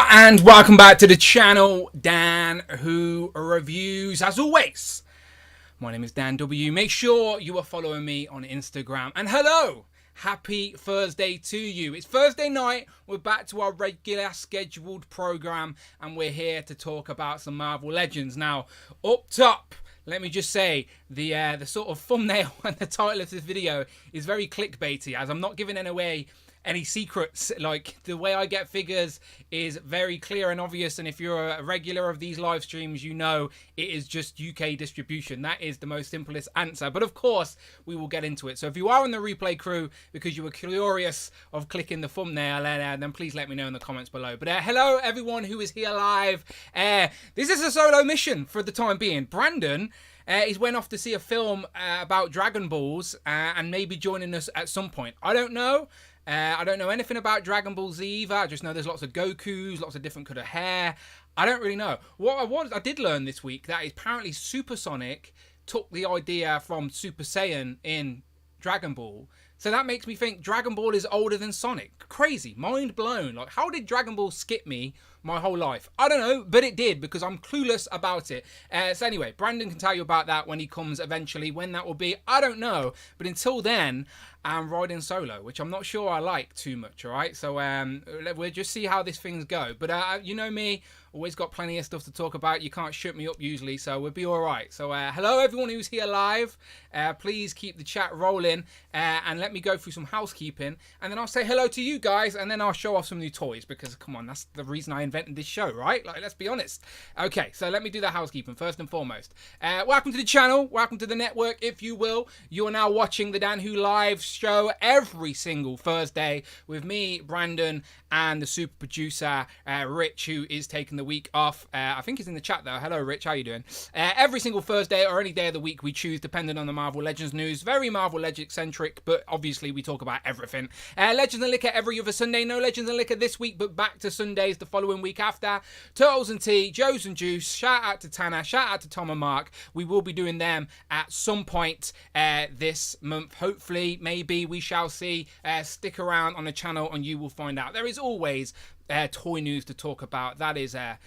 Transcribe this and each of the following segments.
and welcome back to the channel, Dan Who Reviews. As always, my name is Dan W. Make sure you are following me on Instagram. And hello, happy Thursday to you. It's Thursday night. We're back to our regular scheduled program, and we're here to talk about some Marvel Legends. Now, up top, let me just say, the sort of thumbnail and the title of this video is very clickbaity, as I'm not giving away any secrets. Like, the way I get figures is very clear and obvious, and if you're a regular of these live streams, you know it is just UK distribution. That is the most simplest answer, but of course we will get into it. So if you are in the replay crew because you were curious of clicking the thumbnail, then please let me know in the comments below. But hello everyone who is here live. This is a solo mission for the time being. Brandon he's went off to see a film about Dragon Balls and maybe joining us at some point. I don't know. I don't know anything about Dragon Ball Z either. I just know there's lots of Gokus, lots of different colour hair. I don't really know. What I did learn this week that is apparently Supersonic took the idea from Super Saiyan in Dragon Ball. So that makes me think Dragon Ball is older than Sonic. Crazy. Mind blown. Like, how did Dragon Ball skip me my whole life? I don't know, but it did, because I'm clueless about it. So anyway, Brandon can tell you about that when he comes eventually. When that will be, I don't know. But until then, I'm riding solo, which I'm not sure I like too much, all right? So we'll just see how these things go. But you know me, always got plenty of stuff to talk about. You can't shut me up usually, so we'll be all right. So hello, everyone who's here live. Please keep the chat rolling and let me go through some housekeeping. And then I'll say hello to you guys, and then I'll show off some new toys, because, come on, that's the reason I invented this show, right? Like, let's be honest. Okay, so let me do the housekeeping first and foremost. Welcome to the channel. Welcome to the network, if you will. You are now watching the Dan Who Live show every single Thursday with me, Brandon, and the super producer, Rich, who is taking the week off. I think he's in the chat though. Hello, Rich. How you doing? Every single Thursday or any day of the week we choose, depending on the Marvel Legends news. Very Marvel Legends centric, but obviously we talk about everything. Legends and Liquor every other Sunday. No Legends and Liquor this week, but back to Sundays the following week after. Turtles and Tea, Joe's and Juice. Shout out to Tanner. Shout out to Tom and Mark. We will be doing them at some point this month. Hopefully, maybe, we shall see. Stick around on the channel and you will find out. There is always toy news to talk about. That is a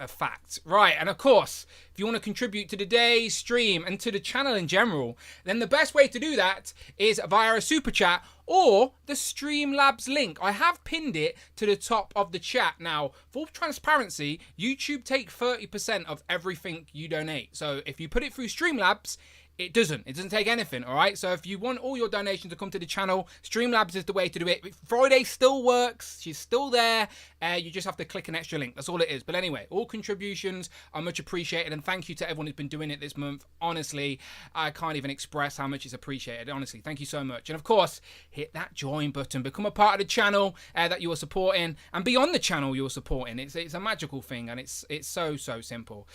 fact. Right, and of course, if you want to contribute to today's stream and to the channel in general, then the best way to do that is via a super chat or the Streamlabs link. I have pinned it to the top of the chat. Now, for transparency, YouTube take 30% of everything you donate. So if you put it through Streamlabs, it doesn't take anything, all right? So if you want all your donations to come to the channel, Streamlabs is the way to do it. Friday still works. She's still there. You just have to click an extra link. That's all it is. But anyway, all contributions are much appreciated, and thank you to everyone who's been doing it this month. Honestly, I can't even express how much it's appreciated. Honestly, thank you so much. And of course, hit that join button. Become a part of the channel that you are supporting, and beyond the channel you're supporting. It's a magical thing, and it's so simple.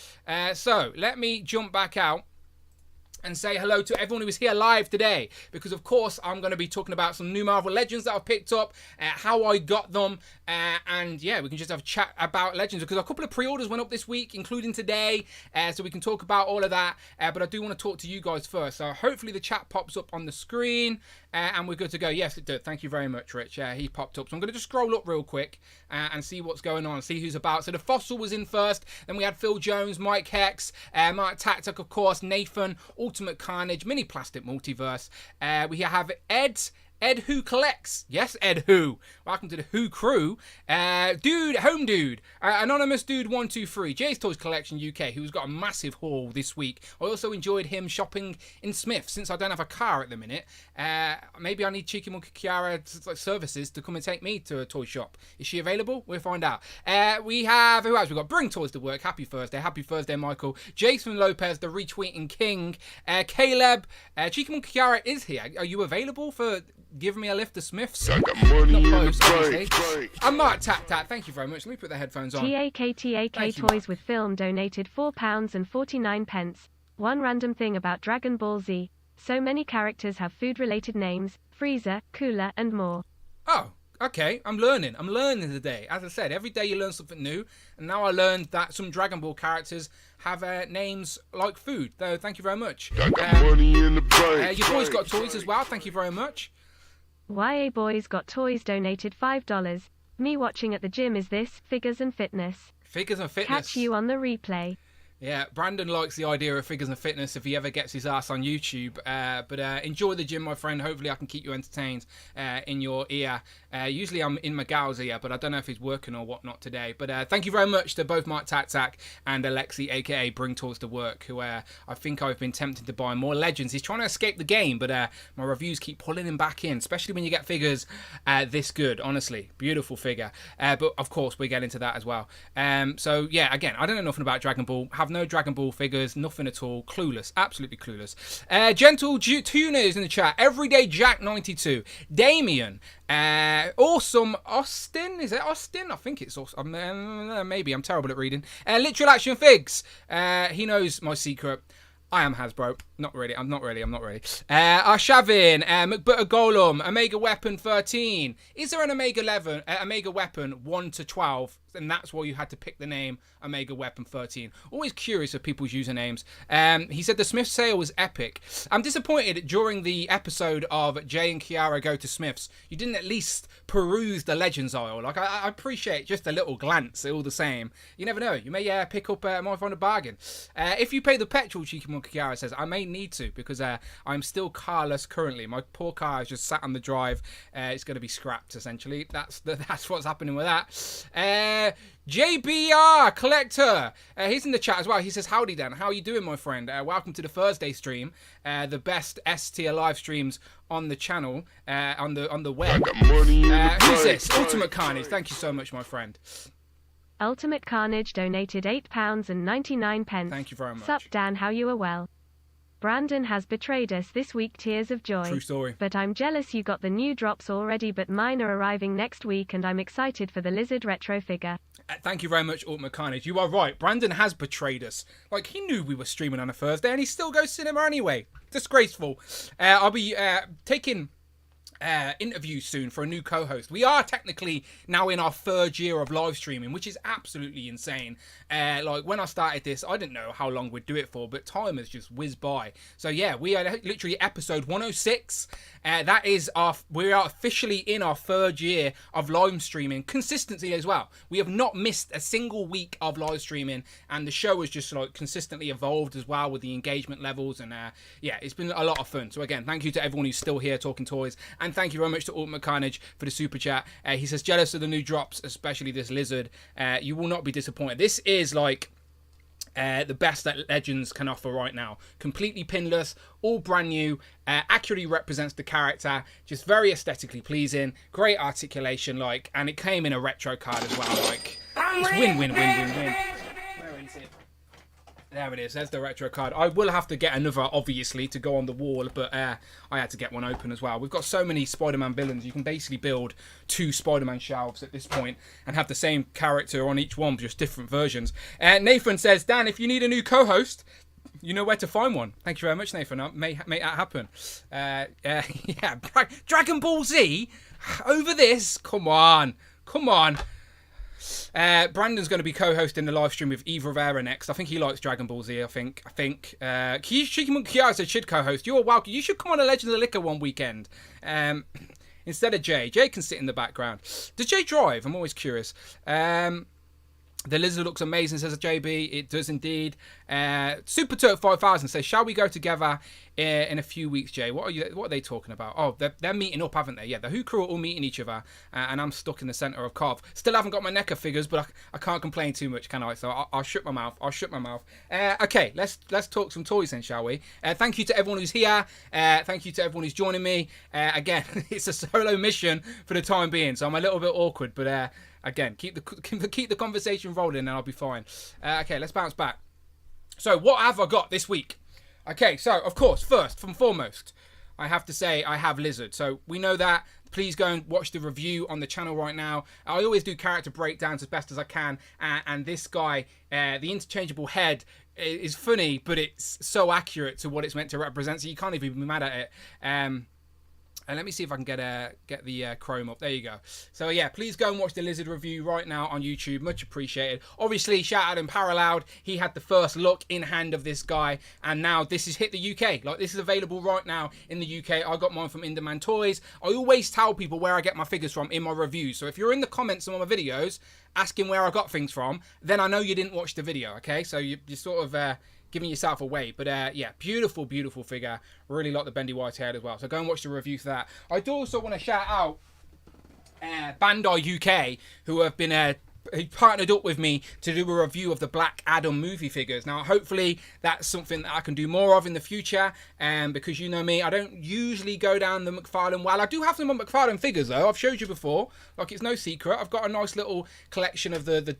So let me jump back out and say hello to everyone who is here live today, because of course I'm going to be talking about some new Marvel Legends that I've picked up, how I got them, and yeah, we can just have a chat about Legends, because a couple of pre-orders went up this week, including today, so we can talk about all of that, but I do want to talk to you guys first. So hopefully the chat pops up on the screen, and we're good to go. Yes, it did. Thank you very much, Rich. He popped up. So I'm going to just scroll up real quick and see what's going on, see who's about. So the Fossil was in first, then we had Phil Jones, Mike Hex, Mark Tactic, of course, Nathan, Ultimate Carnage, Mini Plastic Multiverse. We have Ed Who Collects. Yes, Ed Who. Welcome to the Who crew. Dude, Home Dude. Anonymous Dude 123. Jay's Toys Collection UK, who's got a massive haul this week. I also enjoyed him shopping in Smith, since I don't have a car at the minute. Maybe I need Cheeky Monkey Kiara services to come and take me to a toy shop. Is she available? We'll find out. We have, who else? We've got Bring Toys to Work. Happy Thursday. Happy Thursday, Michael. Jason Lopez, the Retweeting King. Caleb. Cheeky Monkey Kiara is here. Are you available for giving me a lift to Smith's? I got money Not in close, the obviously. bank. I'm Mark Tap. Thank you very much. Let me put the headphones on. TAK Thank you, Toys with Film donated £4.49. One random thing about Dragon Ball Z. So many characters have food-related names: Freezer, Cooler, and more. Oh, okay. I'm learning today. As I said, every day you learn something new. And now I learned that some Dragon Ball characters have names like food. So thank you very much. I got money in the bank. Your boys got toys as well. Thank you very much. YA Boys Got Toys donated $5. Me watching at the gym is this, figures and fitness. Figures and fitness. Catch you on the replay. Yeah, Brandon likes the idea of figures and fitness if he ever gets his ass on YouTube. But enjoy the gym, my friend. Hopefully I can keep you entertained in your ear. Usually I'm in Miguel's ear, but I don't know if he's working or whatnot today. But thank you very much to both Mark Tatak and Alexi, a.k.a. Bring Toys to Work, who I think I've been tempted to buy more Legends. He's trying to escape the game, but my reviews keep pulling him back in, especially when you get figures this good, honestly. Beautiful figure. But, of course, we get into that as well. So, yeah, again, I don't know nothing about Dragon Ball. Have no Dragon Ball figures, nothing at all. Clueless, absolutely clueless. Gentle Tuna is in the chat. Everyday Jack 92. Damien. Awesome Austin. Is it Austin? I think it's Austin. Maybe. I'm terrible at reading. Literal Action Figs. He knows my secret. I am Hasbro. Not really. I'm not really. Arshavin, McButter Golem, Omega Weapon 13. Is there an Omega Weapon 1 to 12? And that's why you had to pick the name Omega Weapon 13. Always curious of people's usernames. He said the Smiths sale was epic. I'm disappointed during the episode of Jay and Kiara Go to Smiths, you didn't at least peruse the Legends aisle. Like, I appreciate just a little glance, all the same. You never know. You may pick up, might find a bargain. If you pay the petrol, Cheeky Monkey Kiara says, I may need to because I'm still carless currently. My poor car is just sat on the drive. It's going to be scrapped, essentially. That's what's happening with that. JBR Collector, he's in the chat as well. He says, howdy Dan, how are you doing, my friend? Welcome to the Thursday stream, the best S-tier live streams on the channel, on the web. Who's this? Ultimate Carnage, thank you so much, my friend. Ultimate Carnage donated £8.99. Thank you very much. Sup Dan, how you are well? Brandon has betrayed us this week, tears of joy. True story. But I'm jealous you got the new drops already, but mine are arriving next week and I'm excited for the Lizard retro figure. Thank you very much, Ultimate Carnage. You are right. Brandon has betrayed us. Like, he knew we were streaming on a Thursday and he still goes cinema anyway. Disgraceful. I'll be taking interviews soon for a new co-host. We are technically now in our 3rd year of live streaming, which is absolutely insane. Like, when I started this, I didn't know how long we'd do it for, but time has just whizzed by. So yeah, we are literally episode 106. We are officially in our 3rd year of live streaming consistently as well. We have not missed a single week of live streaming, and the show has just like consistently evolved as well with the engagement levels, and yeah, it's been a lot of fun. So again, thank you to everyone who's still here talking toys, and thank you very much to Ultimate Carnage for the super chat. He says, jealous of the new drops, especially this Lizard. You will not be disappointed. This is like the best that Legends can offer right now. Completely pinless, all brand new, accurately represents the character, just very aesthetically pleasing, great articulation, like, and it came in a retro card as well. Like, it's win. Where is it? There it is. There's the retro card. I will have to get another, obviously, to go on the wall, but I had to get one open as well. We've got so many Spider-Man villains. You can basically build 2 Spider-Man shelves at this point and have the same character on each one, just different versions. Nathan says, Dan, if you need a new co-host, you know where to find one. Thank you very much, Nathan. I'll make that happen. Yeah, Dragon Ball Z over this. Come on. Brandon's going to be co-hosting the live stream with Eva Rivera next. I think he likes Dragon Ball Z, I think. Kiara should co-host. You're welcome. You should come on a Legends of Liquor one weekend. Instead of Jay. Jay can sit in the background. Does Jay drive? I'm always curious. The Lizard looks amazing, says JB. It does indeed. Super Turk 5000 says, shall we go together in a few weeks, Jay? What are they talking about? Oh, they're meeting up, haven't they? Yeah, the Who crew are all meeting each other, and I'm stuck in the centre of Cov. Still haven't got my NECA figures, but I can't complain too much, can I? So I'll shut my mouth. Okay, let's talk some toys then, shall we? Thank you to everyone who's here. Thank you to everyone who's joining me. Again, it's a solo mission for the time being, so I'm a little bit awkward, but again, keep the conversation rolling and I'll be fine. Okay, let's bounce back. So, what have I got this week? Okay, so, of course, first and foremost, I have to say I have Lizard. So, we know that. Please go and watch the review on the channel right now. I always do character breakdowns as best as I can. And this guy, the interchangeable head, is funny, but it's so accurate to what it's meant to represent. So, you can't even be mad at it. And let me see if I can get the Chrome up. There you go. So yeah, please go and watch the Lizard review right now on YouTube. Much appreciated. Obviously, shout out to Paraloud. He had the first look in hand of this guy, and now this has hit the UK. Like, this is available right now in the UK. I got mine from Inderman Toys. I always tell people where I get my figures from in my reviews. So if you're in the comments on my videos asking where I got things from, then I know you didn't watch the video. Okay, so you're sort of giving yourself away. But yeah, beautiful figure. Really like the bendy white hair as well, so go and watch the review for that. I do also want to shout out Bandai UK, who have been he partnered up with me to do a review of the Black Adam movie figures. Now, hopefully that's something that I can do more of in the future, because you know me, I don't usually go down the McFarlane well. I do have some McFarlane figures though. I've showed you before, like, it's no secret. I've got a nice little collection of the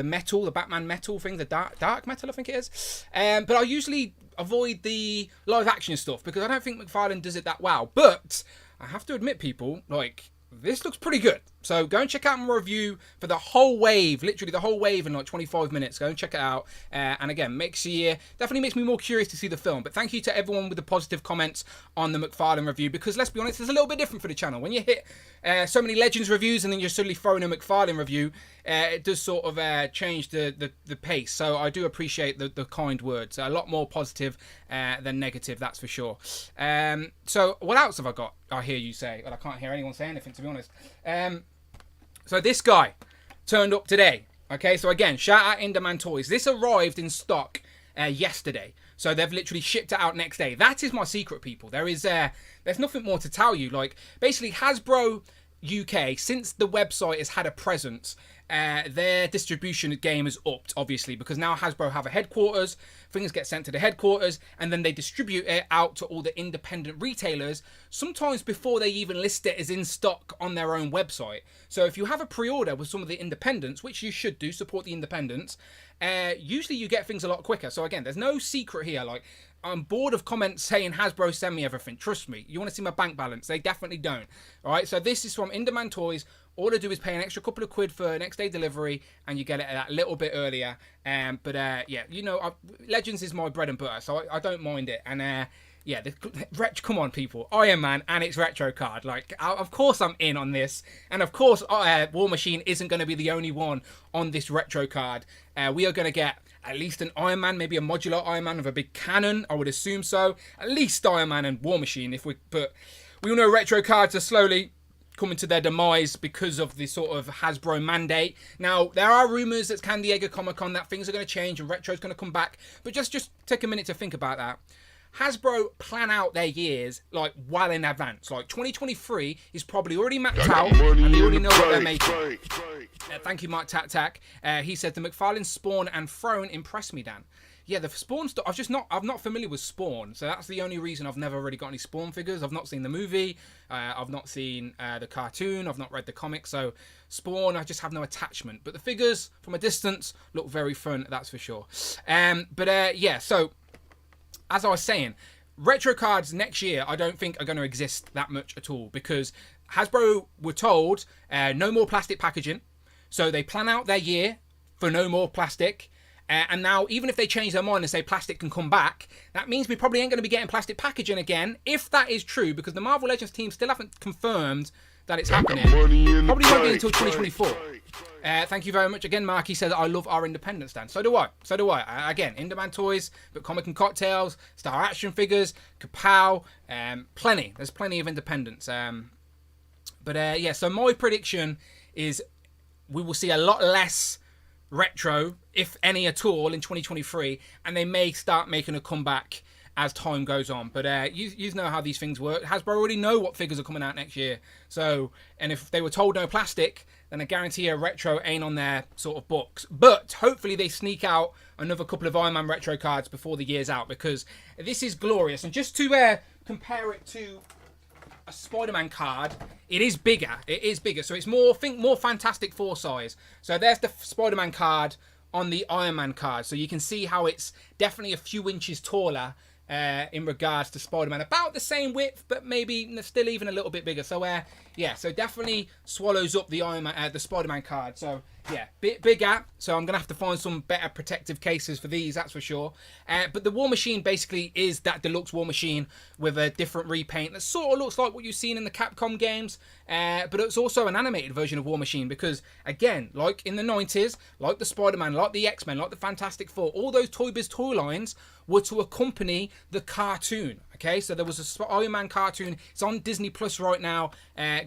metal, the Batman metal thing, the dark metal I think it is, but I usually avoid the live action stuff because I don't think McFarlane does it that well. But I have to admit, people, like, this looks pretty good. So go and check out my review for the whole wave, literally the whole wave in like 25 minutes. Go and check it out. And again, definitely makes me more curious to see the film. But thank you to everyone with the positive comments on the McFarlane review, because let's be honest, it's a little bit different for the channel. When you hit so many Legends reviews and then you're suddenly throwing a McFarlane review, it does sort of change the pace. So I do appreciate the kind words. A lot more positive than negative, that's for sure. So what else have I got? I hear you say. Well, I can't hear anyone say anything, to be honest. So this guy turned up today. Okay, so again, shout out Inderman Toys. This arrived in stock yesterday. So they've literally shipped it out next day. That is my secret, people. There's nothing more to tell you. Like, basically, Hasbro UK, since the website has had a presence, their distribution game is upped, obviously, because now Hasbro have a headquarters, things get sent to the headquarters, and then they distribute it out to all the independent retailers, sometimes before they even list it as in stock on their own website. So if you have a pre-order with some of the independents, which you should do, support the independents, usually you get things a lot quicker. So again, there's no secret here. Like, I'm bored of comments saying Hasbro send me everything. Trust me, you want to see my bank balance? They definitely don't. All right, so this is from Inderman Toys. All I do is pay an extra couple of quid for next day delivery, and you get it that little bit earlier. But yeah, you know, Legends is my bread and butter, so I don't mind it. And yeah, come on, people, Iron Man and its retro card. Like, of course I'm in on this, and of course War Machine isn't going to be the only one on this retro card. We are going to get at least an Iron Man, maybe a modular Iron Man with a big cannon. I would assume so. At least Iron Man and War Machine. But we all know retro cards are slowly coming to their demise because of the sort of Hasbro mandate. Now, there are rumours at San Diego Comic-Con that things are going to change and retro's going to come back. But just take a minute to think about that. Hasbro plan out their years like well in advance. Like 2023 is probably already mapped out, and they already know what they're making. Thank you, Mike Tac. He said the McFarlane Spawn and Throne impressed me, Dan. Yeah, the Spawn stuff. I'm not familiar with Spawn, so that's the only reason I've never really got any Spawn figures. I've not seen the movie. I've not seen the cartoon. I've not read the comic. So Spawn, I just have no attachment. But the figures from a distance look very fun. That's for sure. But yeah, so as I was saying, retro cards next year I don't think are going to exist that much at all, because Hasbro were told no more plastic packaging. So they plan out their year for no more plastic. And now, even if they change their mind and say plastic can come back, that means we probably ain't going to be getting plastic packaging again, if that is true, because the Marvel Legends team still haven't confirmed that it's happening. Probably won't be until 2024. Thank you very much again, Mark. He said, I love our independence, Dan. So do I. Again, Inderman Toys, but Comic and Cocktails, Star Action Figures, Kapow, plenty. There's plenty of independence. But yeah, so my prediction is we will see a lot less retro, if any at all, in 2023, and they may start making a comeback as time goes on. But you know how these things work. Hasbro already know what figures are coming out next year. So, and if they were told no plastic, then I guarantee a retro ain't on their sort of books. But hopefully they sneak out another couple of Iron Man retro cards before the year's out, because this is glorious. And just to compare it to a Spider-Man card, it is bigger. So it's more Fantastic Four size. So there's the Spider-Man card on the Iron Man card. So you can see how it's definitely a few inches taller in regards to Spider-Man. About the same width, but maybe still even a little bit bigger. So yeah, so definitely swallows up the the Spider-Man card. So yeah, bigger. So I'm gonna have to find some better protective cases for these, that's for sure. But the War Machine basically is that deluxe War Machine with a different repaint that sort of looks like what you've seen in the Capcom games. But it's also an animated version of War Machine because, again, like in the 90s, like the Spider-Man, like the X-Men, like the Fantastic Four, all those Toy Biz toy lines were to accompany the cartoon. Okay, so there was a Iron Man cartoon. It's on Disney Plus right now.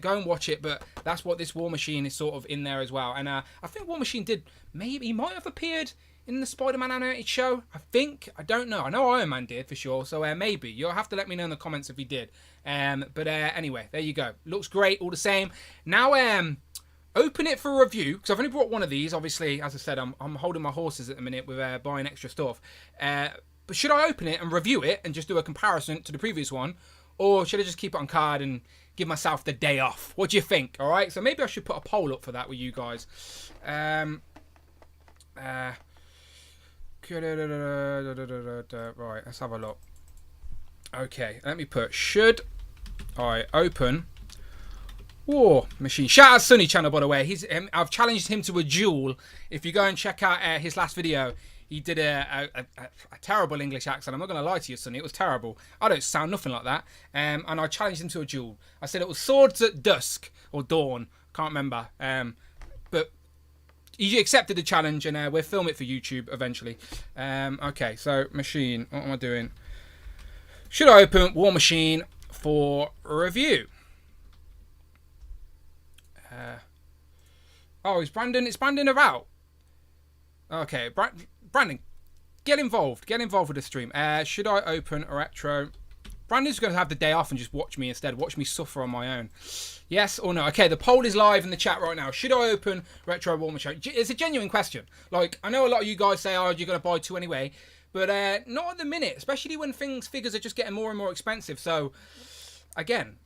Go and watch it. But that's what this War Machine is sort of in there as well. And I think War Machine he might have appeared in the Spider-Man animated show. I don't know. I know Iron Man did for sure. So maybe you'll have to let me know in the comments if he did. But anyway, there you go. Looks great all the same. Now open it for review because I've only brought one of these. Obviously, as I said, I'm holding my horses at the minute with buying extra stuff. But should I open it and review it and just do a comparison to the previous one? Or should I just keep it on card and give myself the day off? What do you think? All right, so maybe I should put a poll up for that with you guys. Right, let's have a look. Okay, let me put should I open War Machine. Shout out Sunny Channel, by the way. I've challenged him to a duel. If you go and check out his last video, he did a terrible English accent. I'm not going to lie to you, Sonny. It was terrible. I don't sound nothing like that. And I challenged him to a duel. I said it was swords at dusk or dawn. Can't remember. But he accepted the challenge, and we'll film it for YouTube eventually. Okay, so Machine. What am I doing? Should I open War Machine for review? It's Brandon. It's Brandon about. Okay, Brandon, get involved. Get involved with the stream. Should I open a retro? Brandon's going to have the day off and just watch me instead. Watch me suffer on my own. Yes or no? Okay, the poll is live in the chat right now. Should I open retro War Machine? It's a genuine question. Like, I know a lot of you guys say, oh, you're going to buy two anyway. But not at the minute, especially when figures are just getting more and more expensive. So, again,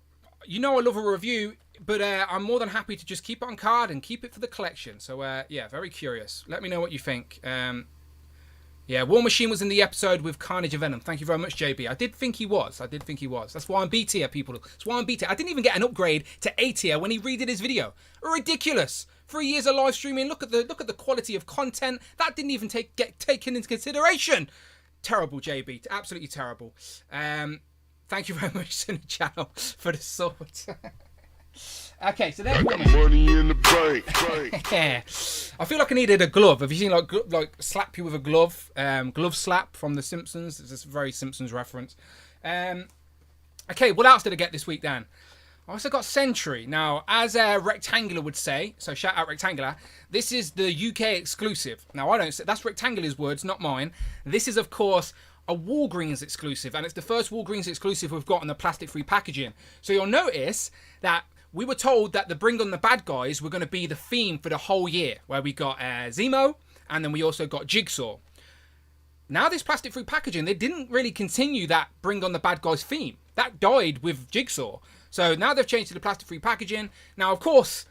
you know I love a review, but I'm more than happy to just keep it on card and keep it for the collection. So, yeah, very curious. Let me know what you think. Yeah, War Machine was in the episode with Carnage and Venom. Thank you very much, JB. I did think he was. That's why I'm B tier, people. That's why I'm B tier. I didn't even get an upgrade to A tier when he redid his video. Ridiculous. 3 years of live streaming. Look at the quality of content. That didn't even get taken into consideration. Terrible, JB. Absolutely terrible. Thank you very much to the channel for the sword. Okay, so there's money in the bank. Yeah, I feel like I needed a glove. Have you seen like slap you with a glove? Glove slap from The Simpsons. It's a very Simpsons reference. Okay, what else did I get this week, Dan? I also got Sentry. Now, as Rectangular would say, so shout out Rectangular, this is the UK exclusive. Now, I don't say, that's Rectangular's words, not mine. This is, of course, a Walgreens exclusive, and it's the first Walgreens exclusive we've got on the plastic-free packaging. So you'll notice that we were told that the Bring on the Bad Guys were going to be the theme for the whole year, where we got Zemo, and then we also got Jigsaw. Now this plastic-free packaging, they didn't really continue that Bring on the Bad Guys theme. That died with Jigsaw. So now they've changed to the plastic-free packaging. Now, of course,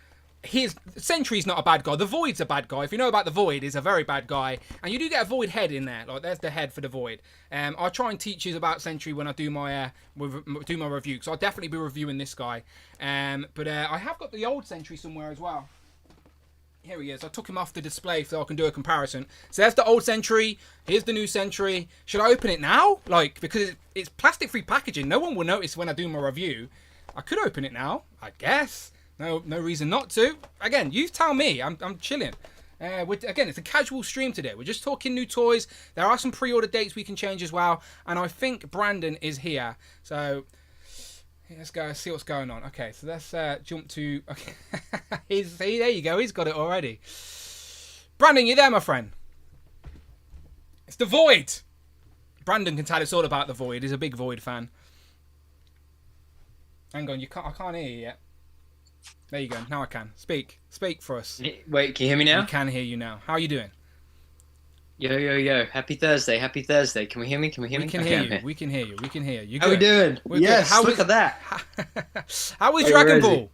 Sentry's not a bad guy. The Void's a bad guy. If you know about the Void, he's a very bad guy. And you do get a Void head in there. Like, there's the head for the Void. I'll try and teach you about Sentry when I do my review. Because I'll definitely be reviewing this guy. But I have got the old Sentry somewhere as well. Here he is. I took him off the display so I can do a comparison. So there's the old Sentry. Here's the new Sentry. Should I open it now? Like, because it's plastic-free packaging. No one will notice when I do my review. I could open it now, I guess. No reason not to. Again, you tell me. I'm chilling. Again, it's a casual stream today. We're just talking new toys. There are some pre-order dates we can change as well. And I think Brandon is here. So let's go see what's going on. Okay, so let's jump to... Okay. There you go. He's got it already. Brandon, you there, my friend? It's the Void. Brandon can tell us all about the Void. He's a big Void fan. Hang on, I can't hear you yet. There you go. Now I can. Speak for us. Wait, can you hear me now? I can hear you now. How are you doing? Yo. Happy Thursday. Can we hear me? We can hear you. We can hear you. How are we doing? Yes, look at that. How was Dragon Ball?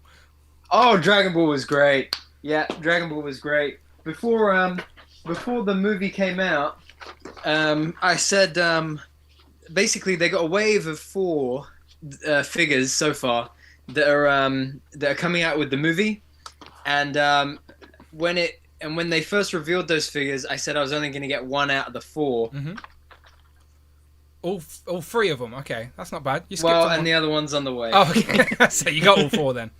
Oh, Dragon Ball was great. Yeah, Dragon Ball was great. Before the movie came out, I said basically they got a wave of 4 figures so far that are coming out with the movie, and when they first revealed those figures, I said I was only going to get 1 out of the 4. Mm-hmm. All 3 of them. Okay, that's not bad. You skipped Well, one. and the other one's on the way. Oh, okay. So you got all 4 then.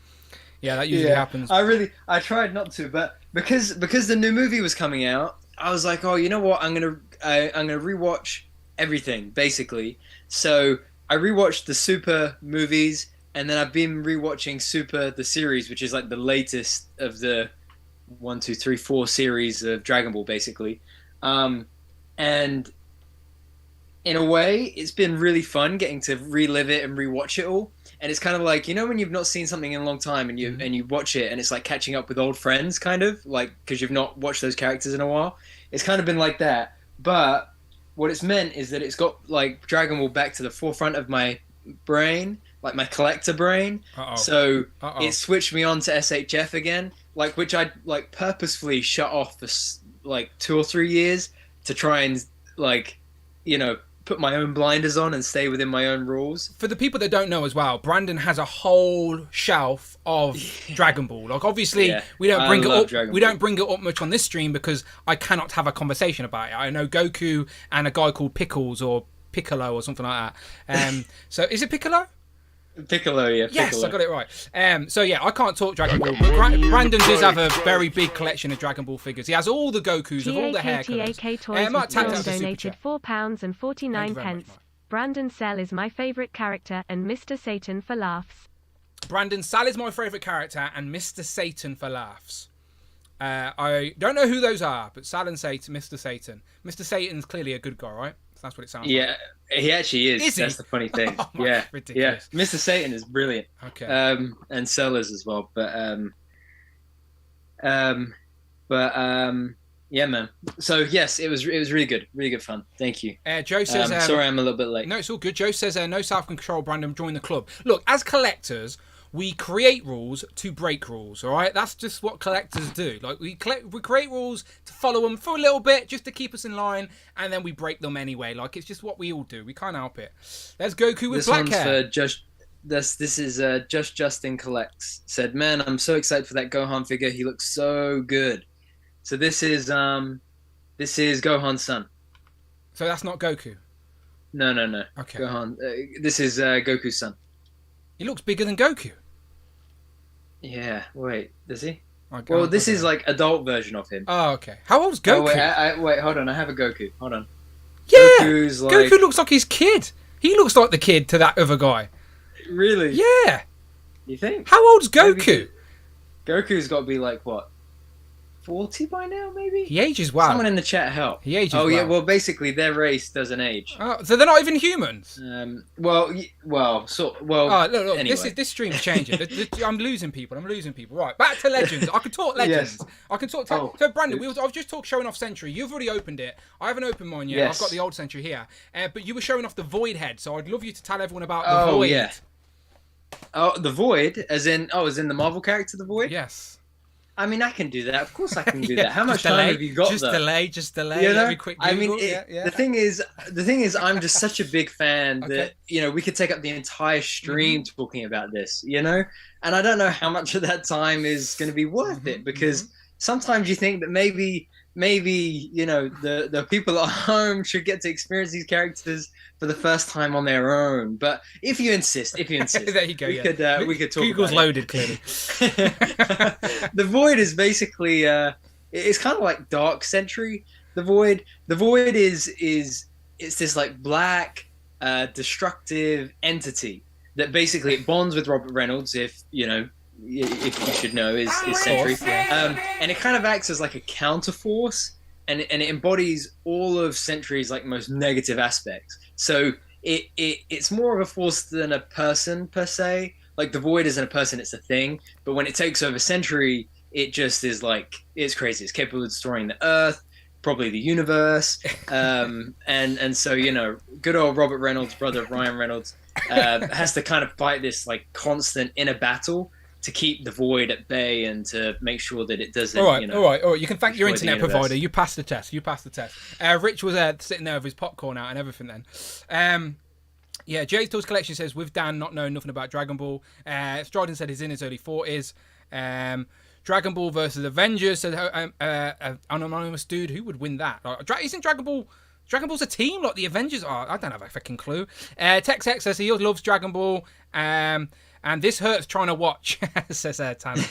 Yeah, that usually happens. I tried not to, but because the new movie was coming out, I was like, oh, you know what? I'm gonna rewatch everything basically. So I rewatched the Super movies, and then I've been rewatching Super the series, which is like the latest of the 1, 2, 3, 4 series of Dragon Ball, basically. And in a way, it's been really fun getting to relive it and rewatch it all. And it's kind of like, you know, when you've not seen something in a long time and you watch it, and it's like catching up with old friends, kind of like, because you've not watched those characters in a while. It's kind of been like that. But what it's meant is that it's got like Dragon Ball back to the forefront of my brain, like my collector brain. So it switched me on to SHF again, like, which I like purposefully shut off for like 2 or 3 years to try and, like, you know, put my own blinders on and stay within my own rules. For the people that don't know as well, Brandon has a whole shelf of Dragon Ball. Like, obviously, we don't bring it up. We don't bring it up much on this stream because I cannot have a conversation about it. I know Goku and a guy called Pickles or Piccolo or something like that. So is it Piccolo? Piccolo, yeah. Yes, Piccolo. I got it right. So yeah, I can't talk Dragon Ball, but Brandon does have a very big collection of Dragon Ball figures. He has all the Gokus of all the hair colours. Toys donated £4.49. Brandon Sell is my favourite character, and Mr. Satan for laughs. Brandon Sell is my favourite character, and Mr. Satan for laughs. I don't know who those are, but Sal and Satan, Mr. Satan. Mr. Satan's clearly a good guy, right? That's what it sounds like. Yeah, he actually is. That's the funny thing. Oh, yeah, ridiculous. Yeah. Mr. Satan is brilliant. Okay. And Sellers as well, but yeah, man. So yes, it was really good fun. Thank you. Joe says, sorry, I'm a little bit late. No, it's all good. Joe says, no self-control, Brandon, join the club. Look, as collectors, we create rules to break rules, all right? That's just what collectors do. Like, we create rules to follow them for a little bit, just to keep us in line, and then we break them anyway. Like, it's just what we all do. We can't help it. There's Goku with black hair. This is Just Justin Collects. Said, man, I'm so excited for that Gohan figure. He looks so good. So this is Gohan's son. So that's not Goku? No. Okay. Gohan. This is Goku's son. He looks bigger than Goku. Yeah. Wait. Does he? Well, this is like adult version of him. Oh, okay. How old's Goku? Oh, wait. Hold on. I have a Goku. Hold on. Yeah. Goku looks like his kid. He looks like the kid to that other guy. Really? Yeah. You think? How old's Goku? Goku's got to be like what? 40 by now, maybe? He ages well. Someone in the chat help. He ages well. Oh, yeah, well, basically, their race doesn't age. Oh, so they're not even humans? Well... Oh, look, anyway. This stream's changing. I'm losing people. Right, back to Legends. I can talk Legends. Yes. I can talk... So, Brandon, I've just talked showing off Sentry. You've already opened it. I haven't opened mine yet. Yes. I've got the old Sentry here. But you were showing off the Void head, so I'd love you to tell everyone about the Void. Yeah. Oh, the Void? As in the Marvel character, the Void? Yes. I mean, I can do that. Of course I can do that. How much time have you got, Just delay. You know? Let me quick Google. I mean, the thing is, I'm just such a big fan that, you know, we could take up the entire stream talking about this, you know? And I don't know how much of that time is going to be worth it, because sometimes you think that maybe, you know, the people at home should get to experience these characters for the first time on their own. But if you insist, there you go. We could talk. Google's about loaded it. clearly. The Void is basically it's kind of like Dark Sentry. The Void is it's this like black destructive entity that basically it bonds with Robert Reynolds, if you should know, is Sentry. And it kind of acts as like a counterforce, and it embodies all of Sentry's like most negative aspects. So it's more of a force than a person per se. Like the Void isn't a person, it's a thing. But when it takes over Sentry, it just is like, it's crazy. It's capable of destroying the Earth, probably the universe. And so, you know, good old Robert Reynolds, brother of Ryan Reynolds, has to kind of fight this like constant inner battle to keep the void at bay and to make sure that it doesn't. All right. You can thank your destroy the internet universe. provider. You passed the test. Rich was sitting there with his popcorn out and everything. Then, yeah. Jay's Tools Collection says with Dan not knowing nothing about Dragon Ball. Stridon said he's in his early 40s. Dragon Ball versus Avengers said an anonymous dude. Who would win that? Isn't Dragon Ball's a team like the Avengers are? I don't have a fucking clue. Tex X says he loves Dragon Ball. And this hurts trying to watch, says Tanner.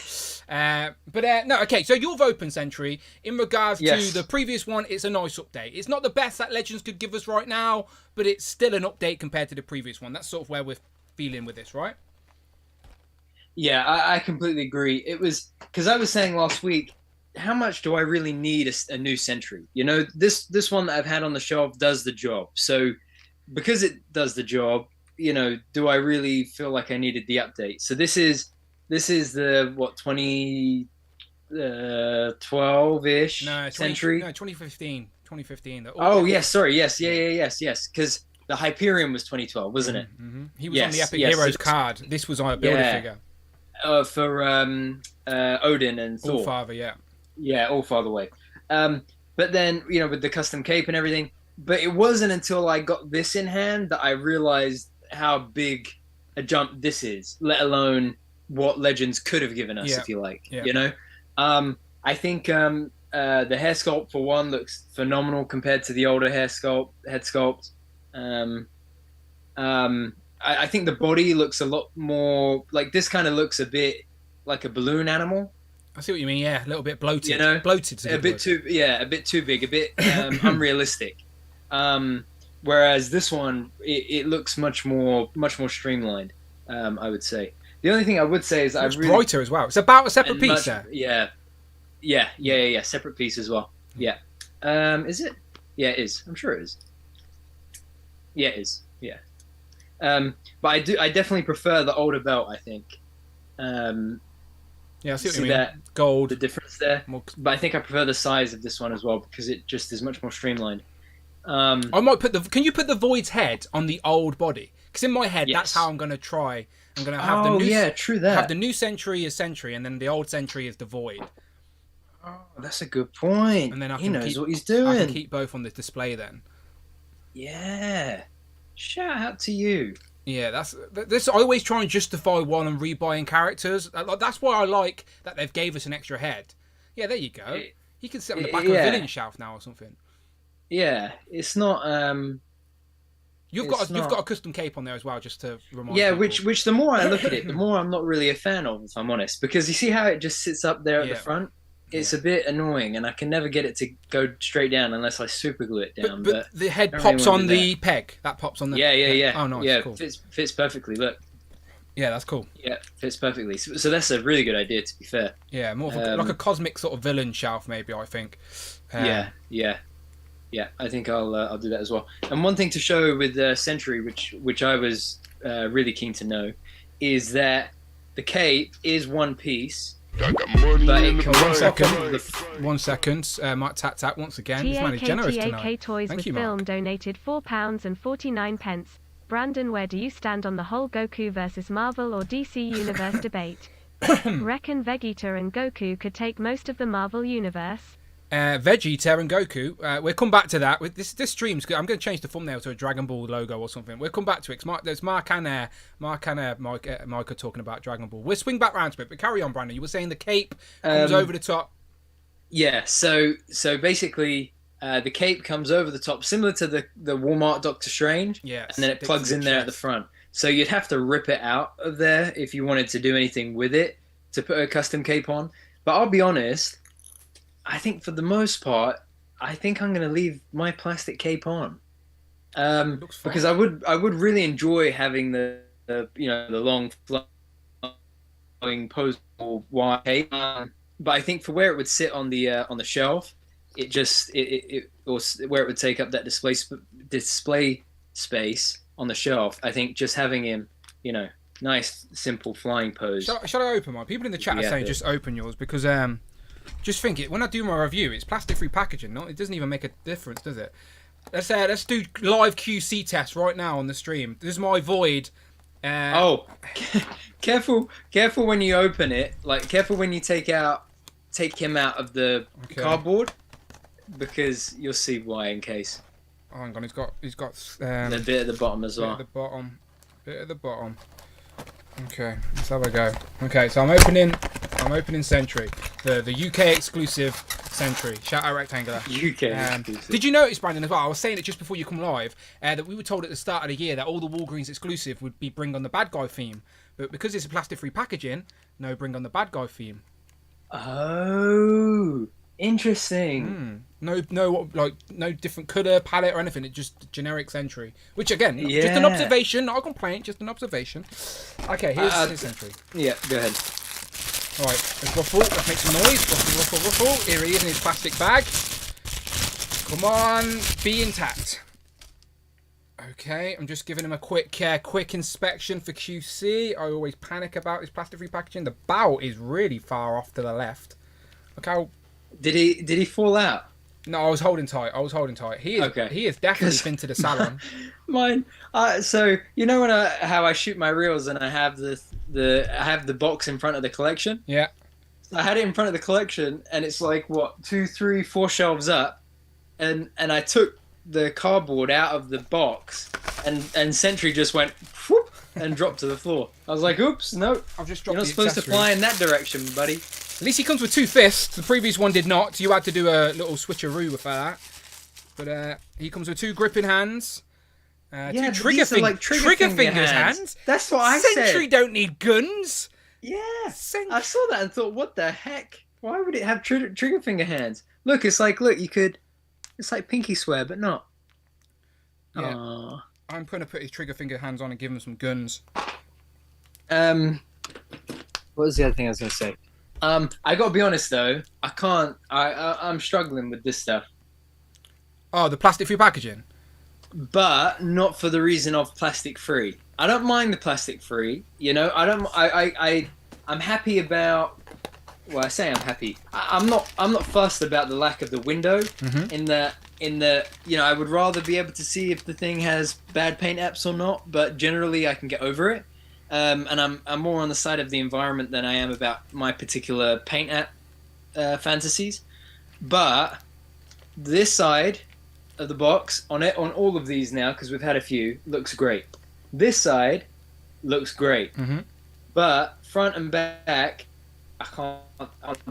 No, okay, so you've opened Sentry. In regards Yes. to the previous one, it's a nice update. It's not the best that Legends could give us right now, but it's still an update compared to the previous one. That's sort of where we're feeling with this, right? Yeah, I completely agree. It was because I was saying last week, how much do I really need a new Sentry? You know, this one that I've had on the shelf does the job. So because it does the job, you know, do I really feel like I needed the update? So this is the 2012-ish Sentry? No, 2015. 2015. Yes, sorry. Yes. Because the Hyperion was 2012, wasn't it? Mm-hmm. He was on the Epic Heroes card. This was on a builder figure. For Odin and Thor. All-Father, yeah. Yeah, All-Father way. But then, you know, with the custom cape and everything. But it wasn't until I got this in hand that I realized how big a jump this is, let alone what Legends could have given us, if you like. Yeah. You know? I think the hair sculpt, for one, looks phenomenal compared to the older head sculpt. I think the body looks a lot more like this. Kind of looks a bit like a balloon animal. I see what you mean. Yeah, a little bit bloated. You know, bloated's a bit too big, a bit unrealistic. Whereas this one, it looks much more streamlined. I would say. The only thing I would say is it's brighter as well. It's about a separate piece there. Yeah. Separate piece as well. Yeah. Is it? Yeah, it is. I'm sure it is. Yeah, it is. Yeah. But I definitely prefer the older belt, I think. Yeah, I see what you see mean. that Gold. the difference there. More... But I think I prefer the size of this one as well because it just is much more streamlined. I might put Can you put the Void's head on the old body? Because in my head, Yes. that's how I'm going to try. I'm going to have true that. Have the new Sentry as Sentry, and then the old Sentry is the Void. Oh, that's a good point. And then he knows what he's doing. I can keep both on the display then. Yeah. Shout out to you. Yeah, that's. I always try and justify one and rebuying characters. That's why I like that they've gave us an extra head. Yeah, there you go. He can sit on the back of a villain shelf now or something. Yeah, it's not. You've got a custom cape on there as well, just to remind. Yeah, people. which the more I look at it, the more I'm not really a fan of, if I'm honest. Because you see how it just sits up there at the front. It's a bit annoying, and I can never get it to go straight down unless I super glue it down. But the head pops on the peg. That pops on the. Yeah. Oh, nice. Yeah, Cool. fits perfectly. Look. Yeah, that's cool. Yeah, fits perfectly. So that's a really good idea, to be fair. Yeah, more of like a cosmic sort of villain shelf, maybe. I think. Yeah. I think I'll do that as well. And one thing to show with Sentry, which I was really keen to know, is that the cape is one piece. I got money But in it the can One second. Mike Tap once again. This man is generous tonight. TAK Toys Thank with you, film Mark. donated £4.49. Brandon, where do you stand on the whole Goku versus Marvel or DC Universe debate? Reckon Vegeta and Goku could take most of the Marvel Universe? Vegeta and Goku. We'll come back to that. With this stream's good. I'm going to change the thumbnail to a Dragon Ball logo or something. We'll come back to it. There's Mark and Mike are talking about Dragon Ball. We'll swing back round to it. But carry on, Brandon. You were saying the cape comes over the top. Yeah. So basically, the cape comes over the top, similar to the Walmart Doctor Strange. Yeah. And then it plugs in there at the front. So you'd have to rip it out of there if you wanted to do anything with it to put a custom cape on. But I'll be honest. I think for the most part, I think I'm going to leave my plastic cape on, because I would really enjoy having the long flowing posable white cape. But I think for where it would sit on the shelf, or where it would take up that display space on the shelf. I think just having him, nice simple flying pose. Shall I open mine? People in the chat are saying just open yours because just think it when I do my review, it's plastic-free packaging. No, it doesn't even make a difference, does it? Let's do live QC test right now on the stream. This is my Void Oh, careful when you open it. Like, careful when you take him out of the cardboard, because you'll see why. In case. Oh, hang on, he's got The bit at the bottom as well. Bit at the bottom. Okay, let's have a go. Okay, so I'm opening Sentry, the UK exclusive Sentry. Shout out Rectangular. UK exclusive. Did you notice, Brandon, as well? I was saying it just before you come live, that we were told at the start of the year that all the Walgreens exclusive would be Bring on the Bad Guy theme, but because it's a plastic-free packaging, no Bring on the Bad Guy theme. Oh, interesting. No, no different colour palette or anything. It's just generic Sentry. Which again, just an observation, not a complaint, just an observation. Okay, here's his Sentry. Yeah, go ahead. All right, let's ruffle. Let's make some noise. Ruffle. Here he is in his plastic bag. Come on, be intact. Okay, I'm just giving him a quick inspection for QC. I always panic about his plastic-free packaging. The bow is really far off to the left. Look how. Did he fall out? No, I was holding tight. He has definitely been to the salon. Mine. So you know how I shoot my reels and I have the box in front of the collection. Yeah. I had it in front of the collection and it's like 2, 3, 4 shelves up, and I took the cardboard out of the box and Sentry just went whoop and dropped to the floor. I was like, oops, no, I've just dropped. You're not supposed to fly in that direction, buddy. At least he comes with 2 fists. The previous one did not. You had to do a little switcheroo with that. But he comes with 2 gripping hands. 2 trigger fingers hands. That's what I said. Sentry don't need guns. Yeah. I saw that and thought, what the heck? Why would it have trigger finger hands? Look, it's like pinky swear, but not. Yeah. Aww. I'm going to put his trigger finger hands on and give him some guns. What was the other thing I was going to say? I gotta be honest though, I can't. I'm struggling with this stuff. Oh, the plastic-free packaging. But not for the reason of plastic-free. I don't mind the plastic-free. You know, I'm happy about. Well, I say I'm happy. I'm not fussed about the lack of the window. Mm-hmm. In the I would rather be able to see if the thing has bad paint apps or not. But generally, I can get over it. And I'm more on the side of the environment than I am about my particular paint app fantasies. But this side of the box on all of these now, because we've had a few, looks great. This side looks great. Mm-hmm. But front and back, I can't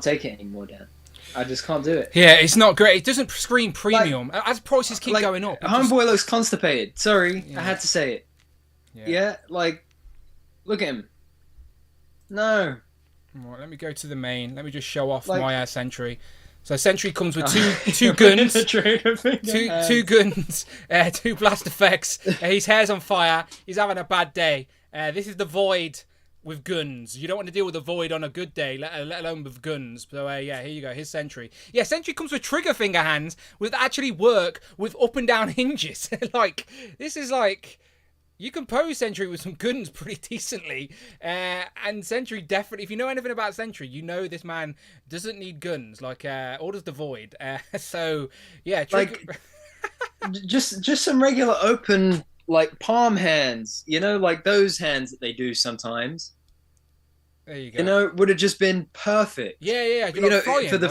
take it anymore, Dan. I just can't do it. Yeah, it's not great. It doesn't scream premium. As prices keep going up. Homeboy looks constipated. Sorry, Yeah. I had to say it. Yeah, look at him. No. Right, let me go to the main. Let me just show off Like- my Sentry. So Sentry comes with two guns, two guns, 2 blast effects. His hair's on fire. He's having a bad day. This is the Void with guns. You don't want to deal with the Void on a good day, let alone with guns. So here you go. His Sentry. Yeah, Sentry comes with trigger finger hands with actually work with up and down hinges. This is like. You can pose Sentry with some guns pretty decently. And Sentry definitely, if you know anything about Sentry, you know this man doesn't need guns, or does the Void. So, yeah. Just some regular open, palm hands, those hands that they do sometimes. There you go. Would have just been perfect. Yeah. Flying, for the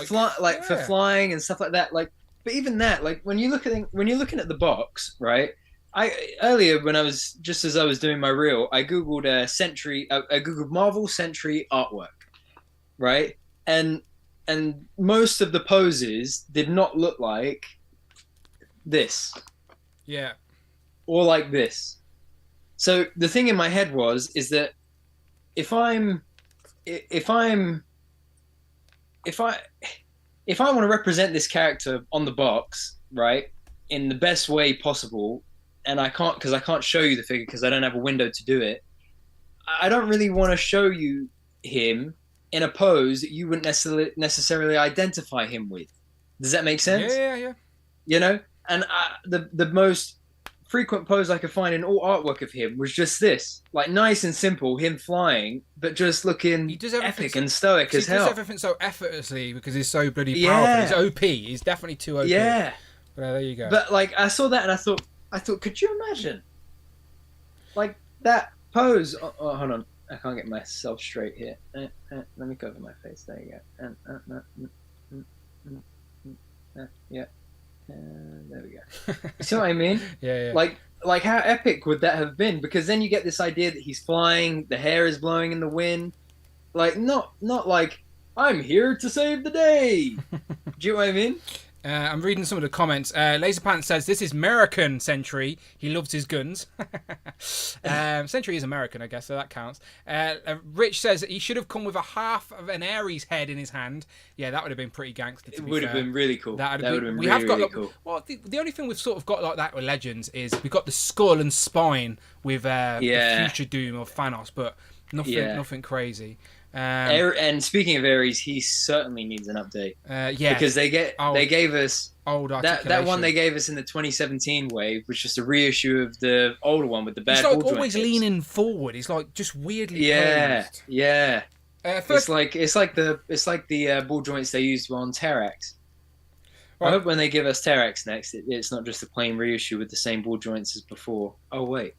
for flying and stuff like that. But even that, when you're looking at the box, right? Earlier when I was doing my reel, I googled Sentry. I googled Marvel Sentry artwork, right? And most of the poses did not look like this. Yeah. Or like this. So the thing in my head is that if I want to represent this character on the box, right, in the best way possible. And I can't, because I can't show you the figure because I don't have a window to do it. I don't really want to show you him in a pose that you wouldn't necessarily identify him with. Does that make sense? Yeah. And the most frequent pose I could find in all artwork of him was just this, nice and simple, him flying, but just looking epic and stoic as hell. He does everything so effortlessly because he's so bloody powerful. He's OP. He's definitely too OP. Yeah. But there you go. But I saw that and I thought, could you imagine? That pose. Hold on. I can't get myself straight here. Let me cover my face. There you go. Yeah. There we go. You see what I mean? Yeah. Like how epic would that have been? Because then you get this idea that he's flying, the hair is blowing in the wind. Like not like I'm here to save the day. Do you know what I mean? I'm reading some of the comments. Laserpants says, this is American Sentry. He loves his guns. Sentry is American, I guess, so that counts. Rich says he should have come with a half of an Ares head in his hand. Yeah, that would have been pretty gangster, to be It would have fair. been really cool. That would have been we really, really cool. Well, the only thing we've sort of got like that with Legends is we've got the skull and spine with the Future Doom or Thanos, but nothing crazy. And speaking of Ares, he certainly needs an update. Yeah, because they gave us old that one they gave us in the 2017 wave was just a reissue of the older one with the bad. He's like ball always joint leaning forward. He's like just weirdly posed. Yeah. First, It's like the ball joints they used on Terrax. Right. I hope when they give us Terrax next, it's not just a plain reissue with the same ball joints as before. Oh wait.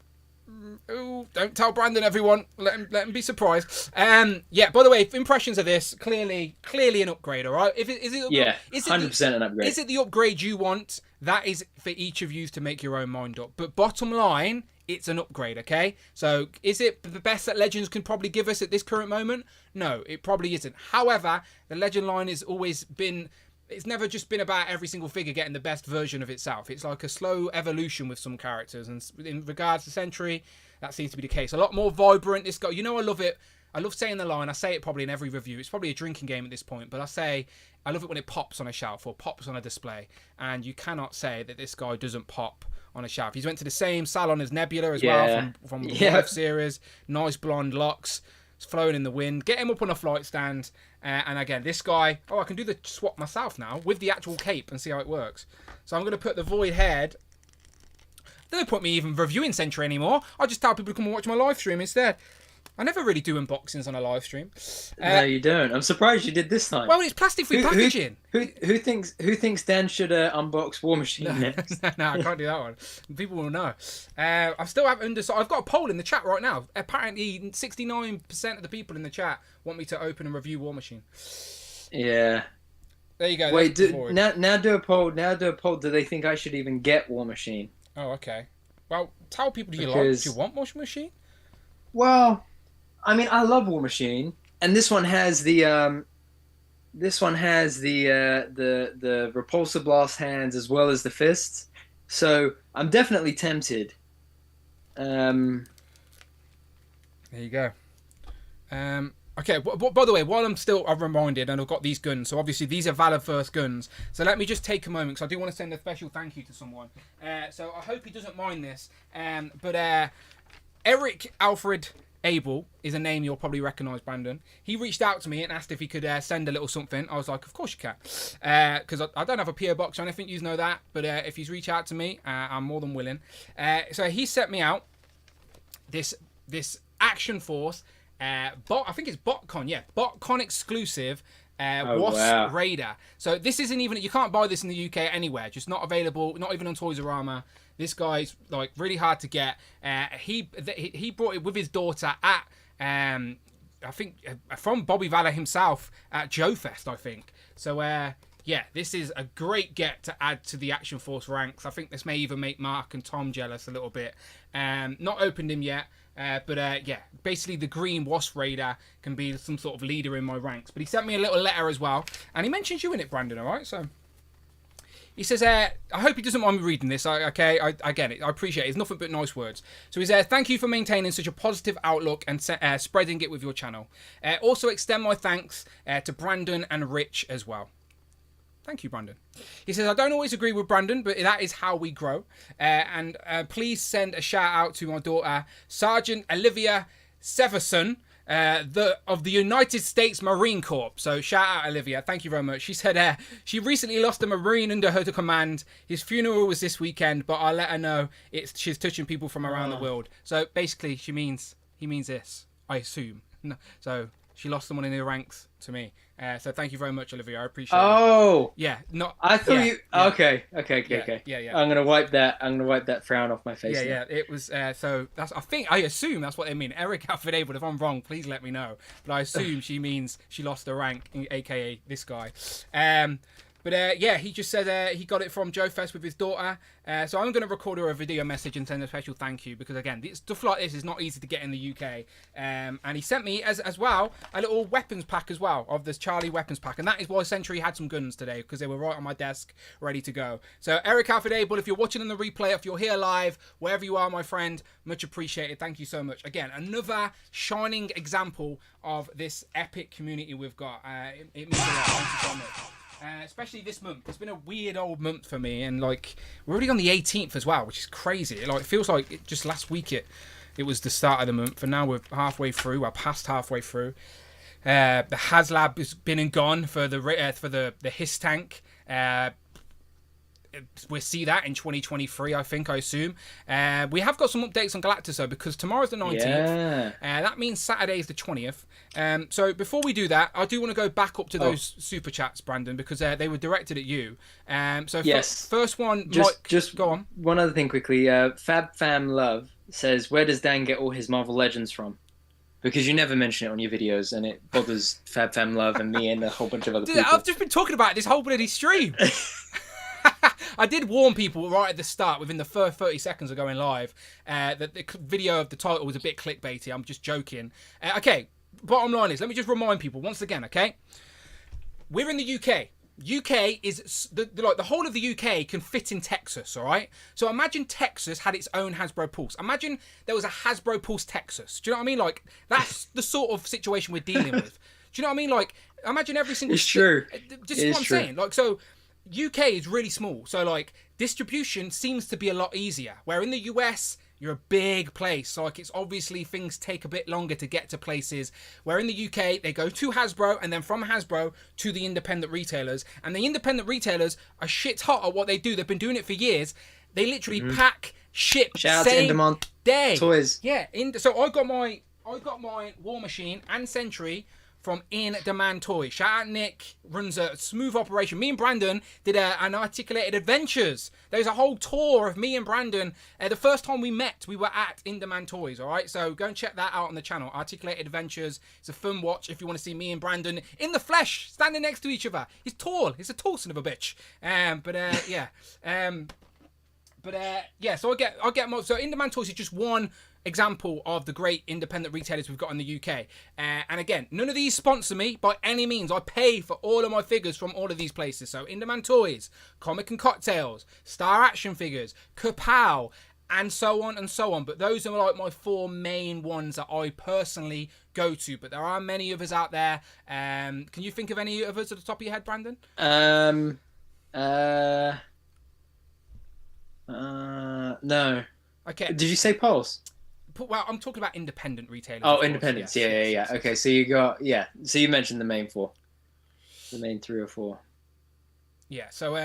Ooh, don't tell Brandon, everyone. Let him be surprised. Yeah. By the way, impressions of this clearly an upgrade. All right. Is it 100% an upgrade. Is it the upgrade you want? That is for each of you to make your own mind up. But bottom line, it's an upgrade. Okay. So is it the best that Legends can probably give us at this current moment? No, it probably isn't. However, the Legend line has always been. It's never just been about every single figure getting the best version of itself. It's like a slow evolution with some characters. And in regards to Sentry, that seems to be the case. A lot more vibrant. This guy, I love it. I love saying the line. I say it probably in every review. It's probably a drinking game at this point. But I love it when it pops on a shelf or pops on a display. And you cannot say that this guy doesn't pop on a shelf. He's went to the same salon as Nebula as well from the Life series. Nice blonde locks. It's flowing in the wind. Get him up on a flight stand. And again, this guy... Oh, I can do the swap myself now with the actual cape and see how it works. So I'm going to put the Void head... There's no point me even reviewing Sentry anymore. I'll just tell people to come and watch my live stream instead. I never really do unboxings on a live stream. No, you don't. I'm surprised you did this time. Well, it's plastic-free packaging. Who thinks Dan should unbox War Machine next? No, I can't do that one. People will know. I still have I've got a poll in the chat right now. Apparently, 69% of the people in the chat want me to open and review War Machine. Yeah. There you go. Wait, now do a poll. Do they think I should even get War Machine? Oh, okay. Well, tell people, do you want War Machine? Well, I mean, I love War Machine, and this one has the repulsor blast hands as well as the fists. So I'm definitely tempted. There you go. Okay, by the way, while I'm reminded, and I've got these guns, so obviously these are Valor First guns, so let me just take a moment, because I do want to send a special thank you to someone. So I hope he doesn't mind this, but Eric Alfred Abel is a name you'll probably recognise, Brandon. He reached out to me and asked if he could send a little something. I was like, of course you can. Because I don't have a PO box or anything, you know that. But if he's reached out to me, I'm more than willing. So he sent me out this Action Force, I think it's BotCon, yeah. BotCon exclusive Wasp Raider. So this isn't even, you can't buy this in the UK anywhere. Just not available, not even on Toys-R-Us. This guy's like really hard to get. He brought it with his daughter at I think from Bobby Valor himself at Joe Fest, I think. So yeah, this is a great get to add to the Action Force ranks. I think this may even make Mark and Tom jealous a little bit. Not opened him yet. But yeah, basically the green Wasp Raider can be some sort of leader in my ranks. But he sent me a little letter as well, and he mentions you in it, Brandon. All right, so he says, I hope he doesn't mind me reading this. I get it. I appreciate it. It's nothing but nice words. So he says, thank you for maintaining such a positive outlook and spreading it with your channel. Also extend my thanks to Brandon and Rich as well. Thank you, Brandon. He says, I don't always agree with Brandon, but that is how we grow. And please send a shout out to my daughter, Sergeant Olivia Severson, of the United States Marine Corps. So shout out, Olivia. Thank you very much. She said she recently lost a Marine under her command. His funeral was this weekend, but I'll let her know she's touching people from around the world. So basically, he means this, I assume. No, so She lost someone in the ranks to me. So thank you very much, Olivia. I appreciate it. Oh, Yeah, not. I thought yeah, you. yeah. Okay. Yeah. I'm gonna wipe that frown off my face. Yeah. now. It was so. I assume that's what they mean. Eric Alfred, but if I'm wrong, please let me know. But I assume she means she lost her rank, aka this guy. But he just said he got it from Joe Fest with his daughter. So I'm going to record her a video message and send a special thank you because, again, stuff like this is not easy to get in the UK. And he sent me, as well, a little weapons pack as well of this Charlie weapons pack. And that is why Sentry had some guns today because they were right on my desk, ready to go. So Eric Alfred Abel, if you're watching on the replay, if you're here live, wherever you are, my friend, much appreciated. Thank you so much. Again, another shining example of this epic community we've got. It means a lot. Thank you so much. Especially this month. It's been a weird old month for me, and like we're already on the 18th as well, which is crazy. It feels like just last week it was the start of the month, and now we're halfway through. We're past halfway through. The HasLab has been and gone for the His tank. We'll see that in 2023, I assume. We have got some updates on Galactus, though, because tomorrow's the 19th. Yeah. That means Saturday is the 20th. So before we do that, I do want to go back up to those super chats, Brandon, because they were directed at you. So yes. First one, just go on. One other thing quickly. Fab Fam Love says, where does Dan get all his Marvel Legends from? Because you never mention it on your videos, and it bothers Fab Fam Love and me and a whole bunch of other people. I've just been talking about it this whole bloody stream. I did warn people right at the start, within the first 30 seconds of going live, that the video of the title was a bit clickbaity. I'm just joking. Okay, bottom line is, let me just remind people once again, okay? We're in the UK. UK is, the whole of the UK can fit in Texas, all right? So imagine Texas had its own Hasbro Pulse. Imagine there was a Hasbro Pulse Texas. Do you know what I mean? Like, that's the sort of situation we're dealing with. Do you know what I mean? Like, imagine every single... It's true. Just what I'm saying. Like, so... UK is really small, so like distribution seems to be a lot easier. Where in the US, you're a big place, so like it's obviously things take a bit longer to get to places. Where in the UK, they go to Hasbro, and then from Hasbro to the independent retailers, and the independent retailers are shit hot at what they do. They've been doing it for years. They literally pack, ship, Shout out to same day. Toys. Yeah, so I got my War Machine and Sentry from In Demand Toys. Shout out Nick, runs a smooth operation. Me and Brandon did an Articulated Adventures. There's a whole tour of me and Brandon. The first time we met, we were at In Demand Toys, all right? So go and check that out on the channel. Articulated Adventures. It's a fun watch if you want to see me and Brandon in the flesh, standing next to each other. He's tall. He's a tall son of a bitch. So I get more. So In Demand Toys is just one example of the great independent retailers we've got in the UK. And again, none of these sponsor me by any means. I pay for all of my figures from all of these places. So In Demand Toys, Comic and Cocktails, Star Action Figures, Kapow, and so on and so on. But those are like my four main ones that I personally go to. But there are many others out there. Can you think of any others at the top of your head, Brandon? No. Okay. Did you say Pulse? Well, I'm talking about independent retailers. Oh, independents. Yes. Yeah. Okay, so you got So you mentioned the main four, the main 3 or 4. Yeah. So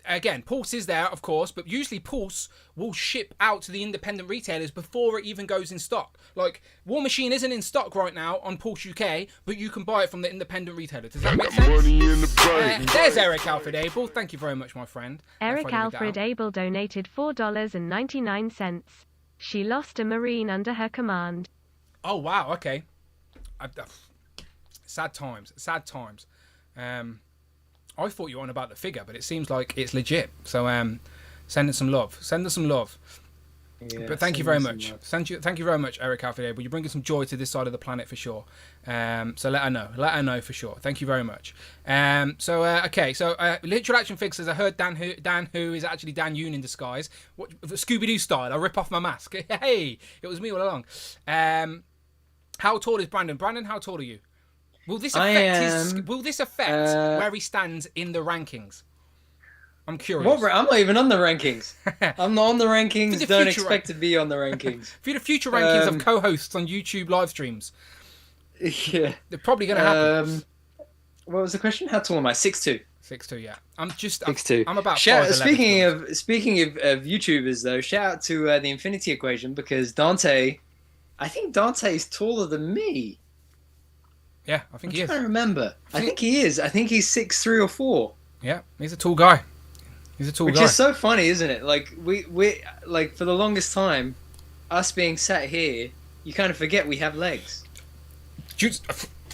again, Pulse is there, of course, but usually Pulse will ship out to the independent retailers before it even goes in stock. Like War Machine isn't in stock right now on Pulse UK, but you can buy it from the independent retailer. Does that make sense? Money in the bank. There's Eric Alfred Abel. Thank you very much, my friend. Eric Alfred Abel donated $4.99. She lost a Marine under her command. Oh, wow. Okay. Sad times. I thought you were on about the figure, but it seems like it's legit. So send us some love. Yeah, but thank you very much. Thank you very much, Eric Alfred Abel. You're bringing some joy to this side of the planet for sure. So let her know for sure. Thank you very much. Okay. So Literal Action Fix says, I heard Dan Who is actually Dan Yoon in disguise. What, Scooby-Doo style. I rip off my mask. Hey, it was me all along. How tall is Brandon? Brandon, how tall are you? Will this affect where he stands in the rankings? I'm curious. I'm not even on the rankings. I'm not on the rankings. Don't expect to be on the rankings. For the future rankings of co-hosts on YouTube live streams. Yeah. They're probably going to happen. What was the question? How tall am I? 6'2". 6'2", yeah. I'm 6'2". I'm about 5'11". Speaking of YouTubers, though, shout out to the Infinity Equation, because I think Dante's taller than me. Yeah, I think he I'm is. trying to remember. I think he is. I think he's 6'3" or 4. Yeah, he's a tall guy. He's a tall Which guy. is so funny, isn't it? Like we like for the longest time, us being sat here, you kind of forget we have legs.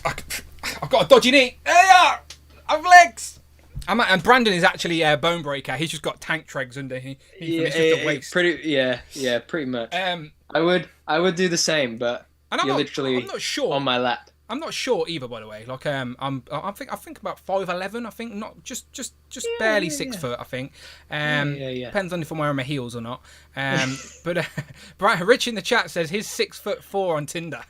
I've got a dodgy knee. There they are. I've legs. And Brandon is actually a bone breaker. He's just got tank tregs under him. It's just the waist. Pretty much. I would do the same, but And you're literally I'm not sure. on my lap. I'm not sure either, by the way. Like, I think about 5'11". I think not just barely 6 foot. I think. Depends on if I'm wearing my heels or not. But Brian Rich in the chat says he's 6'4" on Tinder.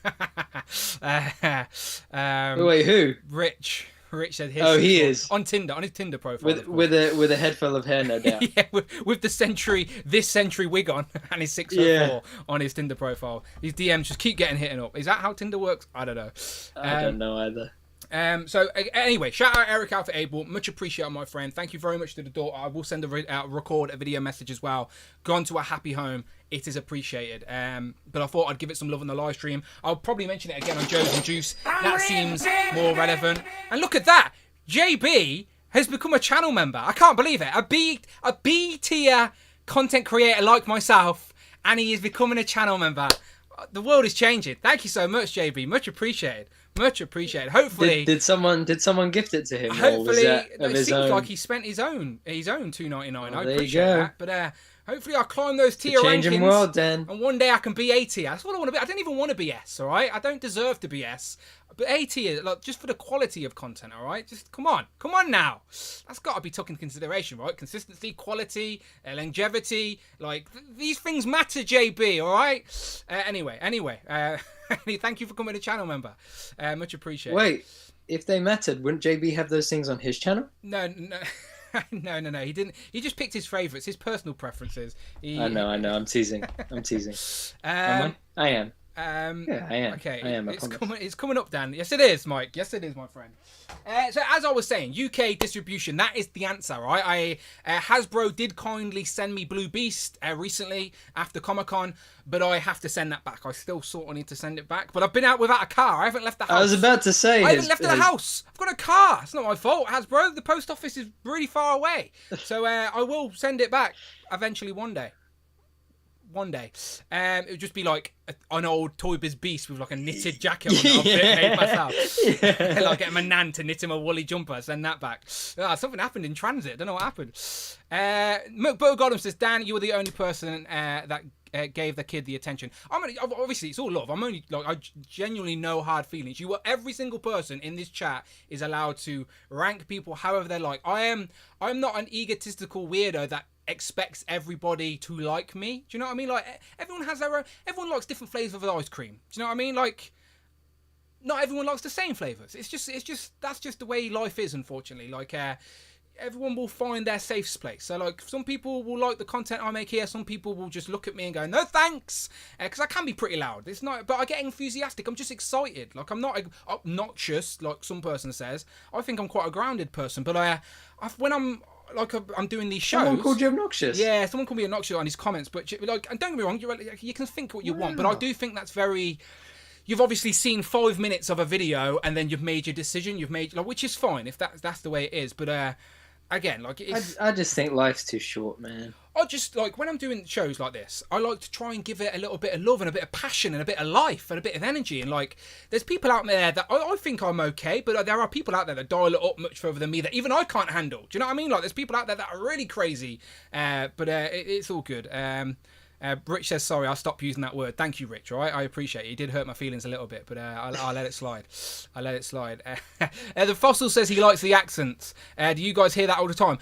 Wait, who? Rich said his. Oh, he is on Tinder, on his Tinder profile. with a head full of hair, no doubt. Yeah, with this century wig on, and his 6'4" on his Tinder profile. His DMs just keep getting hitting up. Is that how Tinder works? I don't know. I don't know either. So anyway, shout out Eric Alpha Abel, much appreciated, my friend. Thank you very much to the daughter. I will send record a video message as well. Gone to a happy home. It is appreciated. But I thought I'd give it some love on the live stream. I'll probably mention it again on Joe's and Juice. That seems more relevant. And look at that, JB has become a channel member. I can't believe it. A B tier content creator like myself, and he is becoming a channel member. The world is changing. Thank you so much, JB. Much appreciated. Much appreciated. Hopefully, did someone gift it to him? Hopefully, it seems like he spent his own $2.99. I there you appreciate go. that. But hopefully, I'll climb those tier Changing rankings. world, Dan. And one day I can be A tier. That's what I want to be. I don't even want to be S. All right, I don't deserve to be S. But A tier, like, just for the quality of content. All right, just come on now. That's got to be taken into consideration, right? Consistency, quality, longevity. Like these things matter, JB. All right. Anyway. Thank you for coming to channel member. Much appreciated. Wait, if they mattered, wouldn't JB have those things on his channel? No. No. He didn't. He just picked his favourites, his personal preferences. I know. I'm teasing. Am I am. Yeah, I am. Okay, I am. It's coming up, Dan. Yes, it is, Mike. Yes, it is, my friend. So as I was saying, UK distribution, that is the answer, right? Hasbro did kindly send me Blue Beast recently after Comic-Con, but I have to send that back. I still sort of need to send it back, but I've been out without a car. I haven't left the house. I was about to say. I haven't left the house. I've got a car. It's not my fault, Hasbro. The post office is really far away. So I will send it back eventually one day. It would just be like an old Toy Biz Beast with like a knitted jacket on that I've made myself. Like get my nan to knit him a woolly jumper, send that back. Something happened in transit. I don't know what happened. Bo Gotham says, Dan, you were the only person that gave the kid the attention. Obviously it's all love. I genuinely no hard feelings. Every single person in this chat is allowed to rank people however they like. I'm not an egotistical weirdo that expects everybody to like me. Do you know what I mean? Like everyone has their own. Everyone likes different flavors of ice cream. Do you know what I mean? Like not everyone likes the same flavors. It's just that's just the way life is, unfortunately. Like everyone will find their safe place. So like some people will like the content I make here. Some people will just look at me and go, no thanks, because I can be pretty loud. It's not, but I get enthusiastic. I'm just excited. Like I'm not obnoxious like some person says. I think I'm quite a grounded person. But when I'm doing these shows. Someone called you obnoxious. Yeah, someone called me obnoxious on his comments. But like, and don't get me wrong, you can think what you want, but I do think that's very. You've obviously seen 5 minutes of a video and then you've made your decision. You've made which is fine if that's the way it is. But again, like I just think life's too short, man. I just like when I'm doing shows like this, I like to try and give it a little bit of love and a bit of passion and a bit of life and a bit of energy. And like, there's people out there that I think I'm okay, but there are people out there that dial it up much further than me that even I can't handle. Do you know what I mean? Like, there's people out there that are really crazy, but it's all good. Rich says, sorry, I'll stop using that word. Thank you, Rich. All right, I appreciate it. You did hurt my feelings a little bit, but I'll let it slide. The Fossil says he likes the accents. Do you guys hear that all the time?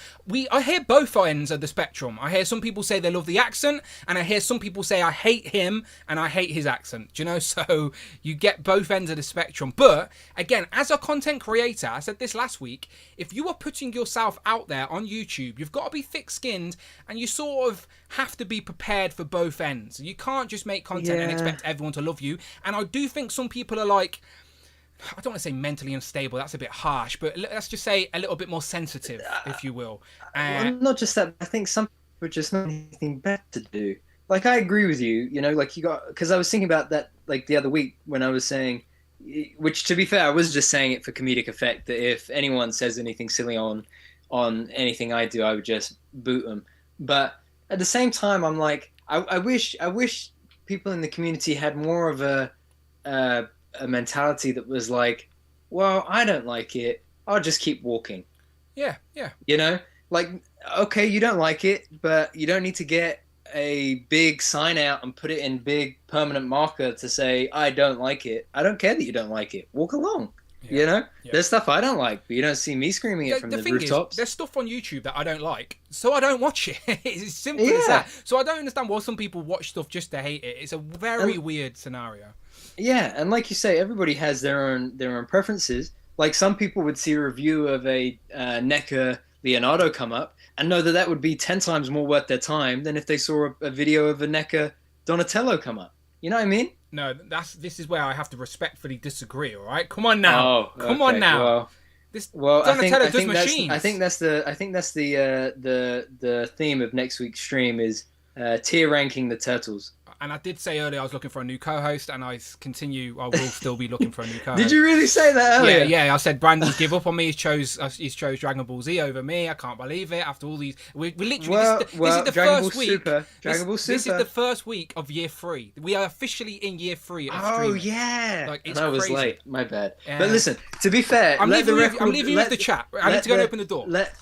I hear both ends of the spectrum. I hear some people say they love the accent, and I hear some people say I hate him and I hate his accent. Do you know? So you get both ends of the spectrum. But again, as a content creator, I said this last week, if you are putting yourself out there on YouTube, you've got to be thick-skinned, and you sort of have to be prepared for both ends. You can't just make content and expect everyone to love you. And I do think some people are like, I don't want to say mentally unstable, that's a bit harsh, but let's just say a little bit more sensitive, if you will. Well, not just that, I think some people just not anything better to do. Like, I agree with you, like you got, because I was thinking about that like the other week when I was saying, which to be fair, I was just saying it for comedic effect. That if anyone says anything silly on anything I do, I would just boot them. But at the same time, I'm like, I wish people in the community had more of a mentality that was like, well, I don't like it. I'll just keep walking. Yeah, yeah. You know, like, okay, you don't like it, but you don't need to get a big sign out and put it in big permanent marker to say, I don't like it. I don't care that you don't like it. Walk along. Yeah. You know, Yeah. there's stuff I don't like, but you don't see me screaming it from the thing rooftops. Is, there's stuff on YouTube that I don't like, so I don't watch it. It's as simple as that. So I don't understand why some people watch stuff just to hate it. It's a very weird scenario. Yeah, and like you say, everybody has their own preferences. Like some people would see a review of a NECA Leonardo come up and know that that would be 10 times more worth their time than if they saw a video of a NECA Donatello come up. You know what I mean? No, this is where I have to respectfully disagree. All right, come on now, Oh, come on now. Donatello does machines. I think that's the theme of next week's stream is tier ranking the turtles. And I did say earlier I was looking for a new co-host, and I will still be looking for a new co-host. Did you really say that earlier? Yeah. I said Brandon's give up on me. He's chose Dragon Ball Z over me. I can't believe it. After all these, we literally this is the Dragon first Ball week. Super. Dragon Ball Super. This is the first week of year 3. We are officially in year 3 of streaming. Oh yeah, like it's I was crazy. late. My bad. But listen, to be fair, I'm leaving you with the chat. I need to go and open the door. Let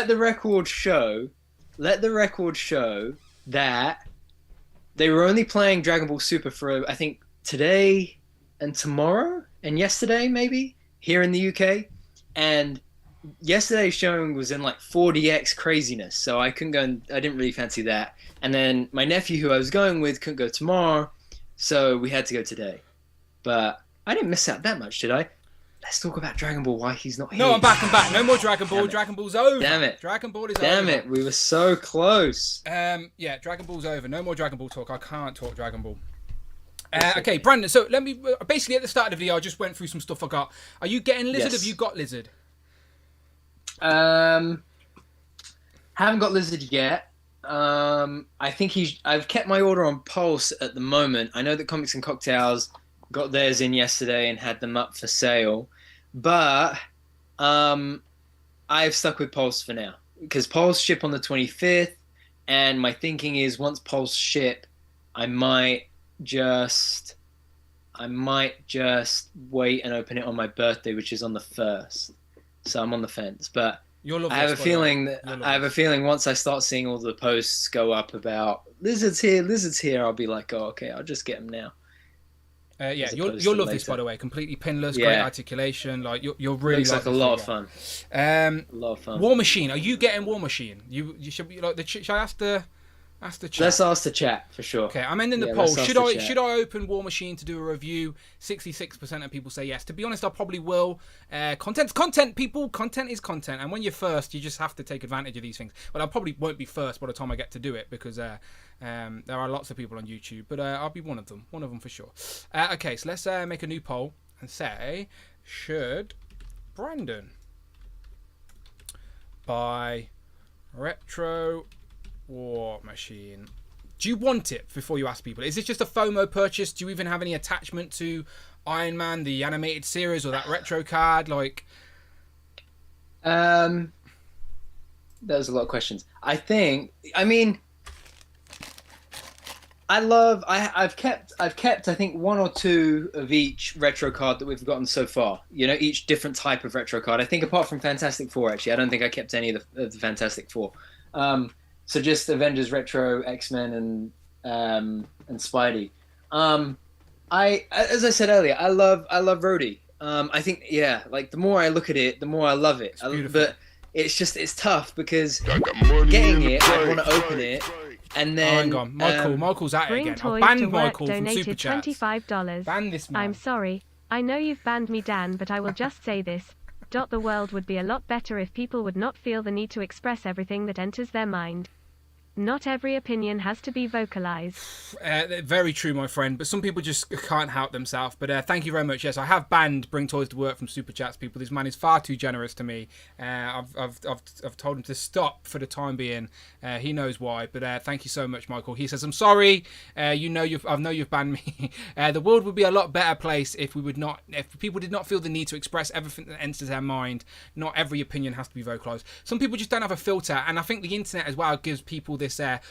the record show that they were only playing Dragon Ball Super for I think today and tomorrow and yesterday maybe here in the UK, and yesterday's showing was in like 4DX craziness, so I couldn't go and I didn't really fancy that. And then my nephew who I was going with couldn't go tomorrow, so we had to go today. But I didn't miss out that much, did I? Let's talk about Dragon Ball, why he's not here. No, I'm back. No more Dragon Ball. Dragon Ball's over. Damn it. Dragon Ball is over. Damn it, we were so close. Yeah, Dragon Ball's over. No more Dragon Ball talk. I can't talk Dragon Ball. Okay, Brandon, so let me... Basically, at the start of the video, I just went through some stuff I got. Are you getting Lizard? Yes. Have you got Lizard? Haven't got Lizard yet. I think I've kept my order on Pulse at the moment. I know that Comics and Cocktails got theirs in yesterday and had them up for sale, but I've stuck with Pulse for now because Pulse ship on the 25th, and my thinking is once Pulse ship, I might just wait and open it on my birthday, which is on the 1st. So I'm on the fence, but I have a feeling once I start seeing all the posts go up about Lizard's here, I'll be like, oh, okay, I'll just get them now. Yeah, you'll love this, by the way. Completely pinless, great articulation. Like you're really looks like a lot of fun. A lot of fun. War Machine. Are you getting War Machine? You should be like the. Should I ask the chat? Let's ask the chat for sure. Okay, I'm ending the poll. Should I open War Machine to do a review? 66% of people say yes. To be honest, I probably will. Content's content, people. Content is content, and when you're first, you just have to take advantage of these things. But I probably won't be first by the time I get to do it because there are lots of people on YouTube. But I'll be one of them for sure. Okay, so let's make a new poll and say, should Brandon buy Retro War Machine? Do you want it before you ask people? Is this just a FOMO purchase? Do you even have any attachment to Iron Man, the animated series, or that retro card? Like, that was a lot of questions. I've kept I think 1 or 2 of each retro card that we've gotten so far. You know, each different type of retro card. I think apart from Fantastic Four, actually, I don't think I kept any of the Fantastic Four. So just Avengers Retro, X-Men, and Spidey. As I said earlier, I love Rhodey. I think like the more I look at it, the more I love it. But it's tough because getting it, I want to open it, and then hang on, Michael's at it again. Toys I've to banned Work Michael from donated Super Chat. $25. Ban this man. I'm sorry. I know you've banned me, Dan, but I will just say this. The world would be a lot better if people would not feel the need to express everything that enters their mind. Not every opinion has to be vocalized. Very true, my friend. But some people just can't help themselves. But thank you very much. Yes, I have banned Bring Toys to Work from Super Chats, people. This man is far too generous to me. I've told him to stop for the time being. He knows why. But thank you so much, Michael. He says, I'm sorry. I know you've banned me. The world would be a lot better place if people did not feel the need to express everything that enters their mind. Not every opinion has to be vocalized. Some people just don't have a filter. And I think the internet as well gives people this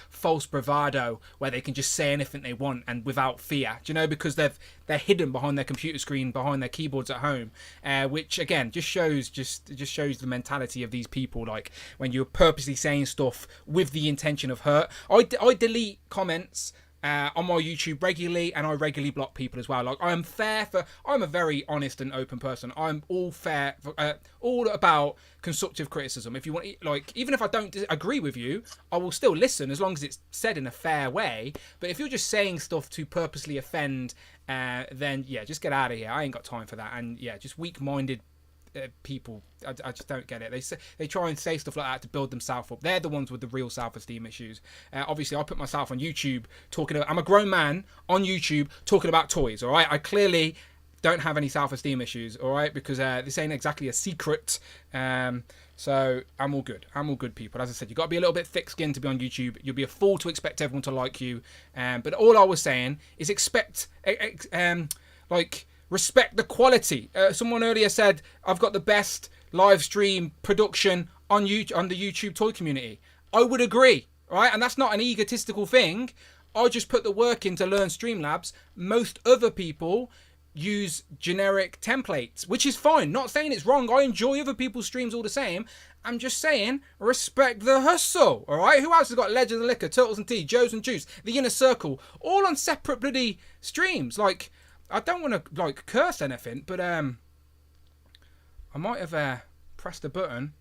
false bravado where they can just say anything they want and without fear, do you know, because they're hidden behind their computer screen, behind their keyboards at home, which again just shows the mentality of these people. Like when you're purposely saying stuff with the intention of hurt. I delete comments on my YouTube regularly, and I regularly block people as well. Like I'm a very honest and open person. I'm all fair, all about constructive criticism. If you want, like, even if I don't agree with you, I will still listen as long as it's said in a fair way. But if you're just saying stuff to purposely offend, then yeah, just get out of here. I ain't got time for that. And yeah, just weak-minded people, I just don't get it. They try and say stuff like that to build themselves up. They're the ones with the real self-esteem issues. Obviously, I put myself on YouTube I'm a grown man on YouTube talking about toys. All right, I clearly don't have any self-esteem issues. All right, because this ain't exactly a secret. So I'm all good. I'm all good, people. As I said, you got to be a little bit thick-skinned to be on YouTube. You'll be a fool to expect everyone to like you. But all I was saying is respect the quality. Someone earlier said, I've got the best live stream production on the YouTube toy community. I would agree, right? And that's not an egotistical thing. I just put the work in to learn Streamlabs. Most other people use generic templates, which is fine. Not saying it's wrong. I enjoy other people's streams all the same. I'm just saying, respect the hustle, all right? Who else has got Legends of Liquor, Turtles and Tea, Joe's and Juice, The Inner Circle, all on separate bloody streams? Like, I don't want to curse anything, but I might have pressed a button.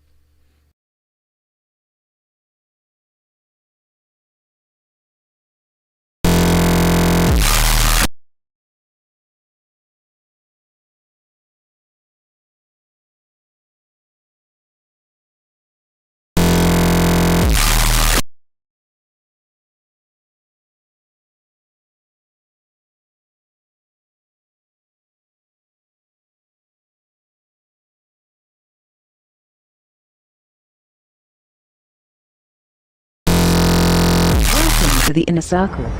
Welcome to the Inner Circle.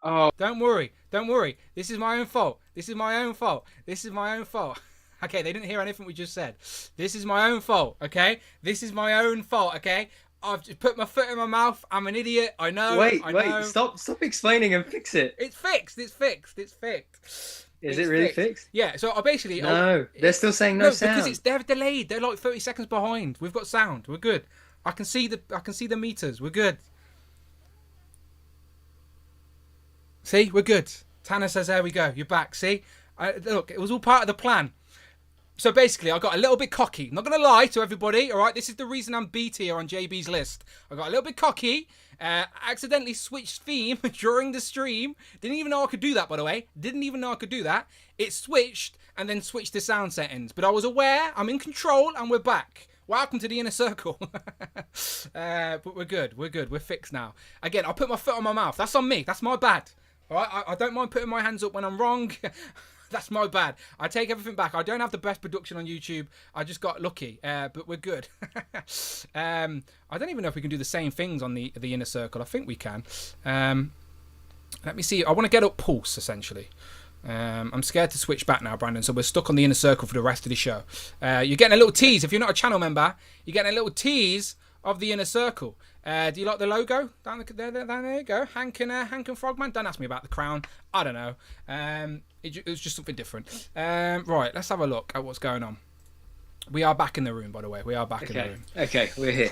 Oh, Don't worry. This is my own fault. Okay, they didn't hear anything we just said. This is my own fault, okay? I've just put my foot in my mouth. I'm an idiot. I know. wait, I know. stop explaining and fix it. It's fixed. Is it really fixed? Yeah, so I basically... No, they're still saying no sound. Because they're delayed. They're like 30 seconds behind. We've got sound. We're good. I can see the meters. We're good. See, we're good. Tanner says, there we go. You're back. See? Look, it was all part of the plan. So basically, I got a little bit cocky. I'm not going to lie to everybody, all right? This is the reason I'm B tier on JB's list. I got a little bit cocky. Accidentally switched theme during the stream. Didn't even know I could do that, by the way. It switched and then switched to sound settings. But I was aware. I'm in control and we're back. Welcome to the inner circle. But we're good. We're fixed now. Again, I put my foot on my mouth. That's on me. That's my bad. All right? I don't mind putting my hands up when I'm wrong. That's my bad. I take everything back. I don't have the best production on YouTube. I just got lucky. But we're good. I don't even know if we can do the same things on the inner circle. I think we can. Let me see. I want to get up pulse, essentially. I'm scared to switch back now, Brandon, so we're stuck on the inner circle for the rest of the show. You're getting a little tease. If you're not a channel member, you're getting a little tease of the inner circle. Do you like the logo? Down there you go. Hank and Frogman. Don't ask me about the crown. I don't know. It was just something different. Right, let's have a look at what's going on. We are back in the room, by the way. We are back in the room. Okay, we're here.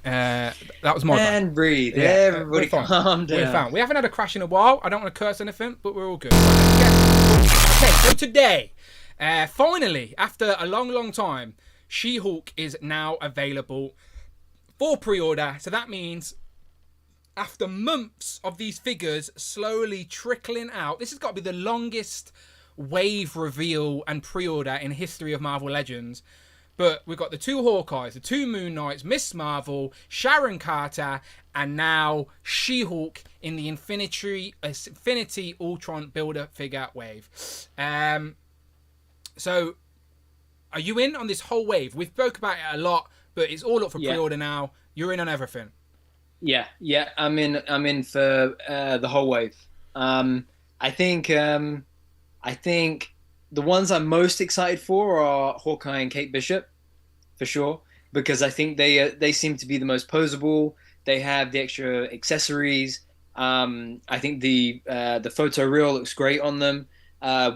That was my bad. And breathe. Yeah, Everybody we're fine. calm down. We're fine. We haven't had a crash in a while. I don't want to curse anything, but we're all good. Okay, so today, finally, after a long time, She-Hulk is now available for pre-order. So that means after months of these figures slowly trickling out, this has got to be the longest wave reveal and pre-order in history of Marvel Legends. But we've got the 2 Hawkeyes, the 2 Moon Knights, Miss Marvel, Sharon Carter, and now She-Hulk in the Infinity Ultron Builder figure wave. So, are you in on this whole wave? We've spoke about it a lot, but it's all up for pre-order now. You're in on everything. Yeah. I'm in for the whole wave. I think the ones I'm most excited for are Hawkeye and Kate Bishop, for sure, because I think they seem to be the most posable. They have the extra accessories. I think the photo reel looks great on them.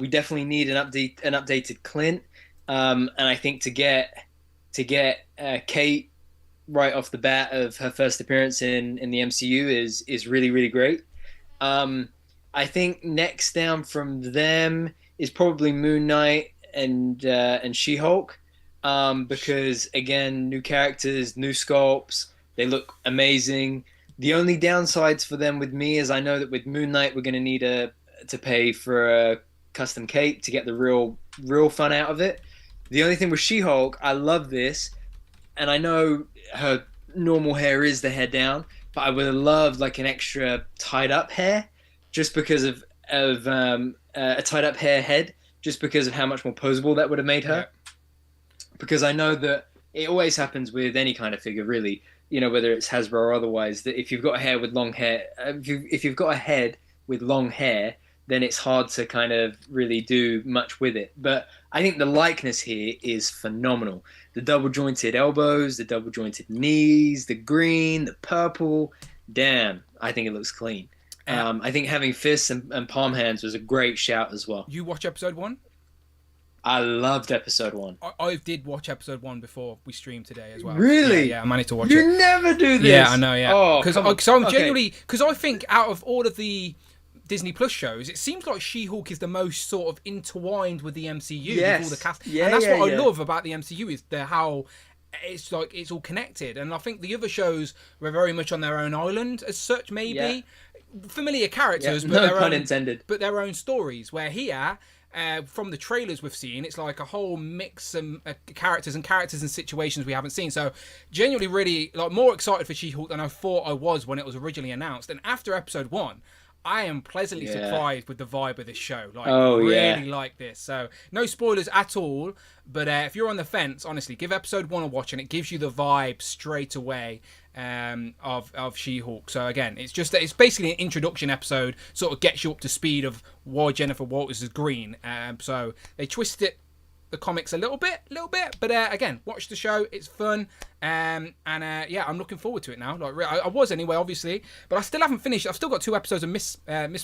We definitely need an updated Clint, and I think to get Kate right off the bat of her first appearance in the MCU is really, really great. I think next down from them is probably Moon Knight and She-Hulk, because again, new characters, new sculpts, they look amazing. The only downsides for them with me is I know that with Moon Knight we're going to need to pay for a custom cape to get the real fun out of it. The only thing with She-Hulk, I love this, and I know her normal hair is the hair down, but I would have loved like an extra tied up hair, just because of a tied up hair head, just because of how much more posable that would have made her. Yeah. Because I know that it always happens with any kind of figure, really, whether it's Hasbro or otherwise, that if you've got a hair with long hair, if you've got a head with long hair, then it's hard to kind of really do much with it. But I think the likeness here is phenomenal. The double jointed elbows, the double jointed knees, the green, the purple. Damn, I think it looks clean. I think having fists and palm hands was a great shout as well. You watch episode 1? I loved episode 1. I did watch episode 1 before we streamed today as well. Really? Yeah, I managed to watch it. You never do this. Yeah, I know, yeah. Oh, so I'm genuinely... Because I think out of all of the Disney Plus shows, it seems like She-Hulk is the most sort of intertwined with the MCU. With all the cast. Yeah, and that's what I love about the MCU is how... It's like it's all connected, and I think the other shows were very much on their own island as such. Maybe familiar characters, but no pun intended. But their own stories. Where here, from the trailers we've seen, it's like a whole mix of characters and situations we haven't seen. So, genuinely, really more excited for She-Hulk than I thought I was when it was originally announced. And after episode 1. I am pleasantly surprised with the vibe of this show. Really like this. So, no spoilers at all. But if you're on the fence, honestly, give episode 1 a watch, and it gives you the vibe straight away of She-Hulk. So again, it's basically an introduction episode, sort of gets you up to speed of why Jennifer Walters is green. So they twist it. The comics a little bit, but again, watch the show. It's fun, I'm looking forward to it now. I was anyway, obviously, but I still haven't finished. I've still got 2 episodes of Miss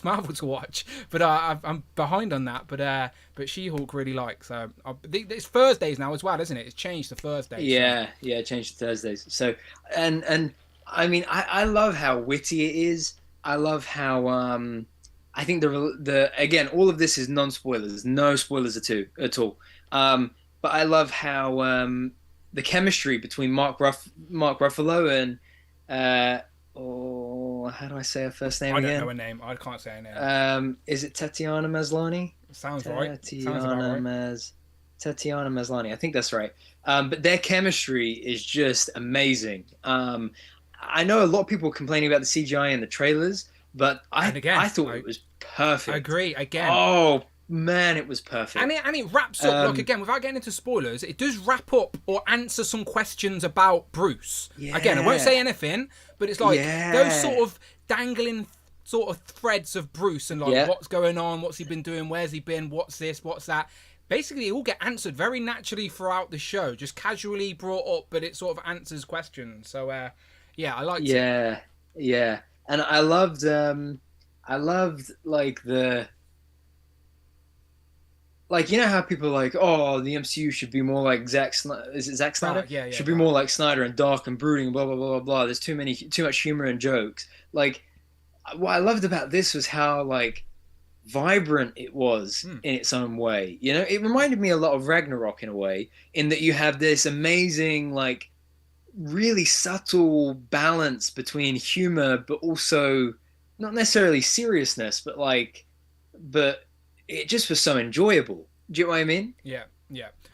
Marvel to watch, but I'm behind on that. But She-Hulk really likes. So it's Thursdays now as well, isn't it? It's changed to Thursdays. Yeah, it changed to Thursdays. So and I mean, I love how witty it is. I love how I think the again, all of this is non-spoilers, no spoilers at all. But I love how the chemistry between Mark Ruffalo and how do I say her first name again? I don't know her name. I can't say her name. Is it Tatiana Maslany? Sounds right. Tatiana Tatiana Maslany. I think that's right. But their chemistry is just amazing. I know a lot of people complaining about the CGI in the trailers, but And again, I thought it was perfect. I agree. Again, Oh man, it was perfect. and it wraps up, like, again, without getting into spoilers, it does wrap up or answer some questions about Bruce. Again, I won't say anything, but it's like those sort of dangling sort of threads of Bruce and like what's going on, what's he been doing, where's he been, what's this, what's that. Basically, it all get answered very naturally throughout the show, just casually brought up, but it sort of answers questions. So, yeah, I liked it. Yeah, and I loved like you know how people are like, oh, the MCU should be more like Zack Snyder. Is it Zack Snyder? Yeah. Should be more like Snyder and dark and brooding, blah blah blah blah blah. There's too much humor and jokes. Like, what I loved about this was how like vibrant it was in its own way. You know, it reminded me a lot of Ragnarok in a way, in that you have this amazing, like, really subtle balance between humor, but also not necessarily seriousness, but it just was so enjoyable. Do you know what I mean? Yeah.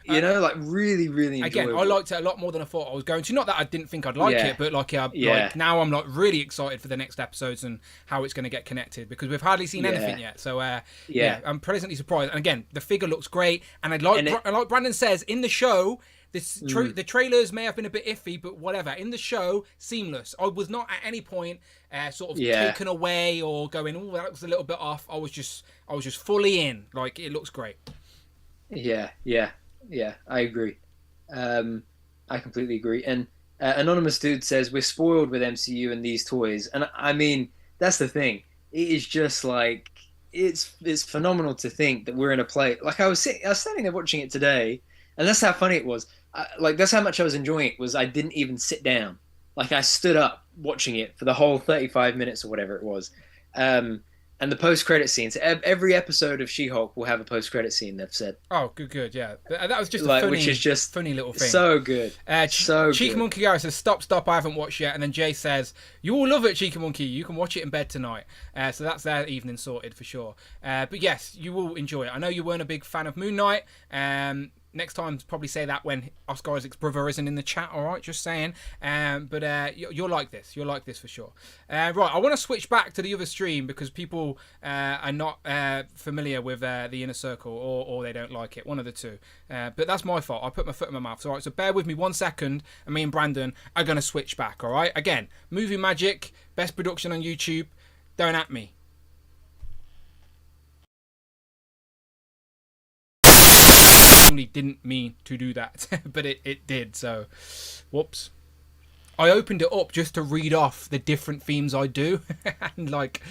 You know, like really, really enjoyable. Again, I liked it a lot more than I thought I was going to. Not that I didn't think I'd like it, but like now I'm like really excited for the next episodes and how it's going to get connected, because we've hardly seen anything yet. So I'm pleasantly surprised. And again, the figure looks great, and like Brandon says in the show, the trailers may have been a bit iffy, but whatever. In the show, seamless. I was not at any point sort of taken away or going, oh, that was a little bit off. I was just fully in. Like, it looks great. Yeah, I agree. I completely agree. And Anonymous Dude says, we're spoiled with MCU and these toys. And I mean, that's the thing. It is just like, it's phenomenal to think that we're in a place. Like, I was standing there watching it today, and that's how funny it was. That's how much I was enjoying it, was I didn't even sit down. Like, I stood up watching it for the whole 35 minutes or whatever it was. And the post-credit scenes. Every episode of She-Hulk will have a post-credit scene, they've said. Oh, good, yeah. That was just a funny, which is just funny little thing. So good. Cheeky Monkey Gareth says, stop, I haven't watched yet. And then Jay says, you will love it, Cheeky Monkey. You can watch it in bed tonight. So that's their evening sorted for sure. But yes, you will enjoy it. I know you weren't a big fan of Moon Knight. Next time, probably say that when Oscar Isaac's brother isn't in the chat, all right? Just saying. But you'll like this. You'll like this for sure. Right, I want to switch back to the other stream because people are not familiar with the Inner Circle, or they don't like it. One of the two. But that's my fault. I put my foot in my mouth. All right, so bear with me 1 second, and me and Brandon are going to switch back, all right? Again, Movie Magic, best production on YouTube. Don't at me. Didn't mean to do that, but it did, so whoops. I opened it up just to read off the different themes I do and like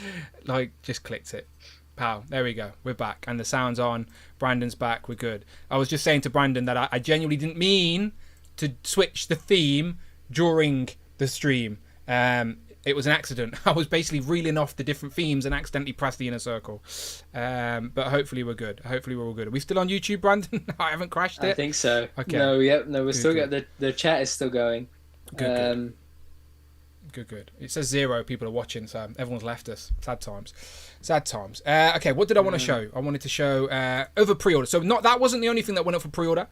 just clicked it. Pow, there we go, we're back, and the sound's on. Brandon's back, we're good. I was just saying to Brandon that I genuinely didn't mean to switch the theme during the stream. It was an accident. I was basically reeling off the different themes and accidentally pressed the Inner Circle. But hopefully we're good. Hopefully we're all good. Are we still on YouTube, Brandon? I haven't crashed it? I think so. Okay. No, we're still got the chat is still going. Good. It says 0 people are watching, so everyone's left us. Sad times. Okay, what did I want to show? I wanted to show over pre-order. So that wasn't the only thing that went up for pre-order.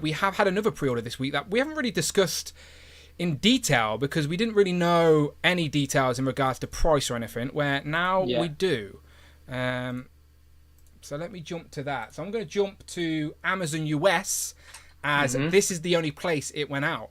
We have had another pre-order this week that we haven't really discussed in detail because we didn't really know any details in regards to price or anything, where now we do. So let me jump to that. So I'm going to jump to Amazon US, as this is the only place it went out.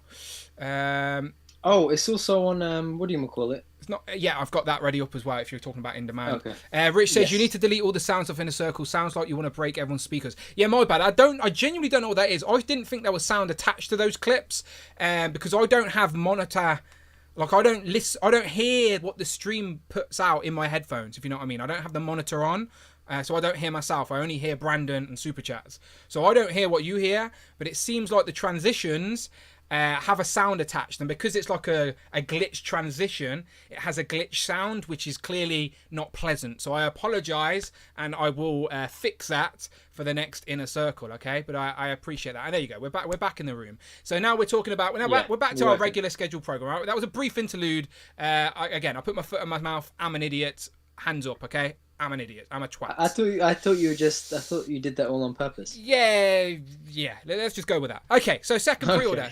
It's also on what do you call it? It's not. Yeah, I've got that ready up as well. If you're talking about in demand. Okay. Rich says you need to delete all the sounds off Inner Circle. Sounds like you want to break everyone's speakers. Yeah, my bad. I genuinely don't know what that is. I didn't think there was sound attached to those clips, because I don't have monitor. Like, I don't hear what the stream puts out in my headphones, if you know what I mean. I don't have the monitor on, so I don't hear myself. I only hear Brandon and Super Chats. So I don't hear what you hear, but it seems like the transitions have a sound attached, and because it's like a glitch transition, it has a glitch sound, which is clearly not pleasant. So I apologize, and I will fix that for the next Inner Circle, okay? But I appreciate that. And there you go, we're back in the room. So now we're talking about we're back to our regular scheduled program, right? That was a brief interlude. I put my foot in my mouth. I'm an idiot. Hands up, okay? I'm an idiot. I'm a twat. I thought you did that all on purpose. Yeah. Let's just go with that. Okay, so second pre-order.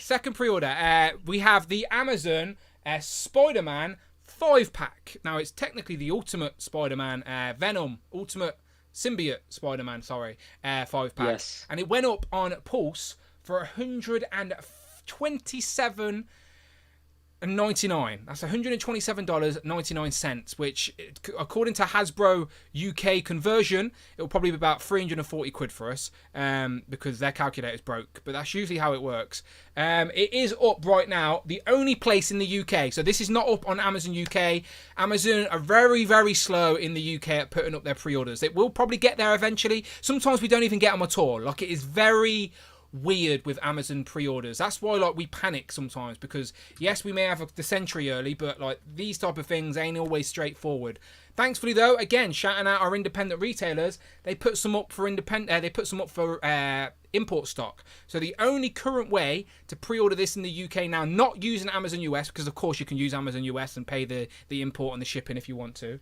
We have the Amazon Spider-Man 5-pack. Now, it's technically the Ultimate Spider-Man Venom Ultimate Symbiote Spider-Man, 5-pack. Yes. And it went up on Pulse for $127.99. That's $127.99, which, according to Hasbro UK conversion, it will probably be about 340 quid for us, because their calculator's broke. But that's usually how it works. It is up right now, the only place in the UK. So this is not up on Amazon UK. Amazon are very, very slow in the UK at putting up their pre-orders. It will probably get there eventually. Sometimes we don't even get them at all. Like, it is very weird with Amazon pre-orders. That's why, like, we panic sometimes, because yes, we may have the Sentry early, but like, these type of things ain't always straightforward. Thankfully though, again, shouting out our independent retailers, they put some up for import stock. So the only current way to pre-order this in the UK now, not using Amazon US, because of course you can use Amazon US and pay the import and the shipping if you want to,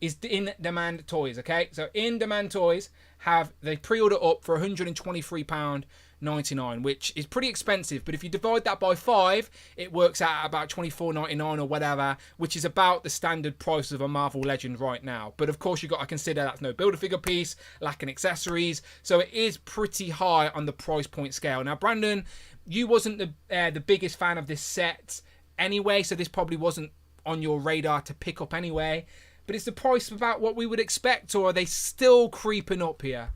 is In Demand Toys. Okay, so In Demand Toys have the pre-order up for £123.99, which is pretty expensive, but if you divide that by 5, it works out at about $24.99 or whatever, which is about the standard price of a Marvel Legend right now. But of course, you've got to consider that's no Build-A-Figure piece, lacking accessories, so it is pretty high on the price point scale. Now, Brandon, you wasn't the biggest fan of this set anyway, so this probably wasn't on your radar to pick up anyway. But is the price about what we would expect, or are they still creeping up here?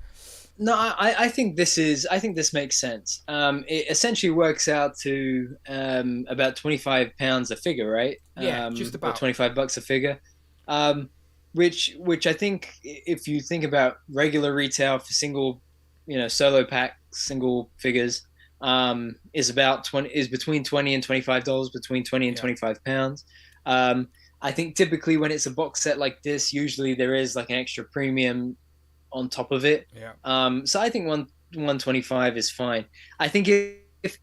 No, I think this makes sense. It essentially works out to about £25 a figure, right? Yeah, just about. Or $25 a figure. Which I think, if you think about regular retail for single, solo pack single figures, is between $20 and $25, between $20 and £25. I think typically when it's a box set like this, usually there is like an extra premium on top of it. Yeah. So I think 125 is fine. I think if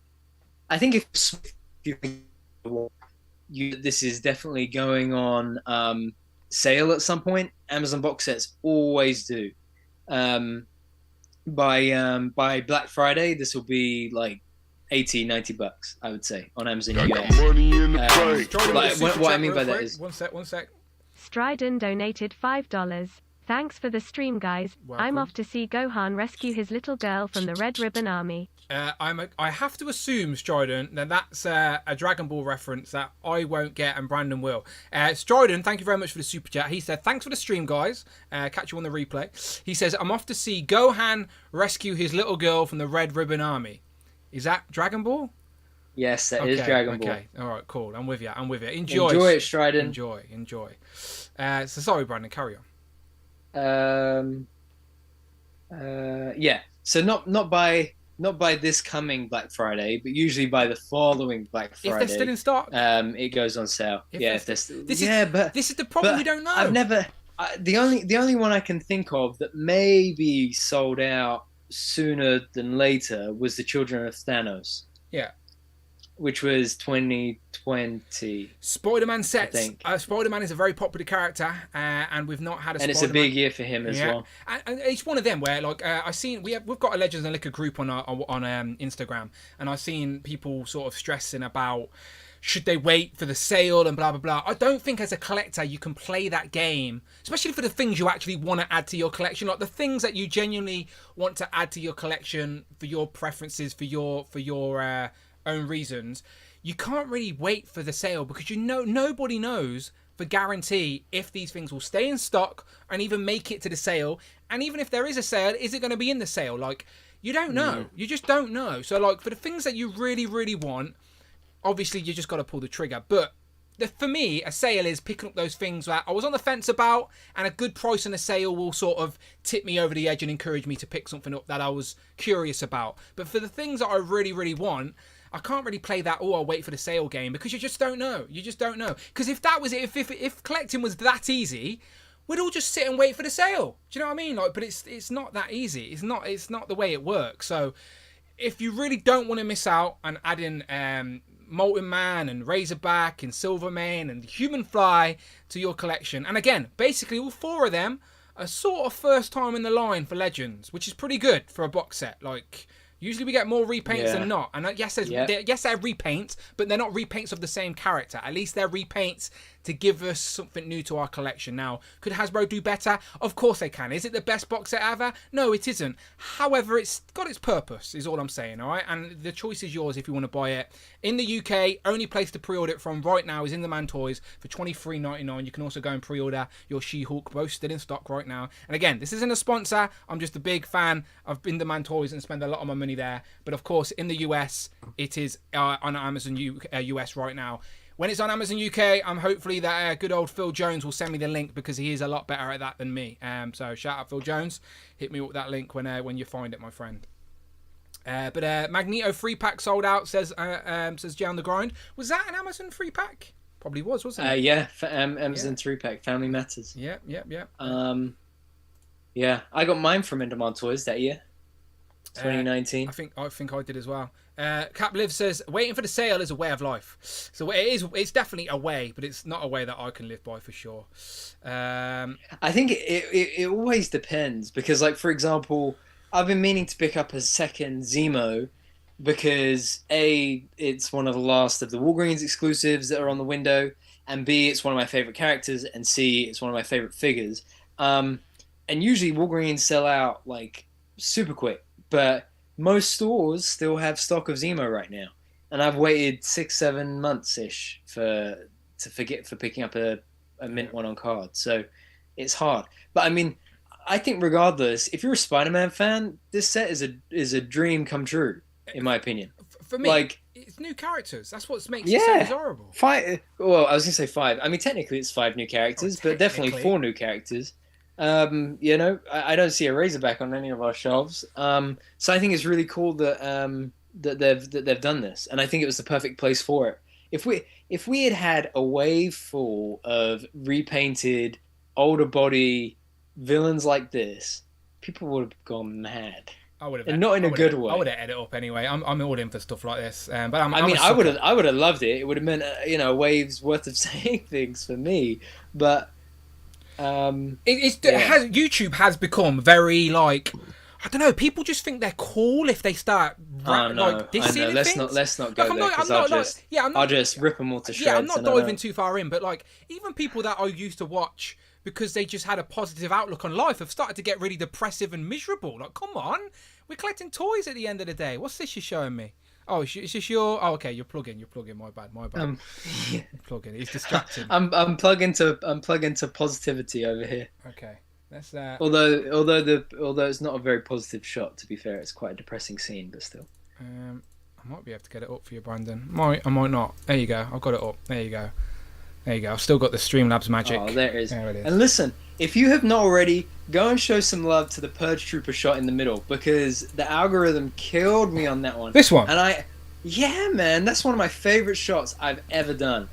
this is definitely going on sale at some point. Amazon box sets always do. By Black Friday, this will be like $80-$90, I would say, on Amazon I got US. money in the bank. What I mean by that is, one sec. Stryden donated $5. Thanks for the stream, guys. Welcome. I'm off to see Gohan rescue his little girl from the Red Ribbon Army. I have to assume, Stryden, that that's a Dragon Ball reference that I won't get and Brandon will. Stryden, thank you very much for the super chat. He said, thanks for the stream, guys. Catch you on the replay. He says, I'm off to see Gohan rescue his little girl from the Red Ribbon Army. Is that Dragon Ball? yes, that is Dragon Ball. Okay, all right, cool. I'm with you. Enjoy it, Stryden. Enjoy. So sorry, Brandon, carry on. Yeah. So not by this coming Black Friday, but usually by the following Black Friday. If they're still in stock, it goes on sale. But this is the problem. We don't know. I've never. The only one I can think of that maybe sold out sooner than later was the Children of Thanos. Yeah. Which was 2020. Spider-Man sets. I think. Spider-Man is a very popular character, and we've not had a. And Spider-Man. it's a big year for him as well. And it's one of them where, like, we've got a Legends and Liquor group on Instagram, and I've seen people sort of stressing about should they wait for the sale and blah blah blah. I don't think as a collector you can play that game, especially for the things you actually want to add to your collection, like the things that you genuinely want to add to your collection for your preferences, for your own reasons. You can't really wait for the sale because nobody knows for guarantee if these things will stay in stock and even make it to the sale. And even if there is a sale, is it going to be in the sale? Like, you don't know. You just don't know. So, like, for the things that you really, really want, obviously you just got to pull the trigger. But for me, a sale is picking up those things that I was on the fence about, and a good price on a sale will sort of tip me over the edge and encourage me to pick something up that I was curious about. But for the things that I really, really want, I can't really play that, I'll wait for the sale game, because you just don't know. You just don't know. Because if that was it, if collecting was that easy, we'd all just sit and wait for the sale. Do you know what I mean? Like, but it's not that easy. It's not the way it works. So if you really don't want to miss out on adding Molten Man and Razorback and Silvermane and Human Fly to your collection, and again, basically all 4 of them a sort of first time in the line for Legends, which is pretty good for a box set. Like, usually we get more repaints than not. And yes, they're repaints, but they're not repaints of the same character. At least they're repaints to give us something new to our collection. Now, could Hasbro do better? Of course they can. Is it the best box set ever? No, it isn't. However, it's got its purpose, is all I'm saying, all right? And the choice is yours if you want to buy it. In the UK, only place to pre-order it from right now is In The Man Toys for $23.99. You can also go and pre-order your She-Hulk, both still in stock right now. And again, this isn't a sponsor. I'm just a big fan of In The Man Toys and spend a lot of my money there. But of course, in the US, it is on Amazon US right now. When it's on Amazon UK, I'm hopefully that good old Phil Jones will send me the link because he is a lot better at that than me. So shout out Phil Jones. Hit me with that link when you find it, my friend. But Magneto 3-pack sold out, says Jay on the Grind. Was that an Amazon 3-pack? Probably was, wasn't it? Yeah, Amazon 3-pack. Family Matters. Yeah. Yeah, I got mine from In Demand Toys that year. 2019. I think I did as well. Cap Live says waiting for the sale is a way of life. So it's definitely a way, but it's not a way that I can live by for sure. I think it always depends because, like, for example, I've been meaning to pick up a second Zemo because A, it's one of the last of the Walgreens exclusives that are on the window, and B, it's one of my favorite characters, and C, it's one of my favorite figures. And usually Walgreens sell out like super quick. But most stores still have stock of Zemo right now, and I've waited 6-7 months ish for picking up a mint one on card. So it's hard. But I mean, I think regardless, if you're a Spider-Man fan, this set is a dream come true, in my opinion. For me, like, it's new characters. That's what makes it so desirable. Well, I was gonna say 5. I mean, technically it's 5 new characters, but definitely 4 new characters. I don't see a Razorback on any of our shelves. So I think it's really cool that they've done this, and I think it was the perfect place for it. If we had a wave full of repainted older body villains like this, people would have gone mad. And not in a good way. I would have edited up anyway. I'm all in for stuff like this. But I would have loved it. It would have meant a wave's worth of saying things for me, but. YouTube has become very, like, I don't know, people just think they're cool if they start dissing things. Let's not go there because I'll just rip them all to shreds. Yeah, I'm not diving too far in, but like even people that I used to watch because they just had a positive outlook on life have started to get really depressive and miserable. Like, come on, we're collecting toys at the end of the day. What's this you're showing me? Oh, is this your? Oh, okay. You're plugging. My bad. Plugging. He's distracting. I'm plugging to positivity over here. Okay. That's Although it's not a very positive shot. To be fair, it's quite a depressing scene, but still. I might be able to get it up for you, Brandon. I might not. There you go. I've got it up. There you go. I've still got the Streamlabs magic. Oh, there it is. There it is. And listen, if you have not already, go and show some love to the Purge Trooper shot in the middle because the algorithm killed me on that one. This one? And yeah, man, that's one of my favorite shots I've ever done.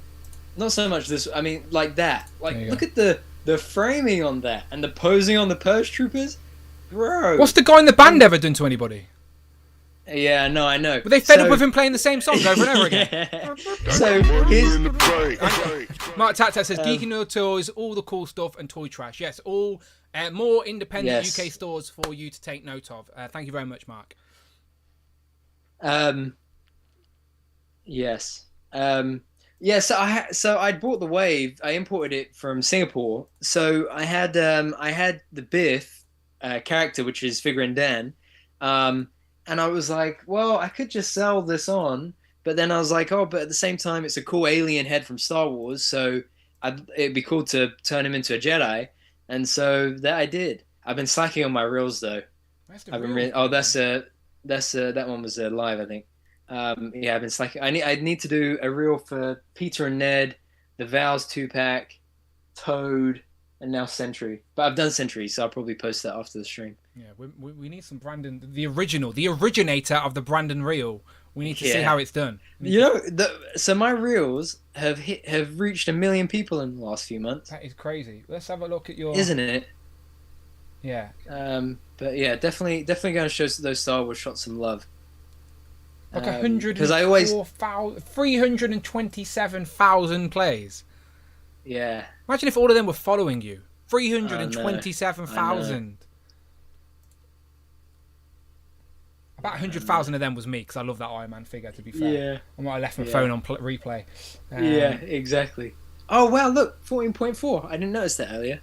Not so much this, I mean, like that. Like, look at the framing on that and the posing on the Purge Troopers. Bro. What's the guy in the band ever done to anybody? Yeah, no, I know. But they fed up with him playing the same song over and over again. So here's Mark Tata says Geeky No Toys, all the cool stuff and toy trash. Yes, all more independent UK stores for you to take note of. Thank you very much, Mark. Yes. So I bought the Wave. I imported it from Singapore. So I had the Biff character, which is figuring Dan. And I was like, well, I could just sell this on, but then I was like, but at the same time, it's a cool alien head from Star Wars, so it'd be cool to turn him into a Jedi, and so that I did. I've been slacking on my reels though. That one was live, I think. I've been slacking. I need to do a reel for Peter and Ned, the Vows 2-pack, Toad, and now Sentry. But I've done Sentry, so I'll probably post that after the stream. Yeah, we need some Brandon, the originator of the Brandon reel. We need to see how it's done. So my reels have reached 1 million people in the last few months. That is crazy. Let's have a look at your. Isn't it? Yeah. But yeah, definitely going to show those Star Wars shots some love. Like 327,000 plays. Yeah. Imagine if all of them were following you. 327,000. About 100,000 of them was me because I love that Iron Man figure. To be fair, Yeah. I might have left my phone on replay. Yeah, exactly. Oh wow, look, 14.4. I didn't notice that earlier.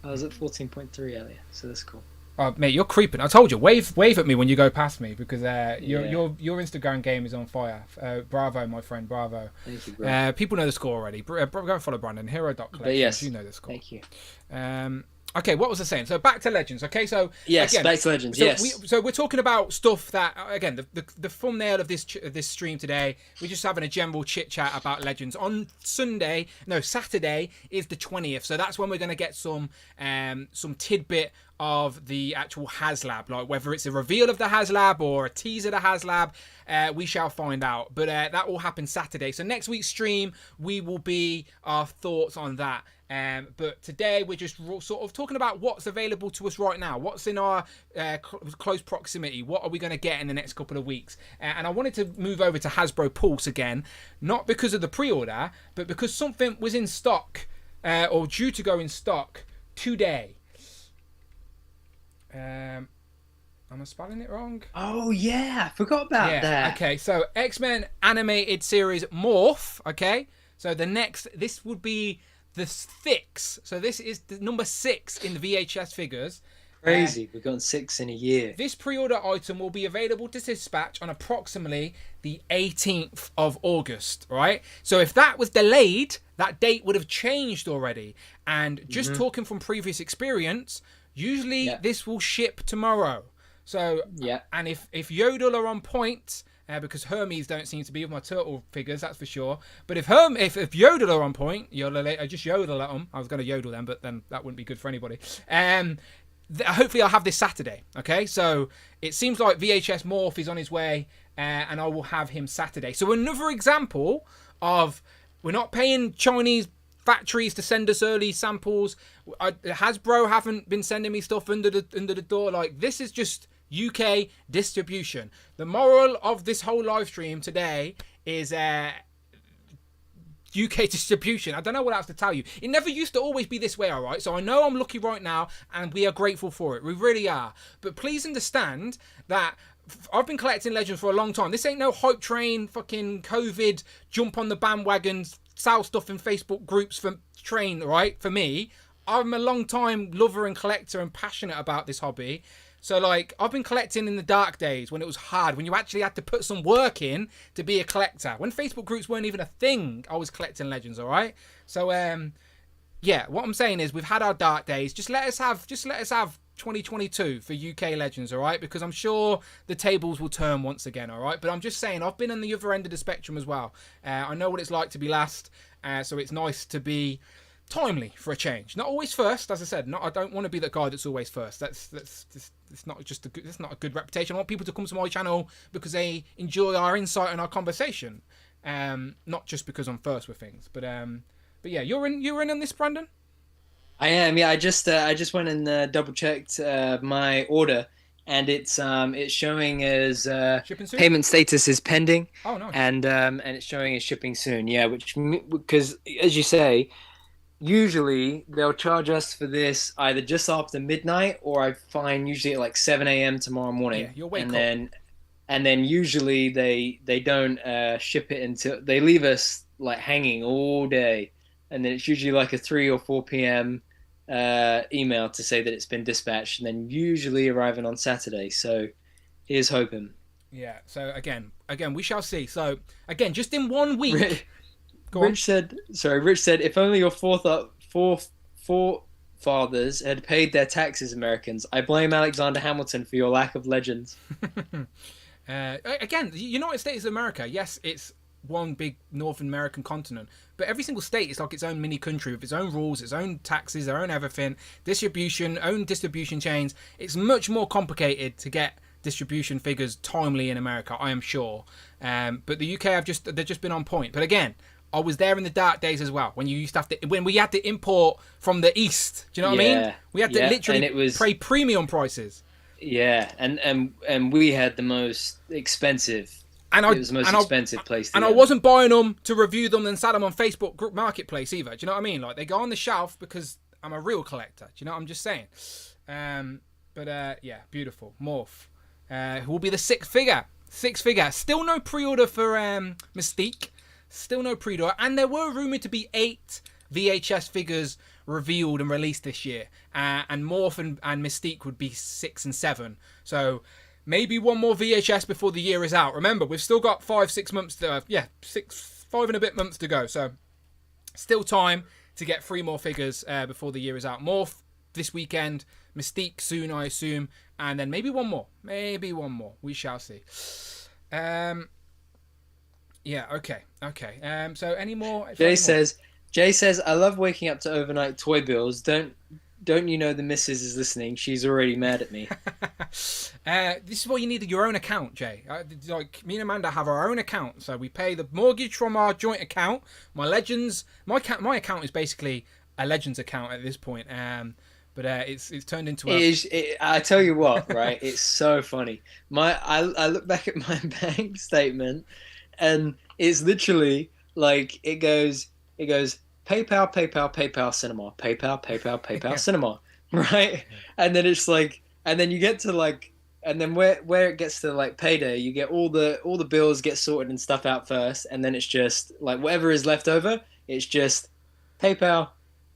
I was at 14.3 earlier, so that's cool. Oh, mate, you're creeping. I told you, wave at me when you go past me because your Instagram game is on fire. Bravo, my friend, bravo. Thank you, bro. People know the score already. Go and follow Brandon. Hero.collections. But yes, you know the score. Thank you. Okay, what was I saying? So back to Legends. Okay, so Yes, again, back to Legends. So yes. so we're talking about stuff that again the thumbnail of this stream today. We're just having a general chit chat about Legends. On Saturday is the 20th, so that's when we're going to get some tidbit of the actual HasLab, like whether it's a reveal of the HasLab or a teaser of the HasLab, we shall find out. But that will happen Saturday. So next week's stream, we will be our thoughts on that. But today we're just sort of talking about what's available to us right now, what's in our close proximity, what are we going to get in the next couple of weeks. And I wanted to move over to Hasbro Pulse again, not because of the pre-order, but because something was in stock or due to go in stock today. Am I spelling it wrong? Oh yeah, I forgot about that. Okay, so X-Men animated series Morph. Okay, so this would be the 6. So this is the number 6 in the VHS figures. Crazy, we've gotten 6 in a year. This pre-order item will be available to dispatch on approximately the 18th of August, right? So if that was delayed, that date would have changed already. And just talking from previous experience, usually this will ship tomorrow. So, and if Yodel are on point, because Hermes don't seem to be with my turtle figures, that's for sure. But if Yodel are on point, I just yodel at them. I was going to yodel them, but then that wouldn't be good for anybody. Hopefully I'll have this Saturday. Okay, so it seems like VHS Morph is on his way, and I will have him Saturday. So another example of we're not paying Chinese factories to send us early samples. Hasbro haven't been sending me stuff under the door. Like, this is just UK distribution. The moral of this whole live stream today is UK distribution. I don't know what else to tell you. It never used to always be this way, all right? So I know I'm lucky right now, and we are grateful for it. We really are. But please understand that I've been collecting Legends for a long time. This ain't no hype train, fucking COVID, jump on the bandwagon, sell stuff in Facebook groups for train, right? For me, I'm a long time lover and collector and passionate about this hobby. So, like, I've been collecting in the dark days when it was hard, when you actually had to put some work in to be a collector. When Facebook groups weren't even a thing, I was collecting Legends, all right? So, yeah, what I'm saying is we've had our dark days. Just let us have 2022 for UK Legends, all right? Because I'm sure the tables will turn once again, all right? But I'm just saying, I've been on the other end of the spectrum as well. I know what it's like to be last, so it's nice to be timely for a change. Not always first, as I said. I don't want to be that guy that's always first. That's not a good reputation. I want people to come to my channel because they enjoy our insight and our conversation, not just because I'm first with things. But yeah, you're in on this, Brandon. I am. Yeah, I just went and double checked my order, and it's showing as payment status is pending. Oh, nice. And it's showing as shipping soon. Yeah, because as you say, usually they'll charge us for this either just after midnight, or I find usually at like 7 a.m. tomorrow morning. Yeah, you'll wake up. And then usually they don't ship it until they leave us like hanging all day, and then it's usually like a 3 or 4 p.m. Email to say that it's been dispatched, and then usually arriving on Saturday. So here's hoping. Yeah. So again, we shall see. So again, just in 1 week. Rich said, if only your forefathers had paid their taxes, Americans. I blame Alexander Hamilton for your lack of legends. Again, the United States of America, yes, it's one big North American continent, but every single state is like its own mini country with its own rules, its own taxes, their own everything, own distribution chains. It's much more complicated to get distribution figures timely in America, I am sure. But the UK they've just been on point. But again, I was there in the dark days as well, when when we had to import from the east. Do you know what I mean? We had to literally pay premium prices. Yeah, and we had the most expensive. It was the most expensive place. I wasn't buying them to review them and sell them on Facebook group marketplace either. Do you know what I mean? Like, they go on the shelf because I'm a real collector. Do you know what I'm just saying? Yeah, beautiful. Morph. Who will be the sixth figure? Still no pre-order for Mystique. Still no pre-order. And there were rumoured to be 8 VHS figures revealed and released this year. And Morph and Mystique would be 6 and 7. So maybe one more VHS before the year is out. Remember, we've still got 5 months to... 5 and a bit months to go. So still time to get 3 more figures before the year is out. Morph this weekend. Mystique soon, I assume. And then maybe one more. We shall see. Okay. So any more? Jay says, I love waking up to overnight toy bills. Don't you know the missus is listening? She's already mad at me. This is why you need your own account, Jay. Like me and Amanda have our own account, so we pay the mortgage from our joint account. My account is basically a Legends account at this point. But it's turned into I tell you what, right? It's so funny. I look back at my bank statement, and it's literally like it goes PayPal, Cinema, PayPal, Cinema, right? And then it's like, and then you get to like, and then where it gets to like payday, you get all the bills get sorted and stuff out first, and then it's just like whatever is left over, it's just PayPal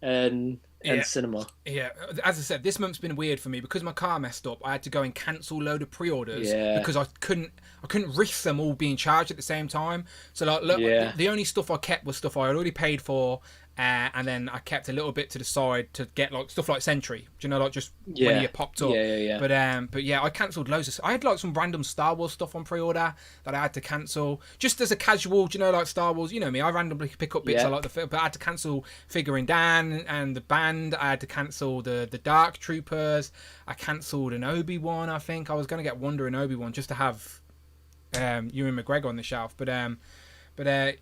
and Cinema. Yeah, as I said, this month's been weird for me because my car messed up. I had to go and cancel a load of pre-orders because I couldn't risk them all being charged at the same time. So the only stuff I kept was stuff I had already paid for, and then I kept a little bit to the side to get like stuff like Sentry. Do you know, like just when you popped up. Yeah. But yeah, I cancelled loads of. I had like some random Star Wars stuff on pre-order that I had to cancel just as a casual. Do you know, like Star Wars? You know me, I randomly pick up bits I like the film, but I had to cancel Figuring Dan and the band. I had to cancel the Dark Troopers. I cancelled an Obi-Wan. I think I was going to get Wonder and Obi-Wan just to have Ewan McGregor on the shelf, but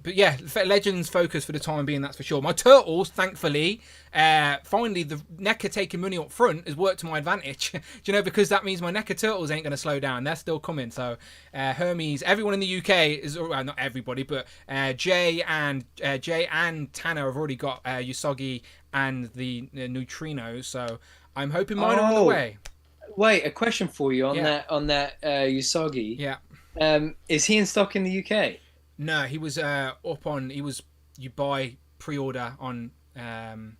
yeah, Legends focus for the time being, that's for sure. My Turtles, thankfully, finally the NECA taking money up front has worked to my advantage. Do you know, because that means my NECA Turtles ain't going to slow down. They're still coming. So Hermes, everyone in the UK is, well, not everybody, but Jay and Tanner have already got Usagi and the Neutrinos. So I'm hoping mine are on the way. Wait, a question for you on that Usagi. Yeah. Is he in stock in the UK? No, he was you buy pre-order on the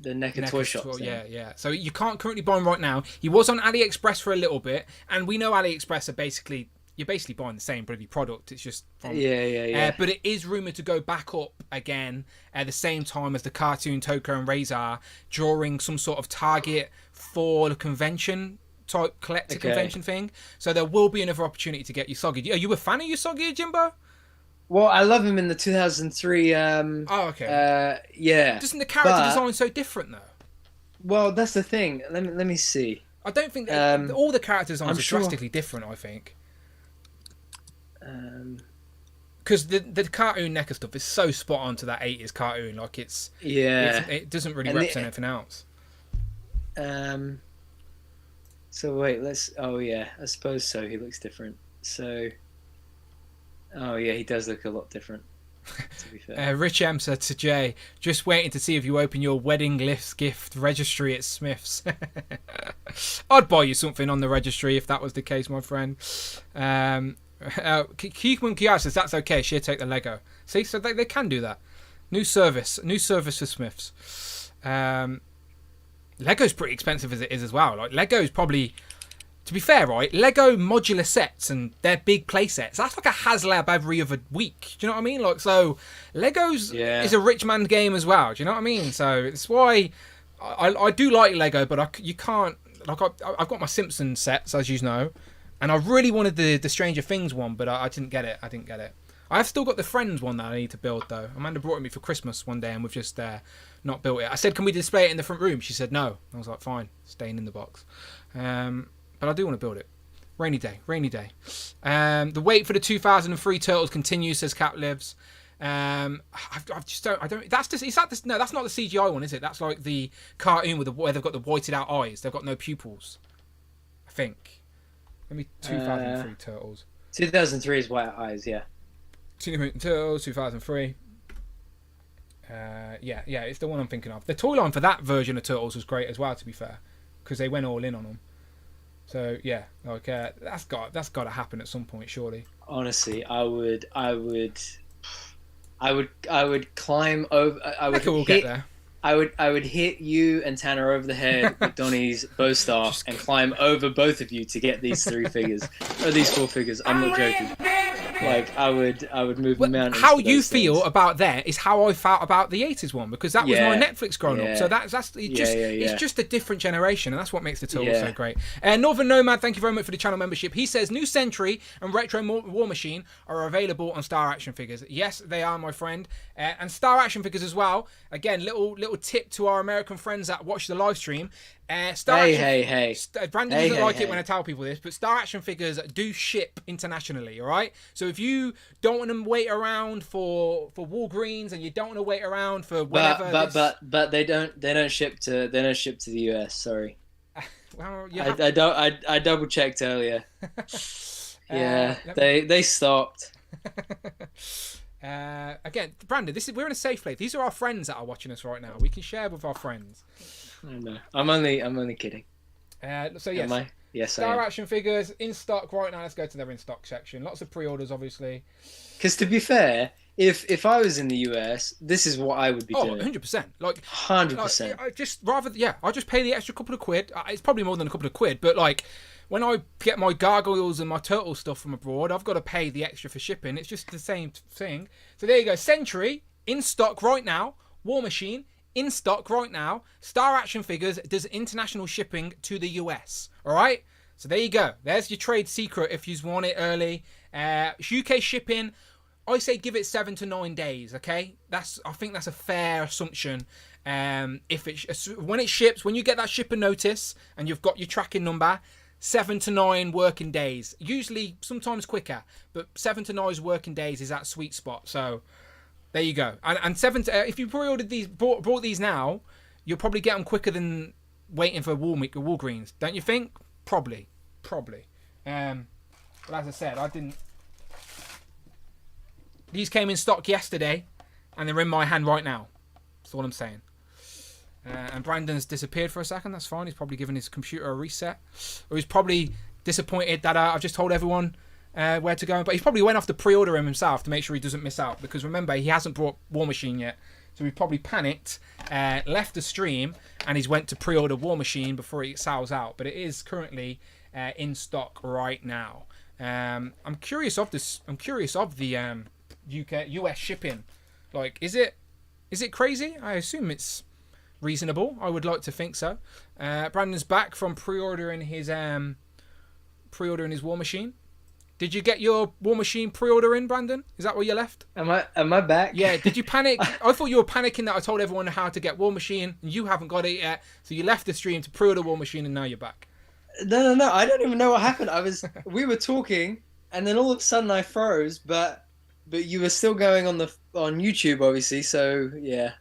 NECA toy shops. Yeah. So you can't currently buy him right now. He was on AliExpress for a little bit, and we know AliExpress are you're basically buying the same bloody product. It's just from, but it is rumored to go back up again at the same time as the cartoon Toko and Razor during some sort of Target fall convention type collector convention thing. So there will be another opportunity to get Usagi. Are you a fan of Usagi, Jimbo? Well, I love him in the 2003. Yeah. Doesn't the character design so different though? Well, that's the thing. Let me see. I don't think all the character designs are drastically different. I think. Because the cartoon NECA stuff is so spot on to that 80s cartoon, like it doesn't really represent anything else. So wait, I suppose so. He looks different. So. Oh yeah, he does look a lot different. To be fair. Rich M said to Jay, "Just waiting to see if you open your wedding gift registry at Smith's." I'd buy you something on the registry if that was the case, my friend. Kikman Kiar says that's okay. She'll take the Lego. See, so they can do that. New service for Smiths. Lego's pretty expensive as it is as well. Like Lego's probably. To be fair, right, Lego modular sets and their big play sets, that's like a HasLab every other week. Do you know what I mean? Like, so Lego's is a rich man game as well. Do you know what I mean? So it's why I do like Lego, but you can't, like, I've got my Simpsons sets, as you know, and I really wanted the Stranger Things one, but I didn't get it. I've still got the Friends one that I need to build, though. Amanda brought it me for Christmas one day, and we've just not built it. I said, can we display it in the front room? She said no. I was like, fine, staying in the box. But I do want to build it. Rainy day. The wait for the 2003 Turtles continues, says Cap Lives. I don't. That's just. Is that this? No, that's not the CGI one, is it? That's like the cartoon where they've got the whited out eyes. They've got no pupils. I think. Let me 2003 Turtles. 2003 is white eyes, yeah. Teenage Mutant Turtles 2003. Yeah, it's the one I'm thinking of. The toy line for that version of Turtles was great as well, to be fair, because they went all in on them. So yeah, like that's got to happen at some point, surely. Honestly, I would climb over. I would We'll hit, get there. I would hit you and Tanner over the head with Donnie's bow staff and climb over both of you to get these 3 figures or these 4 figures. I'm not joking. Like I would move mountains. How for you those feel things. about that is how I felt about the 80s one, because that was my Netflix growing up. So it's just a different generation, and that's what makes the Turtles so great. Northern Nomad, thank you very much for the channel membership. He says New Century and Retro War Machine are available on Star Action Figures. Yes, they are, my friend, and Star Action Figures as well. Again, little tip to our American friends that watch the live stream. Hey. Brandon doesn't like it when I tell people this, but Star Action Figures do ship internationally, all right? So if you don't want to wait around for Walgreens and you don't want to wait around for whatever, but they don't ship to the US. Sorry. Well, I double checked earlier. Yeah, they stopped. Again, Brandon, we're in a safe place. These are our friends that are watching us right now. We can share with our friends. I know. I'm only kidding. So yes, Am I? Yes, Star I am. Action Figures in stock right now. Let's go to their in stock section. Lots of pre-orders, obviously. Because to be fair, if I was in the US, this is what I would be doing. 100%. Like 100%. I'll just pay the extra couple of quid. It's probably more than a couple of quid, but like when I get my gargoyles and my turtle stuff from abroad, I've got to pay the extra for shipping. It's just the same thing. So there you go. Century in stock right now. War Machine in stock right now. Star Action Figures does international shipping to the US. All right. So there you go. There's your trade secret if you want it early. UK shipping, I say give it 7 to 9 days. Okay, I think that's a fair assumption. When it ships, when you get that shipping notice and you've got your tracking number, 7 to 9 working days. Usually, sometimes quicker, but 7 to 9 working days is that sweet spot. So there you go. And if you pre-ordered these, bought these now, you'll probably get them quicker than waiting for Walgreens, don't you think? Probably. But as I said, I didn't. These came in stock yesterday, and they're in my hand right now. That's all I'm saying. And Brandon's disappeared for a second. That's fine. He's probably given his computer a reset, or he's probably disappointed that I've just told everyone where to go. But he's probably went off to pre-order him himself to make sure he doesn't miss out. Because remember, he hasn't brought War Machine yet, so he probably panicked, left the stream, and he's went to pre-order War Machine before it sells out. But it is currently in stock right now. I'm curious of this. I'm curious of the US shipping. Like, is it crazy? I assume it's reasonable. I would like to think so. Brandon's back from pre-ordering his War Machine. Did you get your War Machine pre-order in, Brandon? Is that where you left? Am I back? Yeah. Did you panic? I thought you were panicking that I told everyone how to get War Machine, and you haven't got it yet. So you left the stream to pre-order War Machine, and now you're back. No. I don't even know what happened. We were talking, and then all of a sudden I froze. But you were still going on YouTube, obviously. So yeah.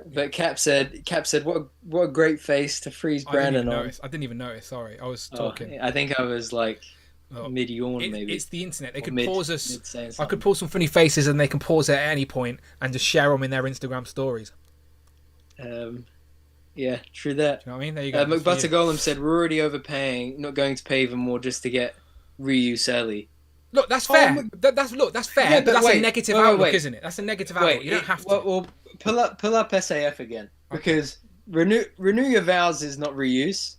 But Cap said, what a great face to freeze Brandon on. I didn't even notice. Sorry, I was talking. I think I was like mid-yawn, maybe. It's the internet. They can pause us. I could something. pause some funny faces, and they can pause at any point and just share them in their Instagram stories. Yeah, true that. Do you know what I mean? There you go. McButter Golem said, we're already overpaying, not going to pay even more just to get reuse early. Look, that's fair. That's fair. Yeah, but that's wait, a negative wait, outlook, wait. isn't it? That's a negative outlook. You don't have to. Well, pull up SAF again, because renew your vows is not reuse.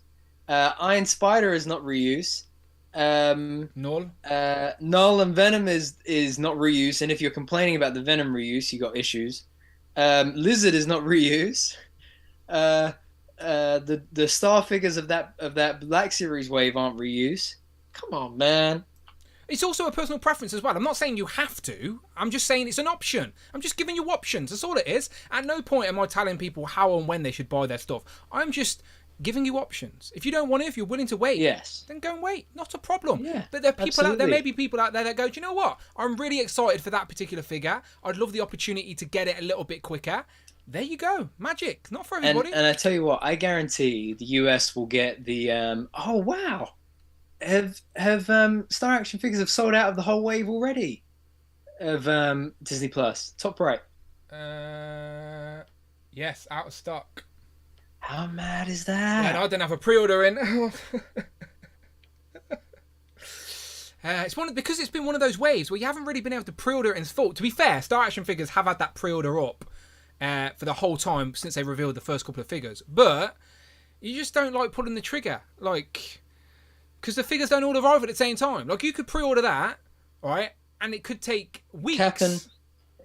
Iron Spider is not reuse. Null. Null and Venom is not reuse, and if you're complaining about the Venom reuse, you got issues. Lizard is not reuse. The star figures of that Black Series wave aren't reuse. Come on, man. It's also a personal preference as well. I'm not saying you have to. I'm just saying it's an option. I'm just giving you options. That's all it is. At no point am I telling people how and when they should buy their stuff. I'm just giving you options. If you don't want it, if you're willing to wait, then go and wait. Not a problem. Yeah, but there are people absolutely. there may be people out there that go, do you know what? I'm really excited for that particular figure. I'd love the opportunity to get it a little bit quicker. There you go. Magic. Not for everybody. And I tell you what, I guarantee the US will get the oh wow. Have Star Action Figures have sold out of the whole wave already of Disney Plus. Top right. Yes, out of stock. How mad is And that? I don't have a pre-order in. It's because it's been one of those waves where you haven't really been able to pre-order it in full. To be fair, Star Action Figures have had that pre-order up for the whole time since they revealed the first couple of figures. But you just don't like pulling the trigger, like, because the figures don't all arrive at the same time. Like, you could pre-order that, right, and it could take weeks.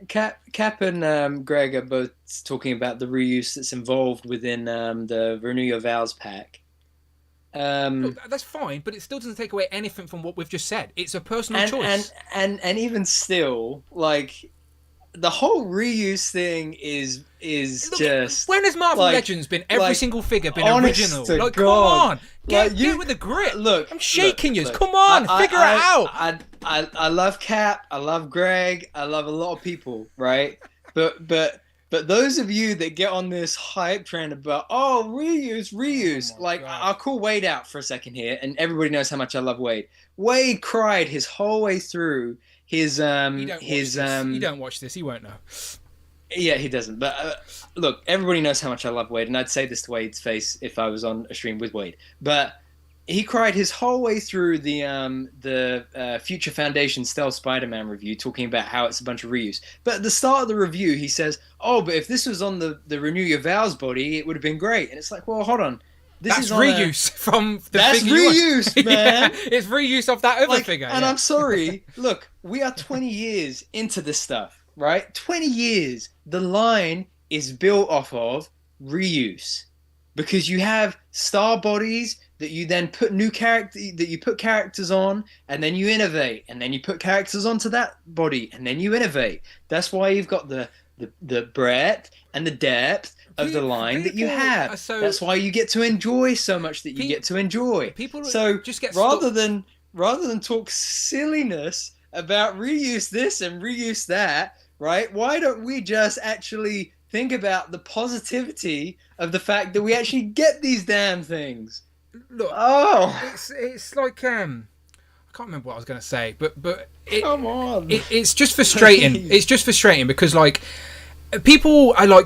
Cap and Greg are both talking about the reuse that's involved within the Renew Your Vows pack. Look, that's fine, but it still doesn't take away anything from what we've just said. It's a personal choice. And even still, like, the whole reuse thing is Look, just... when has Marvel like- Legends been every single figure been honest original? to Like, God. come on, Like, get with the grit. Look, I'm shaking you. look. Come on, figure it out. I love Cap. I love Greg. I love a lot of people, right? But those of you that get on this hype train about reuse, Oh my like, God. I'll call Wade out for a second here, and everybody knows how much I love Wade. Wade cried his whole way through his You don't watch this. You won't know. Yeah, he doesn't. But look, everybody knows how much I love Wade, and I'd say this to Wade's face if I was on a stream with Wade. But he cried his whole way through the Future Foundation Stealth Spider-Man review, talking about how it's a bunch of reuse. But at the start of the review, he says, but if this was on the Renew Your Vows body, it would have been great. And it's like, well, hold on. That's reuse from the That's figure you want. reuse, man. Yeah, it's reuse of that other figure. And yeah. I'm sorry. Look, we are 20 years into this stuff, right? 20 years. The line is built off of reuse, because you have star bodies that you then put characters on, and then you innovate, and then you put characters onto that body, and then you innovate. That's why you've got the breadth and the depth of the line that you have. That's why you get to enjoy so much that you get to enjoy. People so just get rather than talk silliness about reuse this and reuse that, right? Why don't we just actually think about the positivity of the fact that we actually get these damn things? Look, Oh, it's like I can't remember what I was going to say, but come on. it's just frustrating. Please. It's just frustrating because like people I don't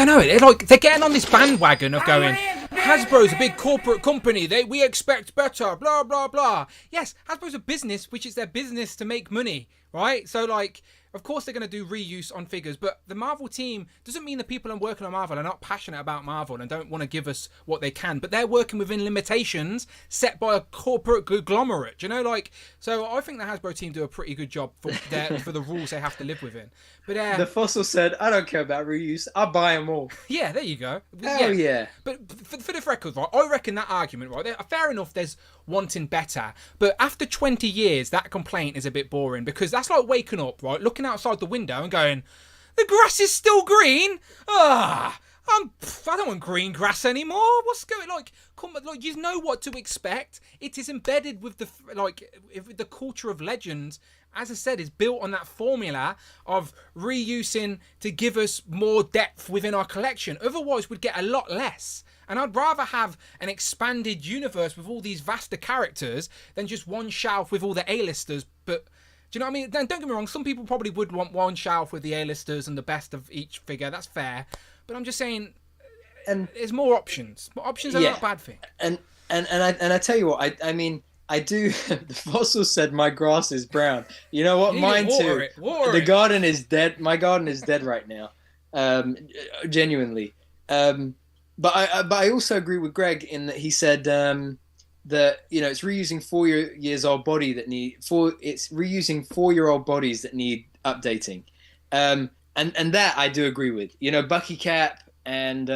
know, they're getting on this bandwagon of going, Hasbro's a big corporate company, we expect better, blah blah blah. Yes, Hasbro's a business, which is their business to make money, right? So like, of course they're going to do reuse on figures, but the Marvel team doesn't mean the people who are working on Marvel are not passionate about Marvel and don't want to give us what they can, but they're working within limitations set by a corporate conglomerate, you know, like, so I think the Hasbro team do a pretty good job for the rules they have to live within. But The Fossil said, I don't care about reuse. I'll buy them all. yeah, there you go. Hell yeah. But for the record, right, I reckon that argument, right, fair enough, there's wanting better, but after 20 years, that complaint is a bit boring, because that's like waking up, right, looking outside the window and going, the grass is still green. I don't want green grass anymore. What's going, like, come on, like, you know what to expect. It is embedded with the culture of Legends. As I said, is built on that formula of reusing to give us more depth within our collection. Otherwise, we'd get a lot less. And I'd rather have an expanded universe with all these vaster characters than just one shelf with all the A-listers. But do you know what I mean? Don't get me wrong. Some people probably would want one shelf with the A-listers and the best of each figure. That's fair. But I'm just saying, And there's more options. But options are not a bad thing. And I tell you what, I mean, I do. The Fossil said my grass is brown. You know what? You Mine water too. it. The garden is dead. My garden is dead right now. Genuinely. But I also agree with Greg in that he said that, you know, it's reusing 4-year-old body that it's reusing 4-year-old bodies that need updating. And that I do agree with. You know, Bucky Cap and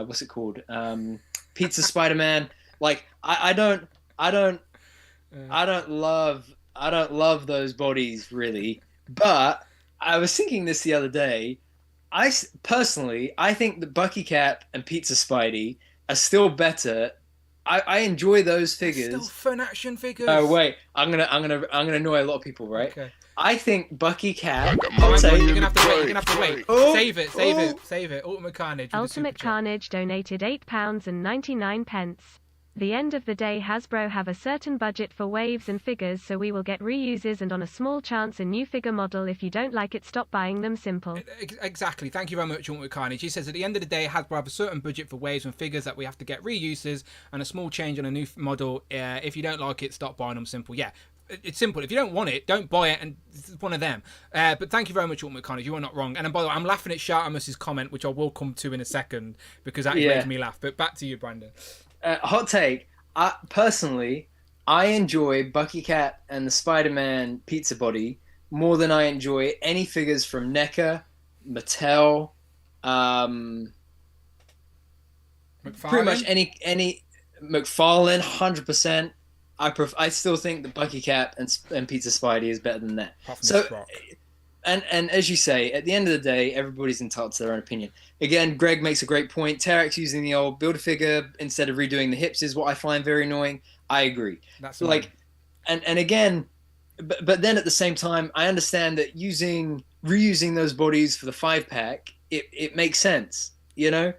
what's it called? Pizza Spider-Man. Like, I don't love those bodies really, but I was thinking this the other day. I think that Bucky Cap and Pizza Spidey are still better. I enjoy those figures. Still fun action figures. Oh wait, I'm gonna annoy a lot of people, right? Okay. I think Bucky Cap. Oh, I'll hang on, say, you're gonna have to wait. Oh, Save it. Ultimate Carnage. with the Ultimate super chat. Carnage donated £8.99. The end of the day, Hasbro have a certain budget for waves and figures, so we will get reuses and on a small chance a new figure model. If you don't like it, stop buying them. Simple. Exactly. Thank you very much, Ultimate Carnage. She says at the end of the day, Hasbro have a certain budget for waves and figures that we have to get reuses and a small change on a new model. If you don't like it, stop buying them. Simple. Yeah. It's simple. If you don't want it, don't buy it, and it's one of them. But thank you very much, Ultimate Carnage. You are not wrong. And by the way, I'm laughing at Shartamus's comment, which I will come to in a second, because that made me laugh. But back to you, Brandon. Hot take. Personally, I enjoy Bucky Cat and the Spider-Man pizza body more than I enjoy any figures from NECA, Mattel, pretty much any McFarlane, 100%. I still think the Bucky Cat and Pizza Spidey is better than that. So, and as you say, at the end of the day, everybody's entitled to their own opinion. Again, Greg makes a great point. Terex using the old Build-A-Figure instead of redoing the hips is what I find very annoying. I agree. That's like, and again, but then at the same time, I understand that reusing those bodies for the 5-pack, it makes sense, you know,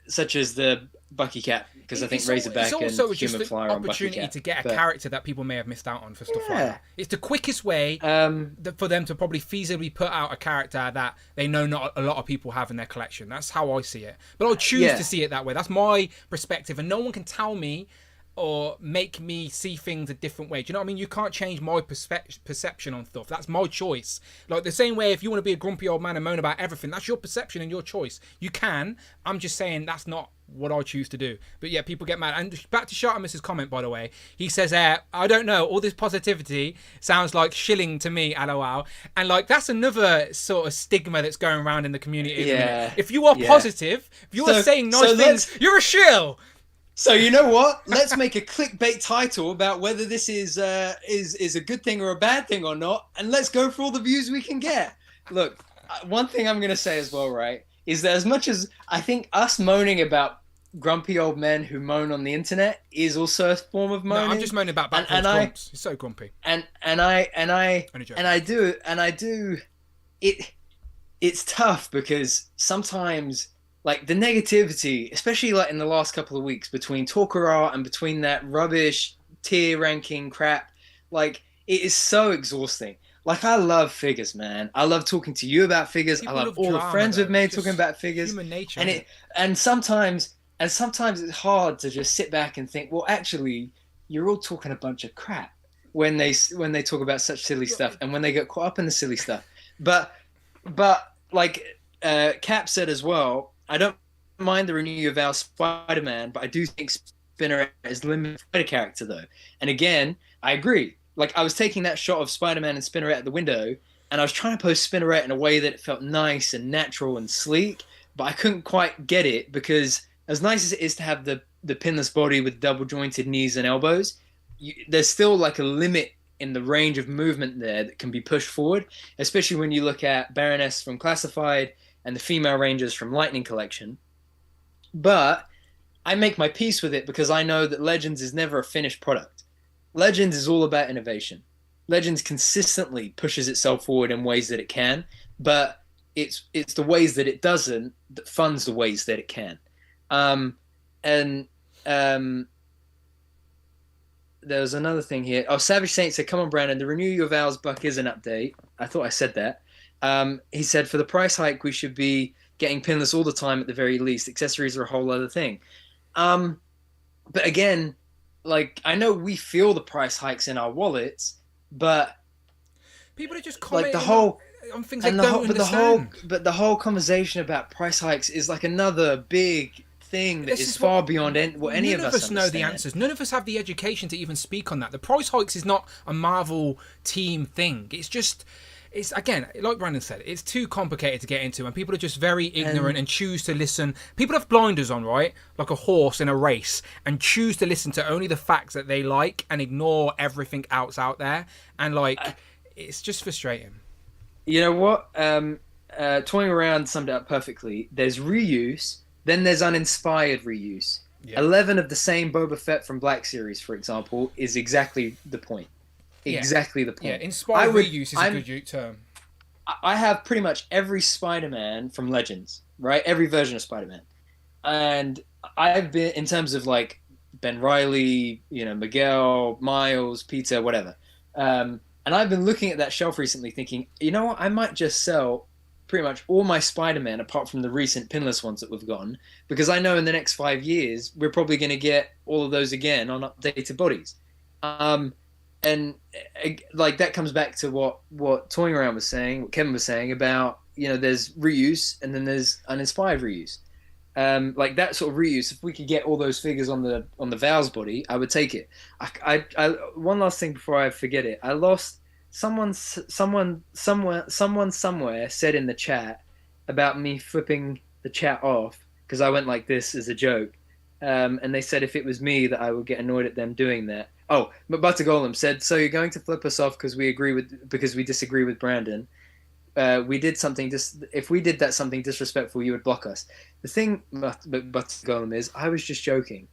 such as the Bucky Cat, because I think Razorback and Human Flyer on Bucky Cat. It's also just an opportunity to get a character that people may have missed out on for stuff like that. It's the quickest way for them to probably feasibly put out a character that they know not a lot of people have in their collection. That's how I see it. But I'll choose to see it that way. That's my perspective, and no one can tell me or make me see things a different way. Do you know what I mean? You can't change my perception on stuff. That's my choice. Like the same way, if you want to be a grumpy old man and moan about everything, that's your perception and your choice. You can. I'm just saying that's not what I choose to do. But yeah, people get mad. And back to Shartamus's comment, by the way. He says, I don't know, all this positivity sounds like shilling to me, lol. And like, that's another sort of stigma that's going around in the community. Yeah. If you are positive, if you are saying nice things, you're a shill. So you know what? Let's make a clickbait title about whether this is a good thing or a bad thing or not, and let's go for all the views we can get. Look, one thing I'm going to say as well, right, is that as much as I think us moaning about grumpy old men who moan on the internet is also a form of moaning. No, I'm just moaning about backwards grumps. He's so grumpy. And I do. It's tough because sometimes, like, the negativity, especially like in the last couple of weeks between Talker Art and between that rubbish tier ranking crap, like, it is so exhausting. Like, I love figures, man. I love talking to you about figures. I love all the friends we've made talking about figures. Human nature. And sometimes it's hard to just sit back and think, well, actually, you're all talking a bunch of crap when they talk about such silly stuff and when they get caught up in the silly stuff. But like Cap said as well, I don't mind the renewal of our Spider-Man, but I do think Spinner is limited fighter character though. And again, I agree. Like, I was taking that shot of Spider-Man and Spinner at the window, and I was trying to post Spinneret in a way that it felt nice and natural and sleek, but I couldn't quite get it because as nice as it is to have the pinless body with double jointed knees and elbows, there's still like a limit in the range of movement there that can be pushed forward, especially when you look at Baroness from Classified and the female Rangers from Lightning Collection. But I make my peace with it because I know that Legends is never a finished product. Legends is all about innovation. Legends consistently pushes itself forward in ways that it can, but it's the ways that it doesn't that funds the ways that it can. There's another thing here. Oh, Savage Saint said, come on, Brandon, the Renew Your Vows buck is an update. I thought I said that. He said, for the price hike, we should be getting pinless all the time at the very least. Accessories are a whole other thing. But again, like, I know we feel the price hikes in our wallets, but people are just commenting like the whole on things they don't understand. But the whole conversation about price hikes is like another big thing that is far beyond what any of us understand. None of us know the answers. None of us have the education to even speak on that. The price hikes is not a Marvel team thing. It's again, like Brandon said, it's too complicated to get into, and people are just very ignorant and choose to listen. People have blinders on, right? Like a horse in a race, and choose to listen to only the facts that they like and ignore everything else out there. And like, it's just frustrating. You know what? Toying Around summed it up perfectly. There's reuse, then there's uninspired reuse. Yeah. 11 of the same Boba Fett from Black Series, for example, is exactly the point. Exactly the point. Yeah, inspired reuse is a good term. I have pretty much every Spider-Man from Legends, right? Every version of Spider-Man. and I've been in terms of like Ben Riley, Miguel, Miles, Peter, whatever. And I've been looking at that shelf recently, thinking, you know what, I might just sell pretty much all my Spider-Man apart from the recent pinless ones that we've gotten, because I know in the next 5 years we're probably going to get all of those again on updated bodies. And like that comes back to what Toying Around was saying, what Kevin was saying about there's reuse and then there's uninspired reuse. Like that sort of reuse, if we could get all those figures on the Val's body, I would take it. I one last thing before I forget it. I lost someone somewhere said in the chat about me flipping the chat off because I went like this as a joke. And they said if it was me that I would get annoyed at them doing that. Oh, but Butter Golem said, so you're going to flip us off because we disagree with Brandon. We did something if we did something disrespectful, you would block us. The thing, but Golem is, I was just joking.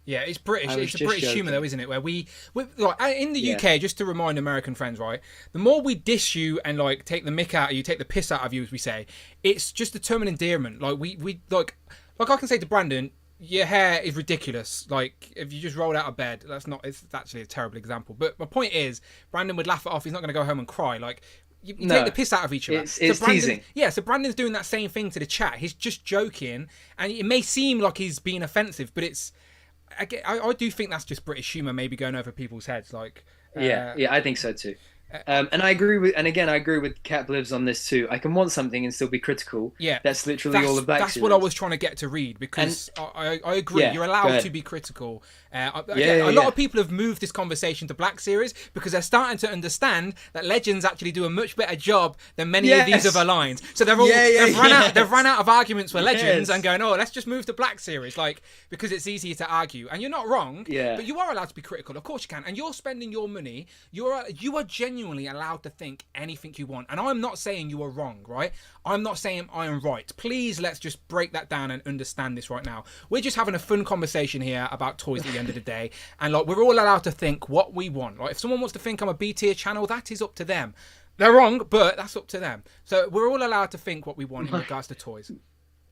Yeah, it's British. It's a British humour, though, isn't it? Where we like in the UK, just to remind American friends, right? The more we diss you and like take the mick out of you, take the piss out of you, as we say, it's just a term of endearment. Like we like I can say to Brandon, your hair is ridiculous. Like if you just rolled out of bed, it's actually a terrible example. But my point is, Brandon would laugh it off. He's not going to go home and cry. Like. You take the piss out of each other. It's teasing. Yeah, so Brandon's doing that same thing to the chat. He's just joking, and it may seem like he's being offensive, but it's. I do think that's just British humour, maybe going over people's heads. Like, yeah, I think so too. And I agree with Cat Blives on this too. I can want something and still be critical. Yeah, that's literally all of Black That's series. what I was trying to get to read, because I agree. Yeah, you're allowed to be critical. A lot of people have moved this conversation to Black series because they're starting to understand that Legends actually do a much better job than many of these other lines. So they've run out of arguments for Legends and going, let's just move to Black series, like, because it's easier to argue. And you're not wrong. Yeah. But you are allowed to be critical. Of course you can. And you're spending your money. You are genuinely allowed to think anything you want. And I'm not saying you are wrong, right? I'm not saying I am right. Please, let's just break that down and understand this right now. We're just having a fun conversation here about toys at the end of the day, and like we're all allowed to think what we want. Like if someone wants to think I'm a B tier channel, that is up to them. They're wrong, but that's up to them. So we're all allowed to think what we want in regards to toys.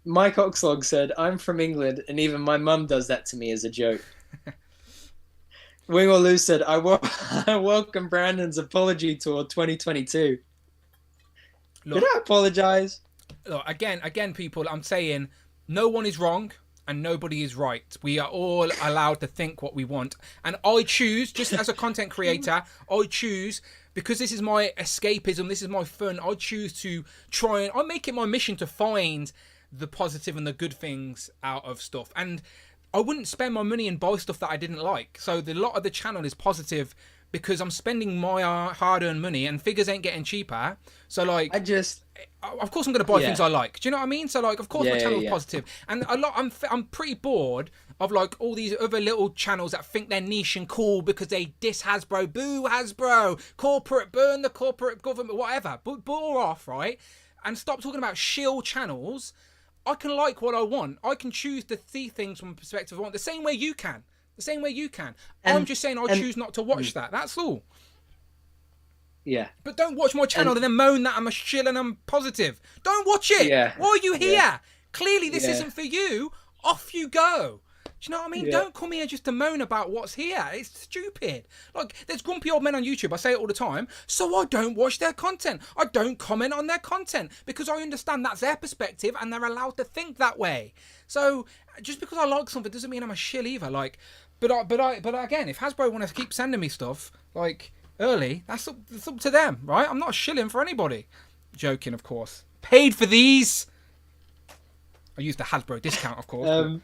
Mike Oxlog said, "I'm from England, and even my mum does that to me as a joke." Wing or Lou said, I welcome Brandon's apology tour 2022. Look, did I apologize? Look, again, people, I'm saying no one is wrong and nobody is right. We are all allowed to think what we want. And I choose, just as a content creator, because this is my escapism, this is my fun, I choose to I make it my mission to find the positive and the good things out of stuff. And I wouldn't spend my money and buy stuff that I didn't like. So the lot of the channel is positive because I'm spending my hard-earned money and figures ain't getting cheaper. So like, of course I'm going to buy things I like. Do you know what I mean? So like, of course my channel's positive. And I'm pretty bored of like all these other little channels that think they're niche and cool because they diss Hasbro, boo Hasbro, corporate, burn the corporate government, whatever. But bore off, right? And stop talking about shill channels. I can like what I want. I can choose to see things from a perspective I want. The same way you can. I'm just saying I choose not to watch that. That's all. Yeah. But don't watch my channel and then moan that I'm a shill and I'm positive. Don't watch it. Yeah. Why are you here? Yeah. Clearly this isn't for you. Off you go. Do you know what I mean? Yeah. Don't come here just to moan about what's here. It's stupid. Like, there's grumpy old men on YouTube. I say it all the time. So I don't watch their content. I don't comment on their content because I understand that's their perspective and they're allowed to think that way. So just because I like something doesn't mean I'm a shill either. Like, but again, if Hasbro want to keep sending me stuff like early, that's up to them, right? I'm not shilling for anybody. Joking, of course. Paid for these. I used the Hasbro discount, of course.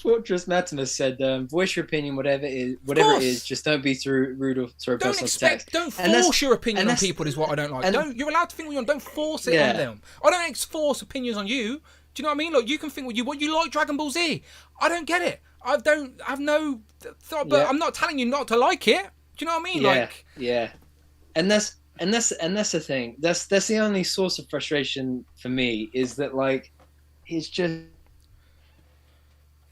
Fortress Matimus said, "Voice your opinion, whatever it is. Just don't be rude or throw personal attacks. Don't force your opinion on people. Is what I don't like. You're allowed to think what you want. Don't force it on them. I don't force opinions on you. Do you know what I mean? Like, you can think what you like. Dragon Ball Z. I don't get it. I've no thought, but I'm not telling you not to like it. Do you know what I mean? And that's the thing. That's the only source of frustration for me is that like it's just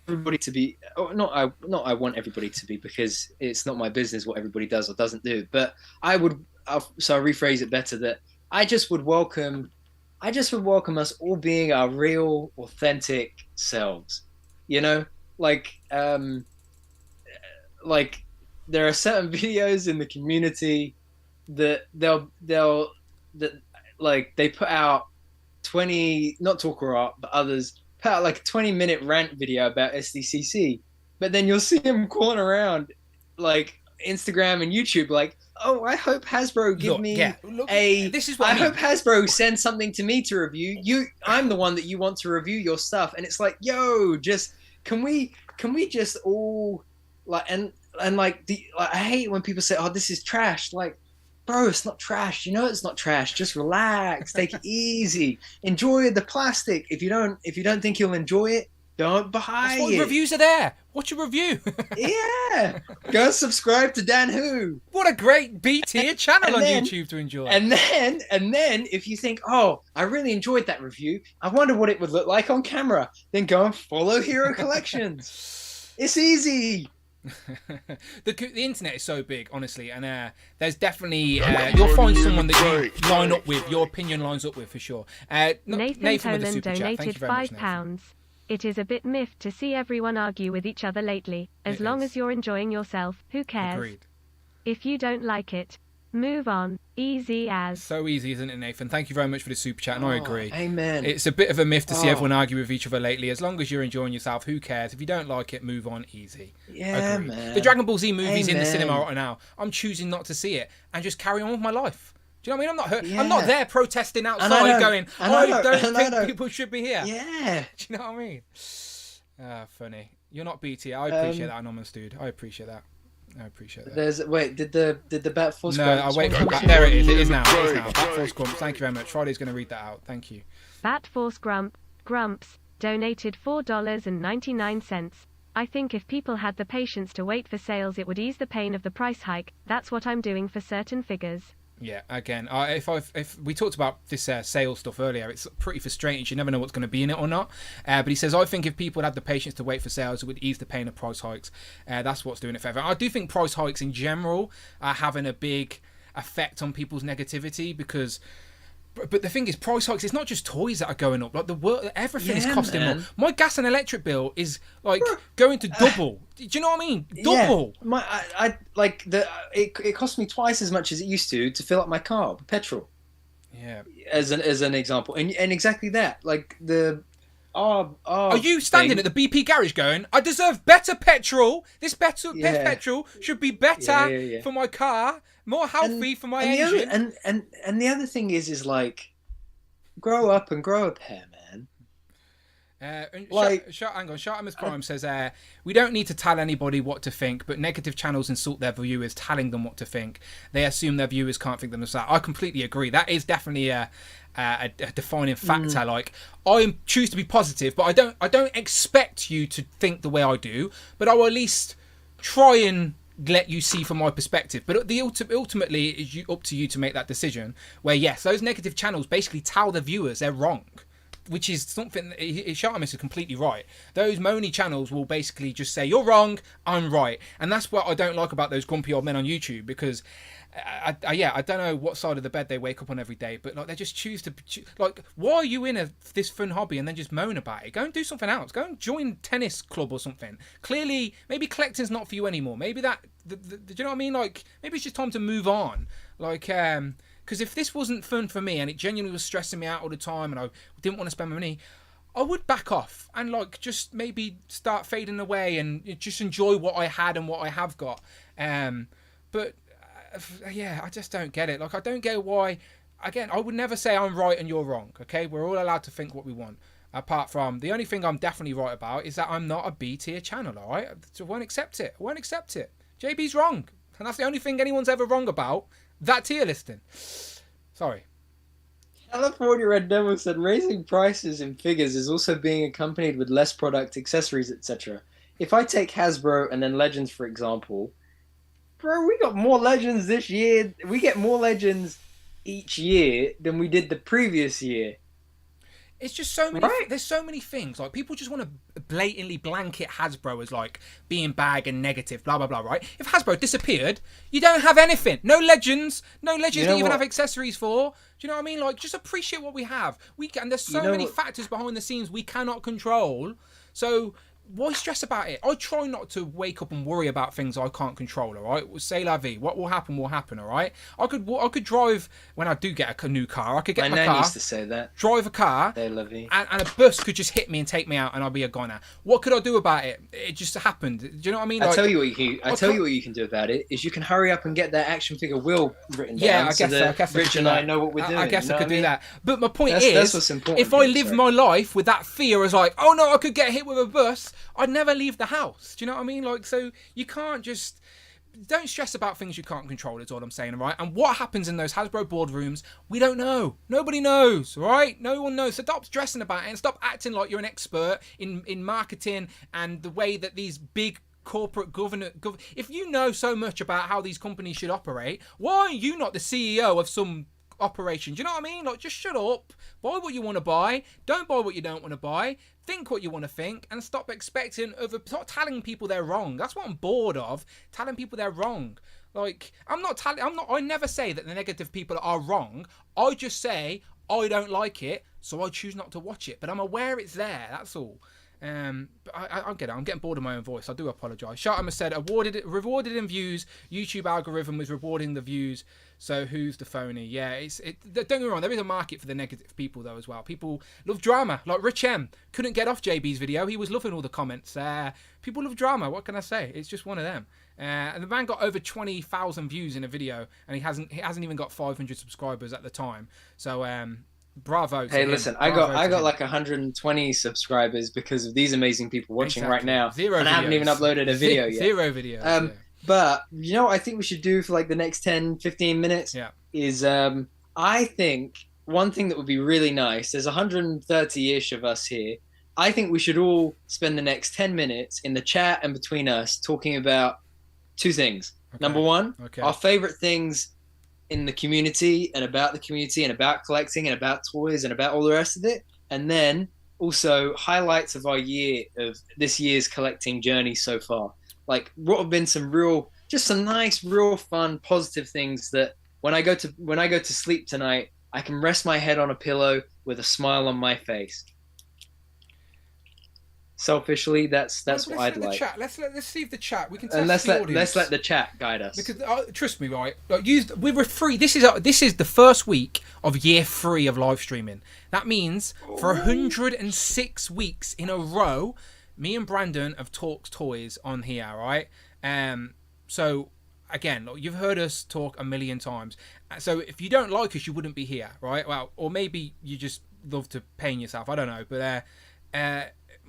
everybody to be. I want everybody to be because it's not my business what everybody does or doesn't do. But I'll rephrase it better that I just would welcome I just would welcome us all being our real, authentic selves. You know, like like there are certain videos in the community that they'll that like they put out 20, not Talker Art, but others put out like a 20-minute rant video about SDCC, but then you'll see them calling around like Instagram and YouTube like, oh, I hope Hasbro give Look, me yeah, look, a this is what I mean. hope Hasbro sends something to me to review. I'm the one that you want to review your stuff, and it's like, yo, just can we just all like and like I hate when people say, oh, this is trash. Like, bro, it's not trash. You know it's not trash. Just relax, take it easy, enjoy the plastic. If you don't think you'll enjoy it, don't buy That's why it. reviews are there. Watch a review. Yeah, go subscribe to Dan Who. What a great B tier channel And on then- YouTube to enjoy. And then if you think, oh, I really enjoyed that review, I wonder what it would look like on camera, then go and follow Hero Collections. It's easy. The internet is so big, honestly, and there's definitely you'll find someone that you line up with, your opinion lines up with for sure. Nathan with the Tolan super chat. Thank donated you very much, Nathan. £5. It is a bit miffed to see everyone argue with each other lately. As It long is. as you're enjoying yourself, who cares? Agreed. If you don't like it, move on. Easy as. So easy, isn't it, Nathan? Thank you very much for the super chat, and I agree. Amen. It's a bit of a myth to see Oh. everyone argue with each other lately. As long as you're enjoying yourself, who cares? If you don't like it, move on. Easy. Yeah, Agreed. man. The Dragon Ball Z movie's in the Amen. cinema right now. I'm choosing not to see it and just carry on with my life. Do you know what I mean? I'm not hurt. Yeah. I'm not there protesting And I outside know. going, And I know. don't And I think know. people should be here. Yeah. Do you know what I mean? Funny. You're not BT. I appreciate that, anonymous dude. I appreciate that. I appreciate that. Did the Bat Force? No, Grumps I'll wait one for it come back. through? There it is. It is now. It is now. Back Force Grumps. Thank you very much. Friday's going to read that out. Thank you. Bat Force Grumps donated $4.99. I think if people had the patience to wait for sales, it would ease the pain of the price hike. That's what I'm doing for certain figures. Yeah, again, if we talked about this sales stuff earlier, it's pretty frustrating. You never know what's going to be in it or not. But he says, I think if people had the patience to wait for sales, it would ease the pain of price hikes. That's what's doing it for everyone. I do think price hikes in general are having a big effect on people's negativity because. But the thing is, price hikes, it's not just toys that are going up. Like, the world, everything is Yeah, costing man. more. My gas and electric bill is, like, going to double. Do you know what I mean? Double. Yeah. I like it cost me twice as much as it used to fill up my car with petrol. Yeah. As an example, and exactly that, like Are you standing at the BP garage going, I deserve better petrol? This better Yeah. petrol should be better Yeah. for my car, more healthy for my engine. And the other thing is like, grow up and grow a pair, man. And Like- hang on. Shartimus Prime says, we don't need to tell anybody what to think, but negative channels insult their viewers, telling them what to think. They assume their viewers can't think themselves. I completely agree. That is definitely a defining factor. Like, I choose to be positive, but I don't expect you to think the way I do, but I will at least try and let you see from my perspective. But ultimately, it's up to you to make that decision. Where yes, those negative channels basically tell the viewers they're wrong, which is something. Shartimus is completely right. Those moany channels will basically just say you're wrong, I'm right, and that's what I don't like about those grumpy old men on YouTube because. I don't know what side of the bed they wake up on every day, but like they just choose to like. Why are you in this fun hobby and then just moan about it? Go and do something else. Go and join tennis club or something. Clearly, maybe collecting's not for you anymore. Maybe do you know what I mean? Like maybe it's just time to move on. Like because if this wasn't fun for me and it genuinely was stressing me out all the time and I didn't want to spend my money, I would back off and like just maybe start fading away and just enjoy what I had and what I have got. But. Yeah, I just don't get it. Like, I don't get why. Again, I would never say I'm right and you're wrong. Okay, we're all allowed to think what we want. Apart from the only thing I'm definitely right about is that I'm not a B tier channel. All right, so I won't accept it. I won't accept it. JB's wrong, and that's the only thing anyone's ever wrong about. That tier listing. Sorry. California Red Devil said raising prices in figures is also being accompanied with less product, accessories, etc. If I take Hasbro and then Legends for example. Bro, we got more Legends this year. We get more Legends each year than we did the previous year. It's just so many. Right. There's so many things. Like, people just want to blatantly blanket Hasbro as like being bad and negative, blah blah blah. Right? If Hasbro disappeared, you don't have anything. No legends. No legends You know that you even what? have accessories for. Do you know what I mean? Like, just appreciate what we have. And there's so You know many what? factors behind the scenes we cannot control. So why stress about it? I try not to wake up and worry about things I can't control. All right, say la vie. What will happen will happen. All right. I could drive when I do get a new car. I could get My my nan car, used to say that. drive a car, They love you. and a bus could just hit me and take me out, and I'll be a goner. What could I do about it? It just happened. Do you know what I mean? I Like, tell you what you can do about it is you can hurry up and get that action figure will written down. Yeah, I so guess so. that I guess I Rich could do and I that. know what we're doing. I guess you know I could what do mean? that. But my point That's is, what's important if I here, live sorry. my life with that fear as like, oh no, I could get hit with a bus, I'd never leave the house. Do you know what I mean? Like, so you can't just... Don't stress about things you can't control, is all I'm saying, right? And what happens in those Hasbro boardrooms, we don't know. Nobody knows, right? No one knows. So stop stressing about it and stop acting like you're an expert in marketing and the way that these big corporate if you know so much about how these companies should operate, why are you not the CEO of some operation? Do you know what I mean? Like, just shut up, buy what you want to buy, don't buy what you don't want to buy, think what you want to think, and stop stop telling people they're wrong. That's what I'm bored of, telling people they're wrong. Like, I never say that the negative people are wrong. I just say I don't like it, so I choose not to watch it, but I'm aware it's there, that's all. But I get it. I'm getting bored of my own voice. I do apologise. Shartama said, rewarded in views. YouTube algorithm was rewarding the views. So who's the phony? Yeah, don't get me wrong. There is a market for the negative people though as well. People love drama. Like Rich M couldn't get off JB's video. He was loving all the comments. People love drama. What can I say? It's just one of them. And the man got over 20,000 views in a video, and he hasn't even got 500 subscribers at the time. So bravo. Hey, to listen, him. I Bravo got to him. like 120 subscribers because of these amazing people watching right Exactly. now. Zero and I haven't videos. even uploaded a video yet. Zero videos. Yeah. But you know what I think we should do for like the next 10, 15 minutes Yeah. is I think one thing that would be really nice, there's 130-ish of us here. I think we should all spend the next 10 minutes in the chat and between us talking about two things. Okay. Number one, Okay. our favorite things in the community and about collecting and about toys and about all the rest of it. And then also highlights of this year's collecting journey so far. Like, what have been some nice, real fun, positive things that when I go to sleep tonight, I can rest my head on a pillow with a smile on my face. Selfishly, that's what I'd like. Let's see if the chat. We can test And the audience. let's let the chat guide us. Because trust me, right? Like, we were free. This is the first week of year 3 of live streaming. That means for 106 weeks in a row, me and Brandon have talked toys on here, right? So again, look, you've heard us talk a million times. So if you don't like us, you wouldn't be here, right? Well, or maybe you just love to pain yourself. I don't know, but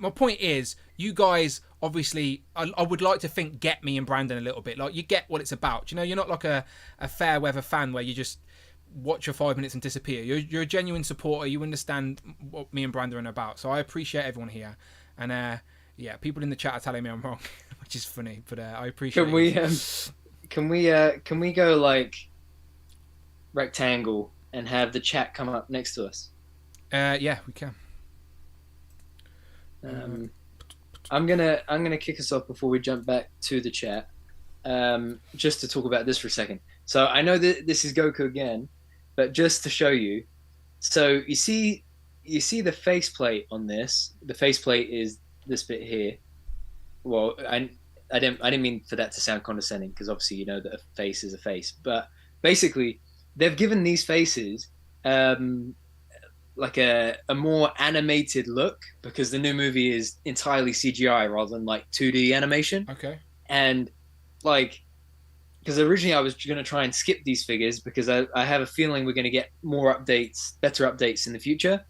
my point is, you guys obviously, I would like to think, get me and Brandon a little bit. Like, you get what it's about. You know, you're not like a fair weather fan where you just watch for 5 minutes and disappear. You're a genuine supporter. You understand what me and Brandon are about. So I appreciate everyone here. And yeah, people in the chat are telling me I'm wrong, which is funny. But I appreciate. Can we go like rectangle and have the chat come up next to us? Yeah, we can. I'm gonna kick us off before we jump back to the chat, just to talk about this for a second. So I know that this is Goku again, but just to show you, so you see the faceplate on this. The faceplate is this bit here. Well, I didn't mean for that to sound condescending, because obviously you know that a face is a face, but basically they've given these faces like a more animated look, because the new movie is entirely CGI rather than like 2D animation. Okay. And like, because originally I was going to try and skip these figures because I have a feeling we're going to get more updates, better updates in the future,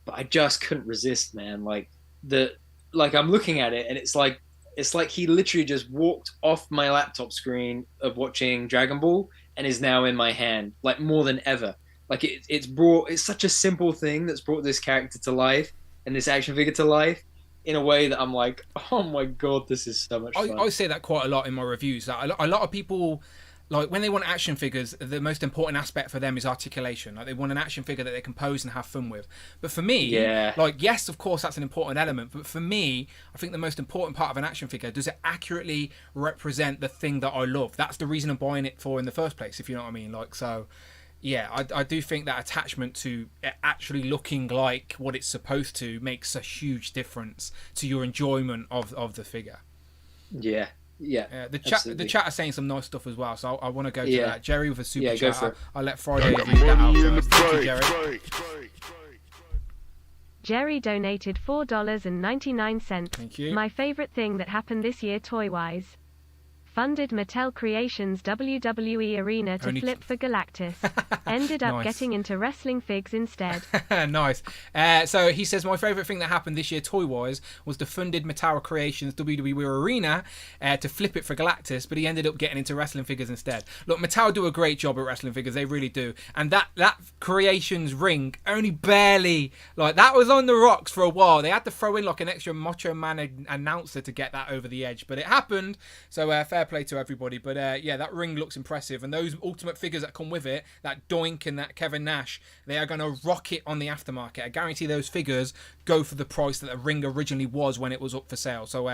but I just couldn't resist, man. Like I'm looking at it and it's like he literally just walked off my laptop screen of watching Dragon Ball and is now in my hand, like more than ever. Like it's such a simple thing that's brought this character to life and this action figure to life in a way that I'm like, oh my god, this is so much fun. I say that quite a lot in my reviews. That a lot of people like when they want action figures, the most important aspect for them is articulation. Like they want an action figure that they can pose and have fun with. But for me, like yes, of course that's an important element. But for me, I think the most important part of an action figure, does it accurately represent the thing that I love? That's the reason I'm buying it for in the first place, if you know what I mean. Like so, yeah, I do think that attachment to it actually looking like what it's supposed to makes a huge difference to your enjoyment of the figure. Yeah. The chat are saying some nice stuff as well, so I want to go to that. Jerry with a super go chat. for it. I'll let Friday read that out first. Thank you, Jerry. Jerry donated $4.99. Thank you. My favorite thing that happened this year toy-wise. Funded Mattel Creations WWE Arena to flip for Galactus. Ended up getting into wrestling figs instead. Nice. So he says, my favourite thing that happened this year toy-wise was the funded Mattel Creations WWE Arena to flip it for Galactus, but he ended up getting into wrestling figures instead. Look, Mattel do a great job at wrestling figures. They really do. And that Creations ring only barely, like, that was on the rocks for a while. They had to throw in, like, an extra Macho Man announcer to get that over the edge. But it happened. So, fair play to everybody. But, yeah, that ring looks impressive. And those Ultimate figures that come with it, that Doink and that Kevin Nash, they are going to rock it on the aftermarket. I guarantee those figures go for the price that the ring originally was when it was up for sale. So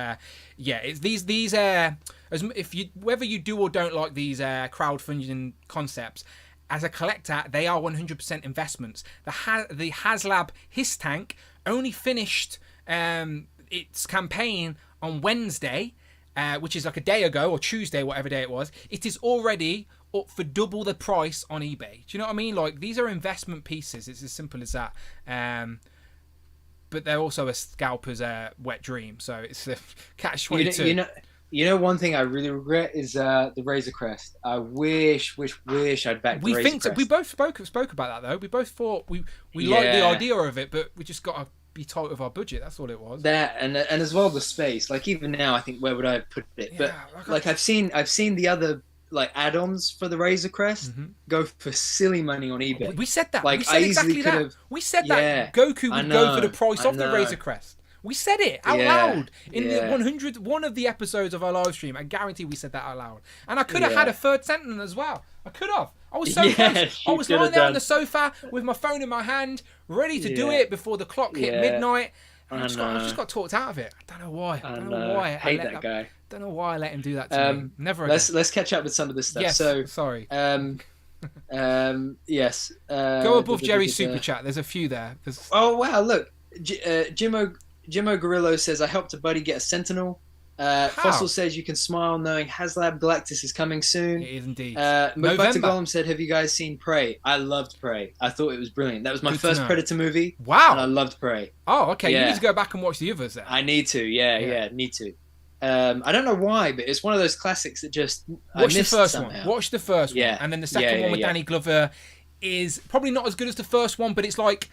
yeah, it's these if you, whether you do or don't like these crowdfunding concepts, as a collector they are 100% investments. The HasLab His Tank only finished its campaign on Wednesday, which is like a day ago, or Tuesday, whatever day it was. It is already up for double the price on eBay. Do you know what I mean? Like, these are investment pieces. It's as simple as that. But they're also a scalper's wet dream. So it's a catch-22. You know, one thing I really regret is the Razor Crest. I wish I'd backed the Razor Crest. We both spoke about that though. We both thought we liked the idea of it, but we just got to be tight with our budget. That's all it was. That and as well the space. Like, even now, I think, where would I have put it? Yeah, but like I've seen the other, like, add-ons for the Razor Crest go for silly money on eBay. We said that. Like, we said exactly that. We said that Goku would go for the price of the Razor Crest. We said it out loud in the 101 of the episodes of our live stream. I guarantee we said that out loud. And I could have had a third sentence as well. I could have. I was so close. I was lying there on the sofa with my phone in my hand, ready to do it before the clock hit midnight. And I just got talked out of it. I don't know why. I don't know why. I hate that guy. Don't know why I let him do that to me. Never again. Let's catch up with some of this stuff. Yes, so sorry. Yes. Go above Jerry's super chat. There's a few there. Oh wow! Look, Jimmo Gorillo says, I helped a buddy get a Sentinel. Fossil says, you can smile knowing HasLab Galactus is coming soon. It is indeed. McButter Gollum said, have you guys seen Prey? I loved Prey. I thought it was brilliant. That was my first Predator movie. Wow. And I loved Prey. Oh, okay. You need to go back and watch the others then. I need to. Yeah, need to. I don't know why, but it's one of those classics that just Watch the first one. Watch the first one. And then the second one with Danny Glover is probably not as good as the first one, but it's like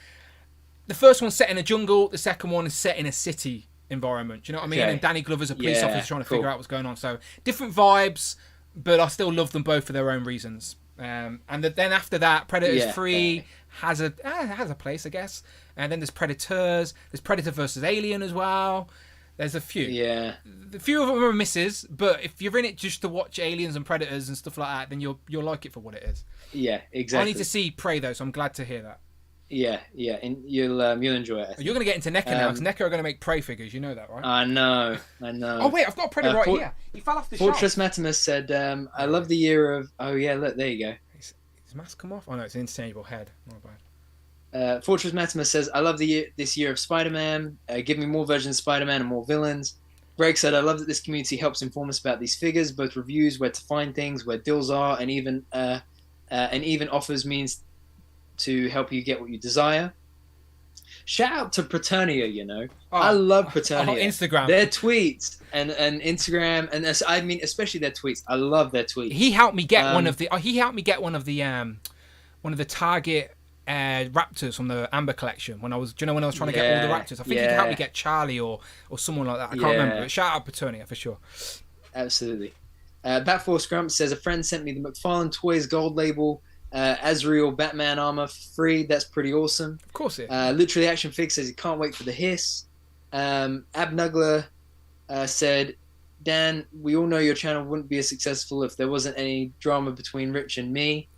the first one's set in a jungle, the second one is set in a city environment. Do you know what I mean? And Danny Glover's a police officer trying to figure out what's going on. So different vibes, but I still love them both for their own reasons. And then after that, Predators 3 has a place, I guess. And then there's Predators. There's Predator versus Alien as well. There's a few. Yeah. A few of them are misses, but if you're in it just to watch aliens and predators and stuff like that, then you'll like it for what it is. Yeah, exactly. I need to see Prey though, so I'm glad to hear that. Yeah, and you'll enjoy it. You're going to get into NECA now, because NECA are going to make Prey figures. You know that, right? I know. Oh wait, I've got a Predator right here. He fell off the Fortress shelf. Matimus said, "I love the year of." Oh yeah, look, there you go. His mask come off? Oh no, it's an interchangeable head. My bad. Fortress Matimus says, "I love this year of Spider-Man. Give me more versions of Spider-Man and more villains." Greg said, "I love that this community helps inform us about these figures, both reviews, where to find things, where deals are, and even offers means to help you get what you desire." Shout out to Praeternia, I love Praeternia. Instagram. Their tweets and Instagram, and I mean especially their tweets. I love their tweets. He helped me get one of the Target Raptors from the Amber collection when I was trying to get all the Raptors. I think he helped me get Charlie or someone like that. I can't remember. But shout out Praeternia for sure. Absolutely. Batforce Grump says, a friend sent me the McFarlane Toys Gold Label Azrael Batman armor for free. That's pretty awesome. Of course it. Literally Action Fix says he can't wait for the hiss. Abnugler said Dan, we all know your channel wouldn't be as successful if there wasn't any drama between Rich and me.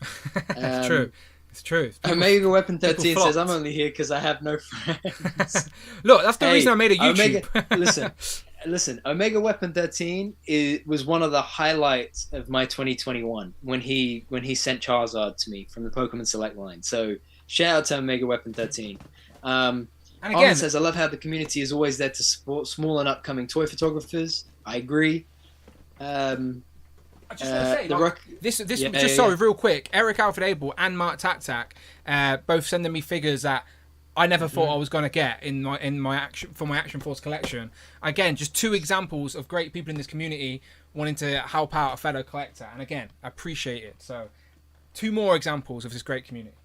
It's true. It's true. Omega Weapon 13 flocked. says, I'm only here because I have no friends. Look, that's the reason I made a YouTube. Listen, Omega Weapon 13 was one of the highlights of my 2021 when he sent Charizard to me from the Pokemon Select line. So shout out to Omega Weapon 13. And again, Arlen says, I love how the community is always there to support small and upcoming toy photographers. I agree. I just want to say, sorry, real quick. Eric Alfred Abel and Mark Tac both sending me figures that I never thought I was going to get in my Action Force collection. Again, just 2 examples of great people in this community wanting to help out a fellow collector, and again, I appreciate it. So, 2 more examples of this great community.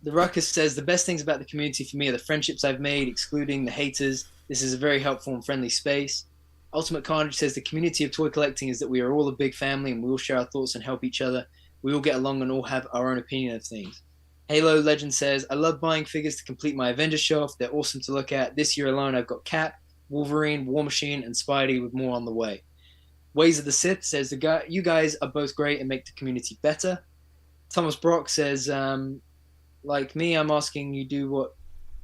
The Ruckus says, the best things about the community for me are the friendships I've made, excluding the haters. This is a very helpful and friendly space. Ultimate Carnage says, the community of toy collecting is that we are all a big family and we all share our thoughts and help each other. We all get along and all have our own opinion of things. Halo Legend says, I love buying figures to complete my Avengers shelf. They're awesome to look at. This year alone, I've got Cap, Wolverine, War Machine, and Spidey with more on the way. Ways of the Sith says, you guys are both great and make the community better. Thomas Brock says, like me, I'm asking you do.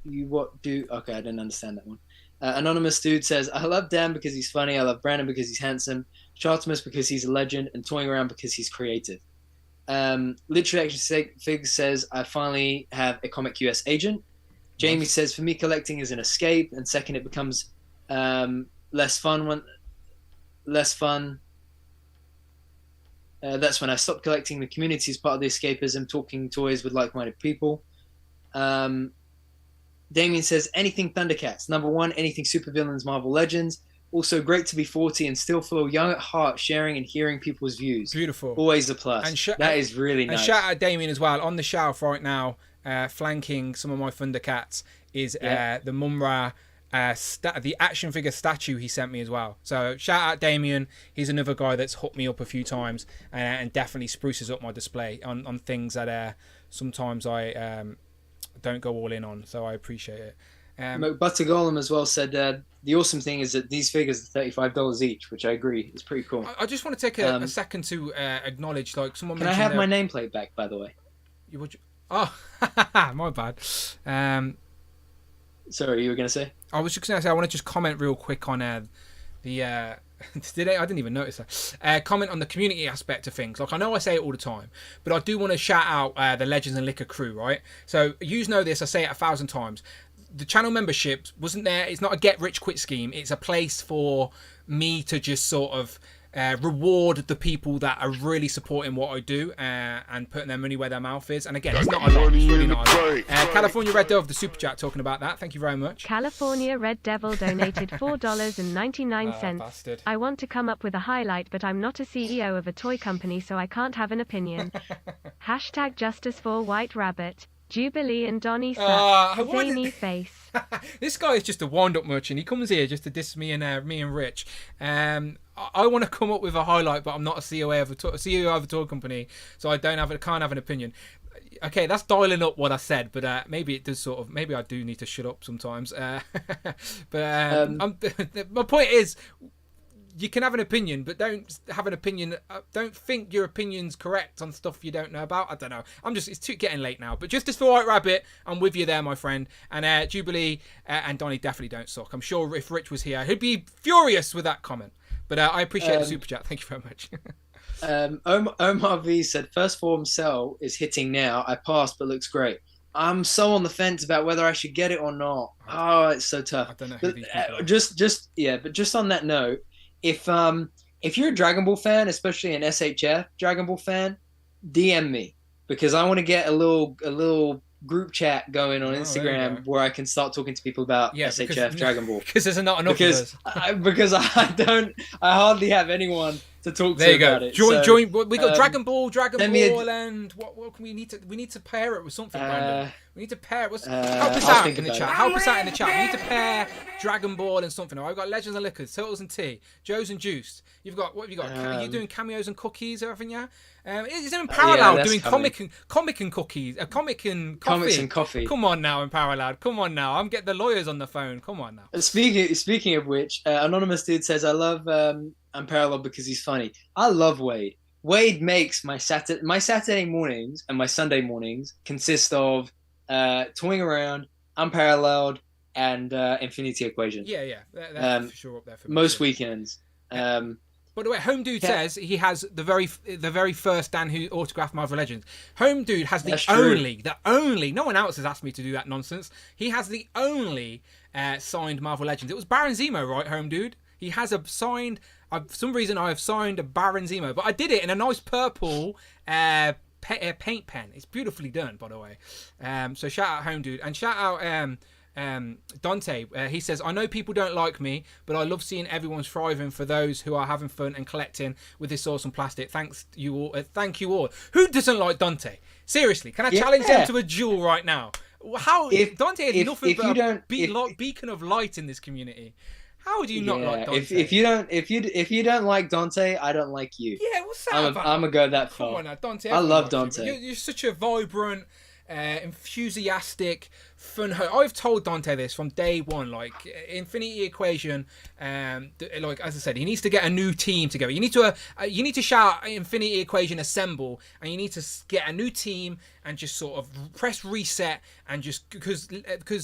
Okay, I didn't understand that one. Anonymous Dude says, I love Dan because he's funny. I love Brandon because he's handsome. Chartimus because he's a legend. And Toying Around because he's creative. Literary Action Fig says, I finally have a Comic US agent. Jamie says, for me, collecting is an escape. And second, it becomes less fun. That's when I stopped collecting. The community is part of the escapism, talking toys with like-minded people. Damien says, anything Thundercats. Number 1, anything Supervillains Marvel Legends. Also, great to be 40 and still feel young at heart, sharing and hearing people's views. Beautiful. Always a plus. That is really nice. And shout out Damien as well. On the shelf right now, flanking some of my Thundercats, is the Mumra, the action figure statue he sent me as well. So shout out Damien. He's another guy that's hooked me up a few times and definitely spruces up my display on things that sometimes I don't go all in on. So I appreciate it. Butter Golem as well said the awesome thing is that these figures are $35 each, which I agree is pretty cool. I just want to take a second to acknowledge, like someone can mentioned. I have my nameplate back, by the way? Oh, my bad. Sorry, you were going to say? I was just going to say I want to just comment real quick on the. I didn't even notice that. Comment on the community aspect of things. Like, I know I say it all the time, but I do want to shout out the Legends and Liquor crew, right? So, you know this, I say it 1,000 times. The channel membership wasn't there. It's not a get rich quick scheme. It's a place for me to just sort of reward the people that are really supporting what I do and putting their money where their mouth is. And again, it's not a lot. It's really not a lot. California Red Dove, the super chat, talking about that. Thank you very much. California Red Devil donated $4.99. Bastard. I want to come up with a highlight, but I'm not a CEO of a toy company, so I can't have an opinion. Hashtag justice for White Rabbit. Jubilee and Donnie suck. Zany face. This guy is just a wind-up merchant. He comes here just to diss me and Rich. I want to come up with a highlight, but I'm not a CEO of a toy company, so can't have an opinion. Okay, that's dialing up what I said, but maybe it does sort of. Maybe I do need to shut up sometimes. But my point is, you can have an opinion, but don't have an opinion. Don't think your opinion's correct on stuff you don't know about. I don't know. It's too getting late now. But just as for White Rabbit, I'm with you there, my friend. And Jubilee and Donnie definitely don't suck. I'm sure if Rich was here, he'd be furious with that comment. But I appreciate the super chat. Thank you very much. Omar V said, first form cell is hitting now. I passed, but looks great. I'm so on the fence about whether I should get it or not. Oh, it's so tough. I don't know who these people are. But just on that note, if you're a Dragon Ball fan, especially an SHF Dragon Ball fan, DM me because I want to get a little group chat going on Instagram where I can start talking to people about SHF Dragon Ball. Because there's not enough of us. Because I hardly have anyone to talk to about it. Join. We got Dragon Ball, and what can we need to? We need to pair it with something random. We need to pair. Help us out in the chat. Help us out in the chat. We need to pair Dragon Ball and something. I've got Legends and Liquors, Turtles and Tea, Joe's and Juice. What have you got? Are you doing cameos and cookies or everything? Yeah. Is it in parallel doing comic and cookies? Comic and coffee. Comics and coffee. Come on now, in parallel. Come on now. I'm getting the lawyers on the phone. Come on now. Speaking of which, Anonymous Dude says, I love unparalleled because he's funny. I love Wade. Wade makes my Saturday mornings and my Sunday mornings consist of toying around, unparalleled, and Infinity Equation. Yeah. That's for sure up there for me. Most too. weekends. By the way, Home Dude says he has the very first Dan who autographed Marvel Legends. Home Dude has the only. No one else has asked me to do that nonsense. He has the only signed Marvel Legends. It was Baron Zemo, right? Home Dude. He has a signed. For some reason, I have signed a Baron Zemo, but I did it in a nice purple paint pen. It's beautifully done, by the way. So shout out Home Dude and shout out. Dante, he says, I know people don't like me, but I love seeing everyone thriving for those who are having fun and collecting with this awesome plastic. Thanks you all. Thank you all. Who doesn't like Dante? Seriously, can I challenge them to a duel right now? How Dante is nothing but a beacon of light in this community. How do you not like Dante? If you don't like Dante, I don't like you. Yeah, what's that about? I'm gonna go that far. Come on now, Dante. I love Dante. You're such a vibrant, enthusiastic, fun I've told Dante this from day one, like Infinity Equation, like as I said, he needs to get a new team together. You need to shout Infinity Equation assemble, and you need to get a new team and just sort of press reset and just because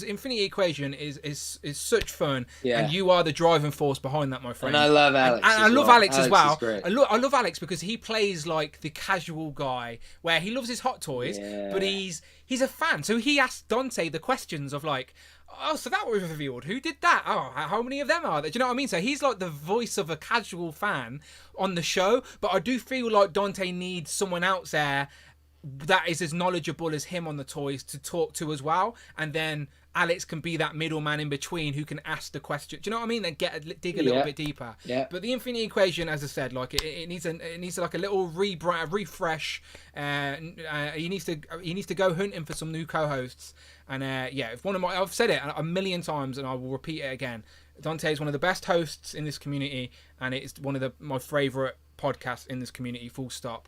Infinity Equation is such fun, and you are the driving force behind that, my friend. And I love Alex. And I love Alex as well. I love Alex because he plays like the casual guy where he loves his hot toys, but he's a fan. So he asked Dante the questions of like, oh, so that was revealed. Who did that? Oh, how many of them are there? Do you know what I mean? So he's like the voice of a casual fan on the show. But I do feel like Dante needs someone else there that is as knowledgeable as him on the toys to talk to as well. And then Alex can be that middleman in between who can ask the question. Do you know what I mean? Then dig a little bit deeper. Yeah. But the Infinity Equation, as I said, like it needs like a little refresh. He needs to go hunting for some new co-hosts. And if I've said it a million times, and I will repeat it again. Dante is one of the best hosts in this community, and it's one of my favourite podcasts in this community. Full stop.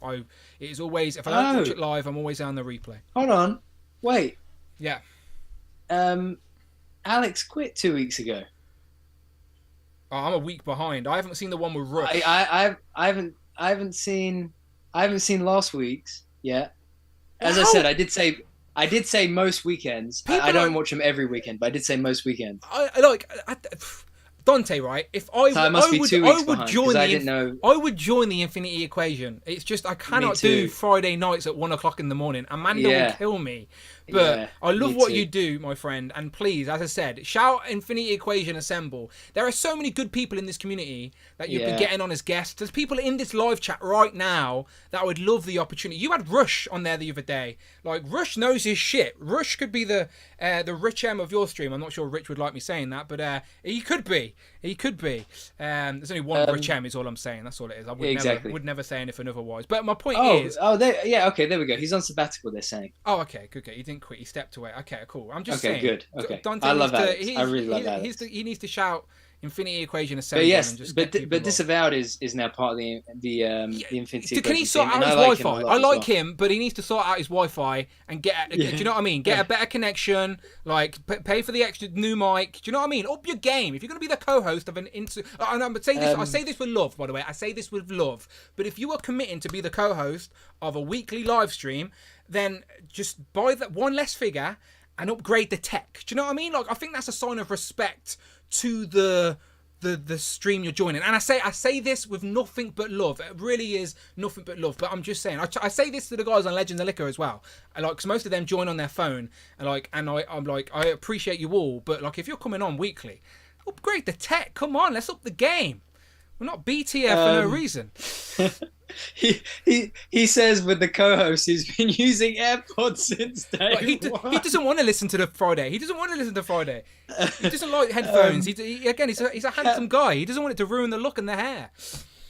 It is always, if I don't watch it live, I'm always on the replay. Hold on, wait. Yeah. Alex quit 2 weeks ago. Oh, I'm a week behind. I haven't seen the one with Rush. I haven't seen last week's yet. As I said, I did say most weekends. I don't watch them every weekend, but I did say most weekends. Dante, right? If I would join the Infinity Equation. It's just I cannot do Friday nights at 1 o'clock in the morning. Amanda will kill me. But I love what you do, my friend. And please, as I said, shout Infinity Equation assemble. There are so many good people in this community that you'd be getting on as guests. There's people in this live chat right now that would love the opportunity. You had Rush on there the other day. Like, Rush knows his shit. Rush could be the Rich M of your stream. I'm not sure Rich would like me saying that, but he could be. He could be. There's only one Rich M is all I'm saying. That's all it is. I would never say anything otherwise. But my point is... okay, there we go. He's on sabbatical, they're saying. Oh, okay, good. He didn't quit. He stepped away. Okay, cool. I'm just saying. Okay, good. Okay. Dante I love Alex. I really love Alex. He needs to shout Infinity Equation assemble. But yes, and just but Disavowed is now part of the Infinity Equation. Can he sort out his Wi-Fi? I like him, but he needs to sort out his Wi-Fi and get. Do you know what I mean? Get a better connection. Like pay for the extra new mic. Do you know what I mean? Up your game. If you're going to be the co-host of an but say this. I say this with love, by the way. I say this with love. But if you are committing to be the co-host of a weekly live stream, then just buy that one less figure and upgrade the tech. Do you know what I mean? Like, I think that's a sign of respect to the stream you're joining. And I say this with nothing but love. It really is nothing but love. But I'm just saying, I say this to the guys on Legends of Liquor as well. Because most of them join on their phone. And I'm like, I appreciate you all. But like, if you're coming on weekly, upgrade the tech. Come on, let's up the game. We're not BTF for no reason. He says with the co-host he's been using AirPods since day he doesn't want to listen to the Friday. He doesn't want to listen to Friday. He doesn't like headphones. He's a handsome guy. He doesn't want it to ruin the look and the hair.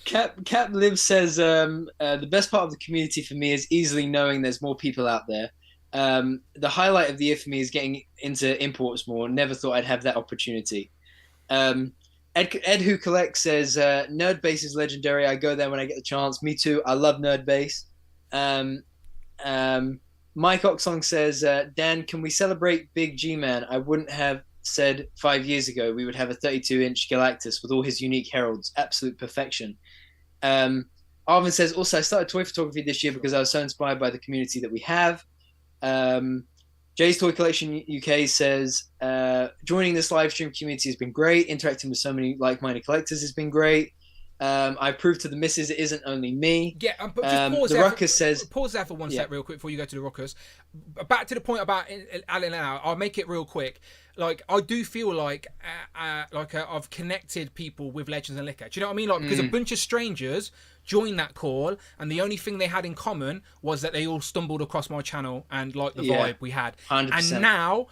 Cap Liv says the best part of the community for me is easily knowing there's more people out there. The highlight of the year for me is getting into imports more. Never thought I'd have that opportunity. Ed Who Collects says, Nerd Base is legendary. I go there when I get the chance. Me too. I love Nerd Base. Mike Oxlong says, Dan, can we celebrate Big G-Man? I wouldn't have said 5 years ago we would have a 32-inch Galactus with all his unique heralds. Absolute perfection. Arvin says, also, I started toy photography this year because I was so inspired by the community that we have. Jay's Toy Collection UK says, joining this live stream community has been great. Interacting with so many like-minded collectors has been great. I proved to the missus it isn't only me. Yeah, but just pause the there. Ruckus says, pause there for one sec, real quick, before you go to the Ruckus. Back to the point about Alan. I'll make it real quick. Like, I do feel like I've connected people with Legends and Liquor. Do you know what I mean? Like, because a bunch of strangers joined that call, and the only thing they had in common was that they all stumbled across my channel and liked the vibe we had. 100%. And now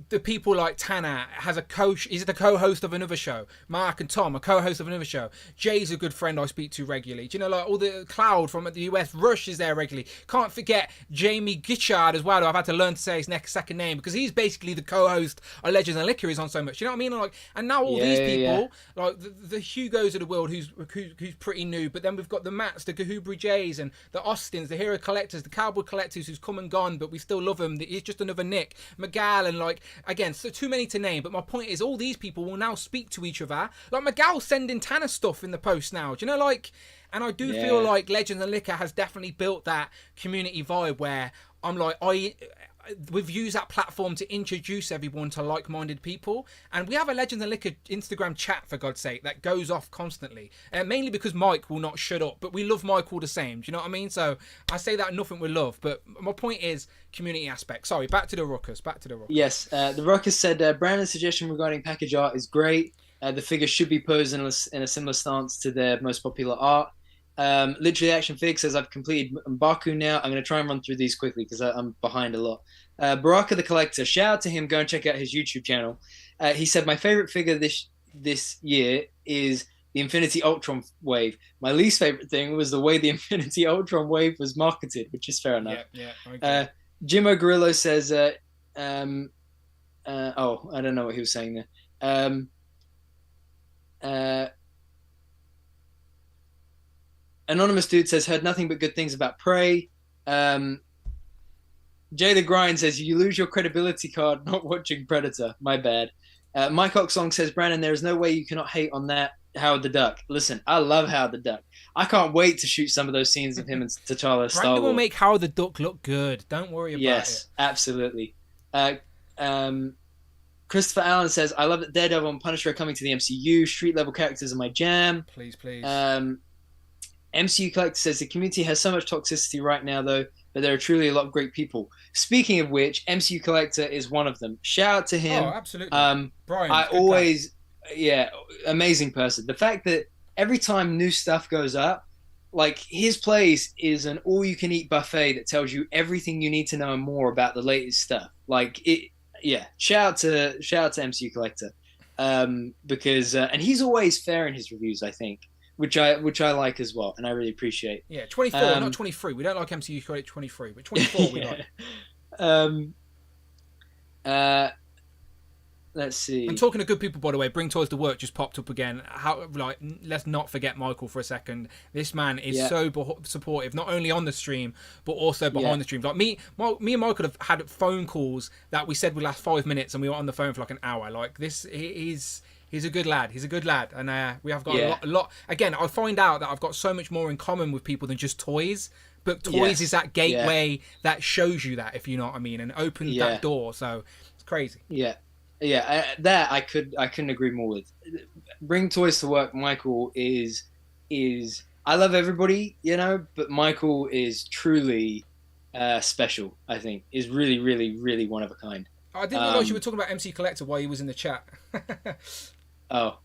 the people like Tanner has a coach. He's the co-host of another show. Mark and Tom are co-host of another show. Jay's a good friend I speak to regularly. Do you know, like all the Cloud from the US, Rush is there regularly. Can't forget Jamie Gitchard as well. Who I've had to learn to say his second name because he's basically the co-host of Legends and Liquor. Is on so much. You know what I mean? Like, and now all these people, like the Hugos of the world, who's pretty new. But then we've got the Matts, the Gahubri Jays, and the Austins, the Hero Collectors, the Cowboy Collectors, who's come and gone, but we still love him. He's just another Nick McGall, and like. Again, so too many to name, but my point is all these people will now speak to each other. Like Miguel's sending Tanner stuff in the post now. Do you know, like, and I do feel like Legends and Liquor has definitely built that community vibe where I'm like, we've used that platform to introduce everyone to like-minded people, and we have a Legends and Liquor Instagram chat, for God's sake, that goes off constantly, mainly because Mike will not shut up, but we love Mike all the same. Do you know what I mean? So I say that nothing with love, but my point is community aspect. Sorry, back to the Ruckus. Yes, the Ruckus said, Brandon's suggestion regarding package art is great. The figures should be posed in a similar stance to their most popular art. Literally Action Fig says, I've completed Mbaku now. I'm going to try and run through these quickly because I'm behind a lot. Baraka the Collector, shout out to him. Go and check out his YouTube channel. He said, my favorite figure this year is the Infinity Ultron wave. My least favorite thing was the way the Infinity Ultron wave was marketed, which is fair enough. Okay. Jim O'Grillo says, I don't know what he was saying there. Anonymous Dude says, heard nothing but good things about Prey. Jay the Grind says, you lose your credibility card not watching Predator. My bad. Mike Oxlong says, Brandon, there is no way you cannot hate on that Howard the Duck. Listen, I love Howard the Duck. I can't wait to shoot some of those scenes of him and T'Challa Star Wars. Brandon will make Howard the Duck look good. Don't worry about it. Yes, absolutely. Christopher Allen says, I love that Daredevil and Punisher are coming to the MCU. Street level characters are my jam. Please. MCU Collector says, the community has so much toxicity right now, though, but there are truly a lot of great people. Speaking of which, MCU Collector is one of them. Shout out to him. Oh, absolutely. Brian, amazing person. The fact that every time new stuff goes up, like his place is an all-you-can-eat buffet that tells you everything you need to know and more about the latest stuff. Like it, Shout out to MCU Collector, because and he's always fair in his reviews, I think. Which I like as well, and I really appreciate. Yeah, 24, not 23. We don't like MCU 23, but 24 we like. Let's see. And talking to good people, by the way, Bring Toys to Work just popped up again. Let's not forget Michael for a second. This man is so supportive, not only on the stream but also behind the stream. Like me and Michael have had phone calls that we said would last 5 minutes, and we were on the phone for like an hour. Like this, He's a good lad. And we have got a lot. Again, I find out that I've got so much more in common with people than just toys. But toys is that gateway that shows you that, if you know what I mean, and opens that door. So it's crazy. That I couldn't agree more with. Bring Toys to Work. Michael is. I love everybody, but Michael is truly special. I think is really, really, really one of a kind. I didn't realize you were talking about MC Collector while he was in the chat. Oh.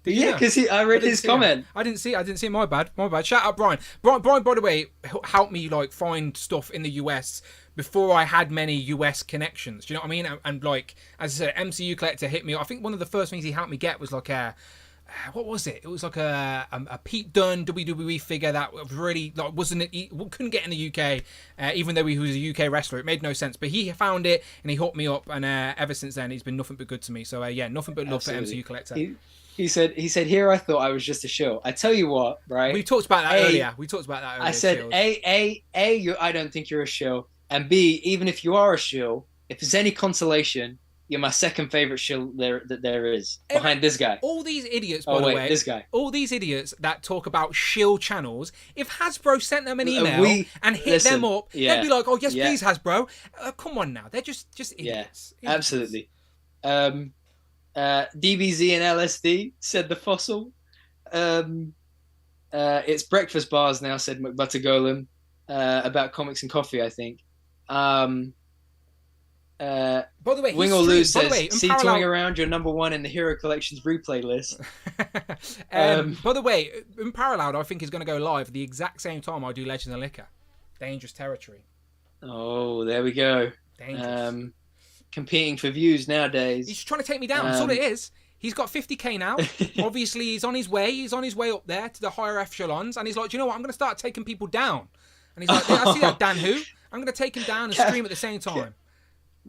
Because I read his comment. I didn't see it. My bad. Shout out Brian. Brian, by the way, helped me like find stuff in the US before I had many US connections. Do you know what I mean? And like, as I said, MCU Collector hit me. I think one of the first things he helped me get was like what was it? It was like a Pete Dunne WWE figure that really like couldn't get in the UK, even though he was a UK wrestler. It made no sense, but he found it and he hooked me up, and ever since then he's been nothing but good to me. So nothing but love for MCU Collector. He said here I thought I was just a shill. I tell you what, right? We talked about that earlier. I said I don't think you're a shill, and B, even if you are a shill, if there's any consolation, You're my second favorite shill there is behind this guy. All these idiots, by Oh the wait, way, this guy. all these idiots that talk about shill channels. If Hasbro sent them an email and hit them up, they'd be like, "Oh yes, please, Hasbro." Come on now, they're just idiots. Yeah, absolutely. DBZ and LSD said the fossil. It's breakfast bars now, said McButter Golem, about comics and coffee, I think. By the way, Wing or Lose says, see toying around your number one in the Hero Collection's replay list. By the way, Unparalleled, I think, is going to go live at the exact same time I do Legends of Liquor. Dangerous territory. Oh, there we go. Dangerous. Competing for views nowadays. He's just trying to take me down. That's all it is. He's got 50k now. Obviously, he's on his way. He's on his way up there to the higher echelons. And he's like, do you know what? I'm going to start taking people down. And he's like, yeah, I see that, Dan Who. I'm going to take him down and stream at the same time.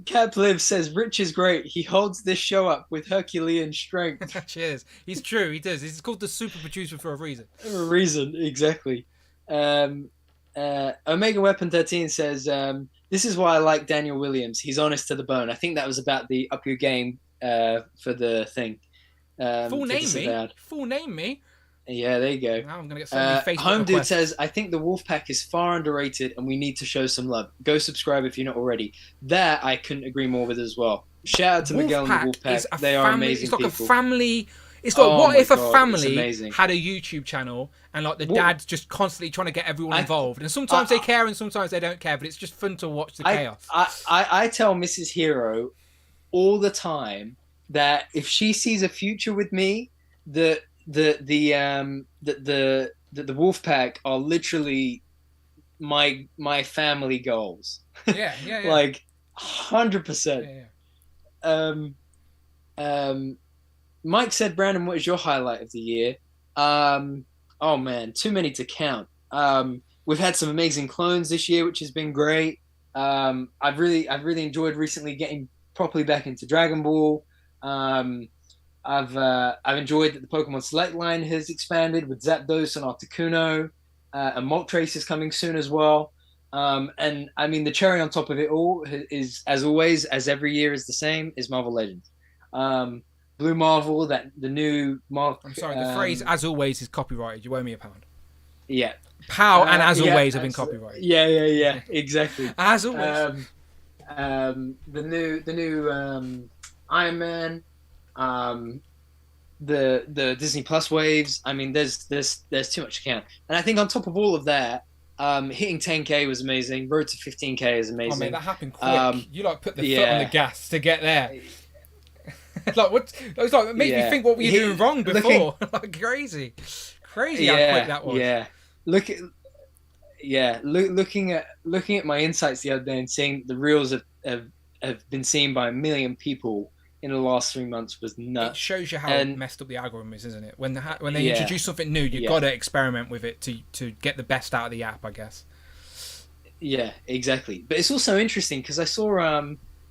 Cap Liv says, Rich is great. He holds this show up with Herculean strength. Cheers. He's true. He does. He's called the super producer for a reason. For a reason, exactly. Omega Weapon 13 says, this is why I like Daniel Williams. He's honest to the bone. I think that was about the Up Your Game for the thing. Full name me. Yeah, there you go. Now I'm going to get so many Facebook Home requests. Dude says, I think the Wolfpack is far underrated and we need to show some love. Go subscribe if you're not already. That I couldn't agree more with as well. Shout out to Miguel and the Wolfpack. They are amazing people. It's like a family. It's like, what if a family amazing. had a YouTube channel and like the dad's just constantly trying to get everyone involved? And sometimes they care and sometimes they don't care, but it's just fun to watch the chaos. I tell Mrs. Hero all the time that if she sees a future with me, the Wolfpack are literally my family goals. Yeah. Like 100%. Mike said, Brandon, what is your highlight of the year? Oh man, too many to count. We've had some amazing clones this year, which has been great. I've really enjoyed recently getting properly back into Dragon Ball. I've enjoyed that the Pokemon Select line has expanded with Zapdos and Articuno, and Moltres is coming soon as well. And I mean, the cherry on top of it all is, as always, as every year is the same, is Marvel Legends. Blue Marvel, the new Marvel. I'm sorry, the phrase "as always" is copyrighted. You owe me a £1. Yeah. POW and "as always" have been copyrighted. Yeah, exactly. As always. The new Iron Man, the Disney Plus waves. I mean, there's too much to count. And I think on top of all of that, hitting 10K was amazing. Road to 15K is amazing. Oh man, that happened quick. You like put the foot on the gas to get there. Like what? It was like, it made me think, what were you doing wrong before? Like crazy how quick that was. Yeah. Looking at my insights the other day and seeing the reels have been seen by 1 million people in the last 3 months was nuts. It shows you how messed up the algorithm is, isn't it? When they introduce something new, you've got to experiment with it to get the best out of the app, I guess. Yeah, exactly. But it's also interesting because I saw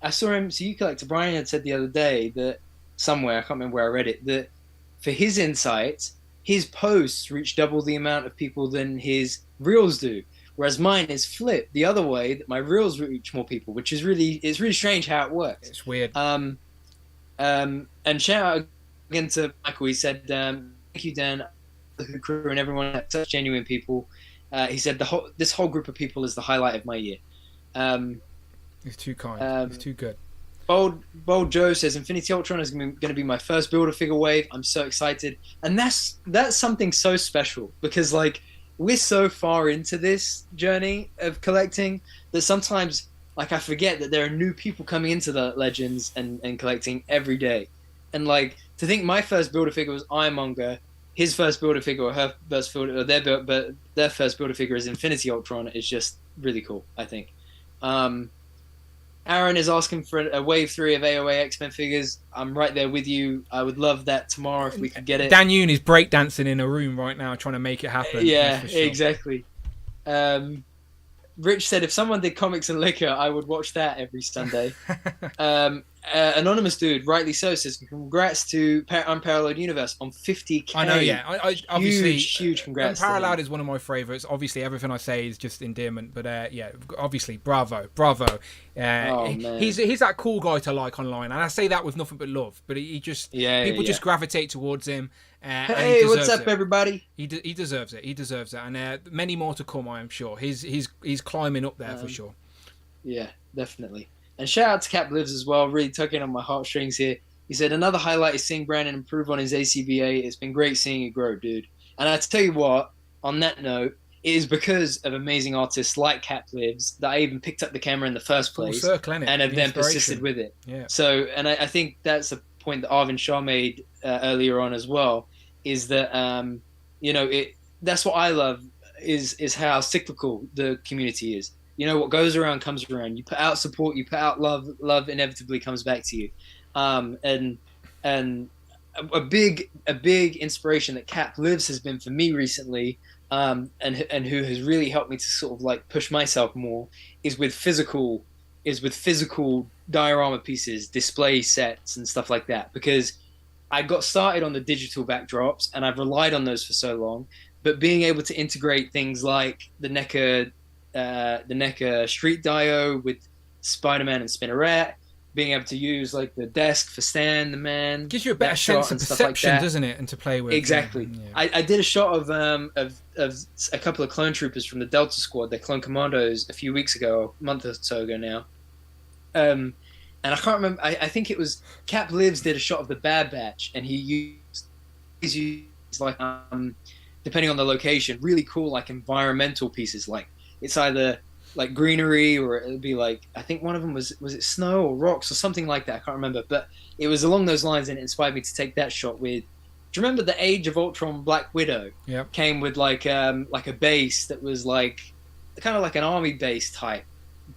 MCU Collector Brian had said the other day that somewhere, I can't remember where I read it, that for his insights, his posts reach double the amount of people than his reels do. Whereas mine is flipped the other way, that my reels reach more people, which is really strange how it works. It's weird. And shout out again to Michael. He said, thank you, Dan, the crew and everyone, such genuine people. He said this whole group of people is the highlight of my year. He's too kind. He's too good. Bold Joe says Infinity Ultron is going to be my first Build-A-Figure wave. I'm so excited, and that's something so special because like we're so far into this journey of collecting that sometimes like I forget that there are new people coming into the Legends and collecting every day, and like to think my first Build-A-Figure was Ironmonger, his first Build-A-Figure or her first their first Build-A-Figure is Infinity Ultron is just really cool, I think. Aaron is asking for a wave 3 of AOA X-Men figures. I'm right there with you. I would love that tomorrow if we could get it. Dan Yoon is breakdancing in a room right now trying to make it happen. Yeah, sure. Exactly. Rich said if someone did comics and liquor, I would watch that every Sunday. Anonymous dude, rightly so, says congrats to Unparalleled Universe on 50K. I know, yeah. I obviously huge congrats. Unparalleled is one of my favourites. Obviously, everything I say is just endearment, but yeah, obviously, bravo. Man. He's that cool guy to like online, and I say that with nothing but love. But he just people just gravitate towards him. Hey, what's up, everybody? He deserves it. He deserves it, and many more to come. I am sure. He's climbing up there for sure. Yeah, definitely. And shout out to Cap Lives as well, really tugging on my heartstrings here. He said, another highlight is seeing Brandon improve on his ACBA. It's been great seeing you grow, dude. And I tell you what, on that note, it is because of amazing artists like Cap Lives that I even picked up the camera in the first place and have then persisted with it. Yeah. So, and I think that's a point that Arvin Shah made earlier on as well, is that, that's what I love, is how cyclical the community is. You know, what goes around comes around. You put out support, you put out love inevitably comes back to you. And a big inspiration that Cap Lives has been for me recently, and who has really helped me to sort of like push myself more, is with physical diorama pieces, display sets and stuff like that. Because I got started on the digital backdrops and I've relied on those for so long, but being able to integrate things like the NECA Street Dio with Spider-Man and Spinnerette, being able to use like the desk for Stan the Man, gives you a better sense of perception, doesn't it, and to play with. Exactly. Yeah. I did a shot of a couple of clone troopers from the Delta Squad, their clone commandos, a few weeks ago, a month or so ago now. And I can't remember. I think it was Cap Lives did a shot of the Bad Batch, and he's used like depending on the location, really cool like environmental pieces, like. It's either like greenery or it would be like, I think one of them was it snow or rocks or something like that. I can't remember, but it was along those lines and it inspired me to take that shot with. Do you remember the Age of Ultron Black Widow? Yeah. Came with like a base that was like kind of like an army base type,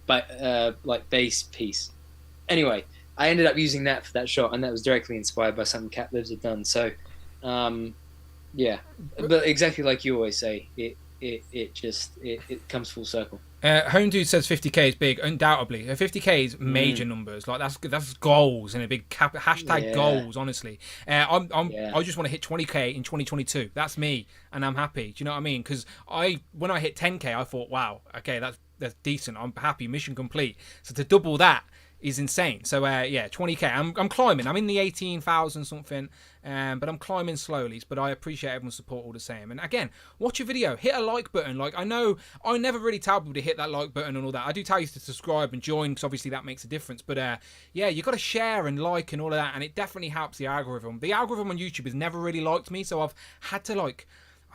but like base piece. Anyway, I ended up using that for that shot, and that was directly inspired by something Cat Lives had done. So, yeah, but exactly like you always say, it comes full circle. Home Dude says 50k is big, undoubtedly. 50k is major numbers. Like that's goals and a big hashtag goals. Honestly, I just want to hit 20k in 2022. That's me, and I'm happy. Do you know what I mean? Because when I hit 10k, I thought, wow, okay, that's decent. I'm happy, mission complete. So to double that is insane. So 20k. I'm climbing. I'm in the 18,000 something, but I'm climbing slowly. But I appreciate everyone's support all the same. And again, watch a video, hit a like button. Like I know I never really tell people to hit that like button and all that. I do tell you to subscribe and join because obviously that makes a difference. But you got to share and like and all of that, and it definitely helps the algorithm. The algorithm on YouTube has never really liked me, so I've had to like.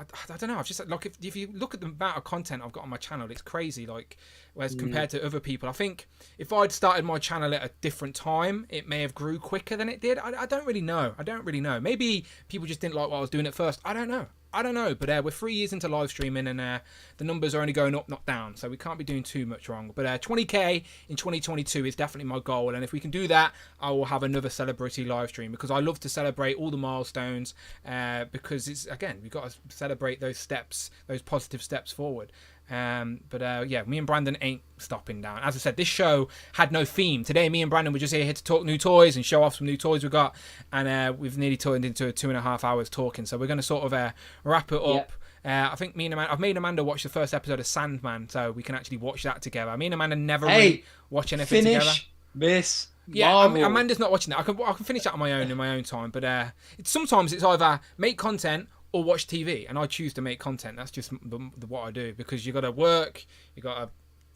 I don't know. I've just like if you look at the amount of content I've got on my channel, it's crazy. Like, whereas compared to other people, I think if I'd started my channel at a different time, it may have grew quicker than it did. I don't really know. Maybe people just didn't like what I was doing at first. I don't know. But we're 3 years into live streaming, and the numbers are only going up, not down. So we can't be doing too much wrong. But 20k in 2022 is definitely my goal. And if we can do that, I will have another celebrity live stream because I love to celebrate all the milestones. Because it's we've got to celebrate those steps, those positive steps forward. Me and Brandon ain't stopping down. As I said, this show had no theme. Today, me and Brandon were just here to talk new toys and show off some new toys we got. And we've nearly turned into 2.5 hours talking. So we're going to sort of wrap it up. I think I've made Amanda watch the first episode of Sandman, so we can actually watch that together. Me and Amanda never really watch anything together. Miss Yeah, Amanda's not watching that. I can finish that on my own in my own time. But sometimes it's either make content or watch TV, and I choose to make content. That's just what I do, because you got to work, you got to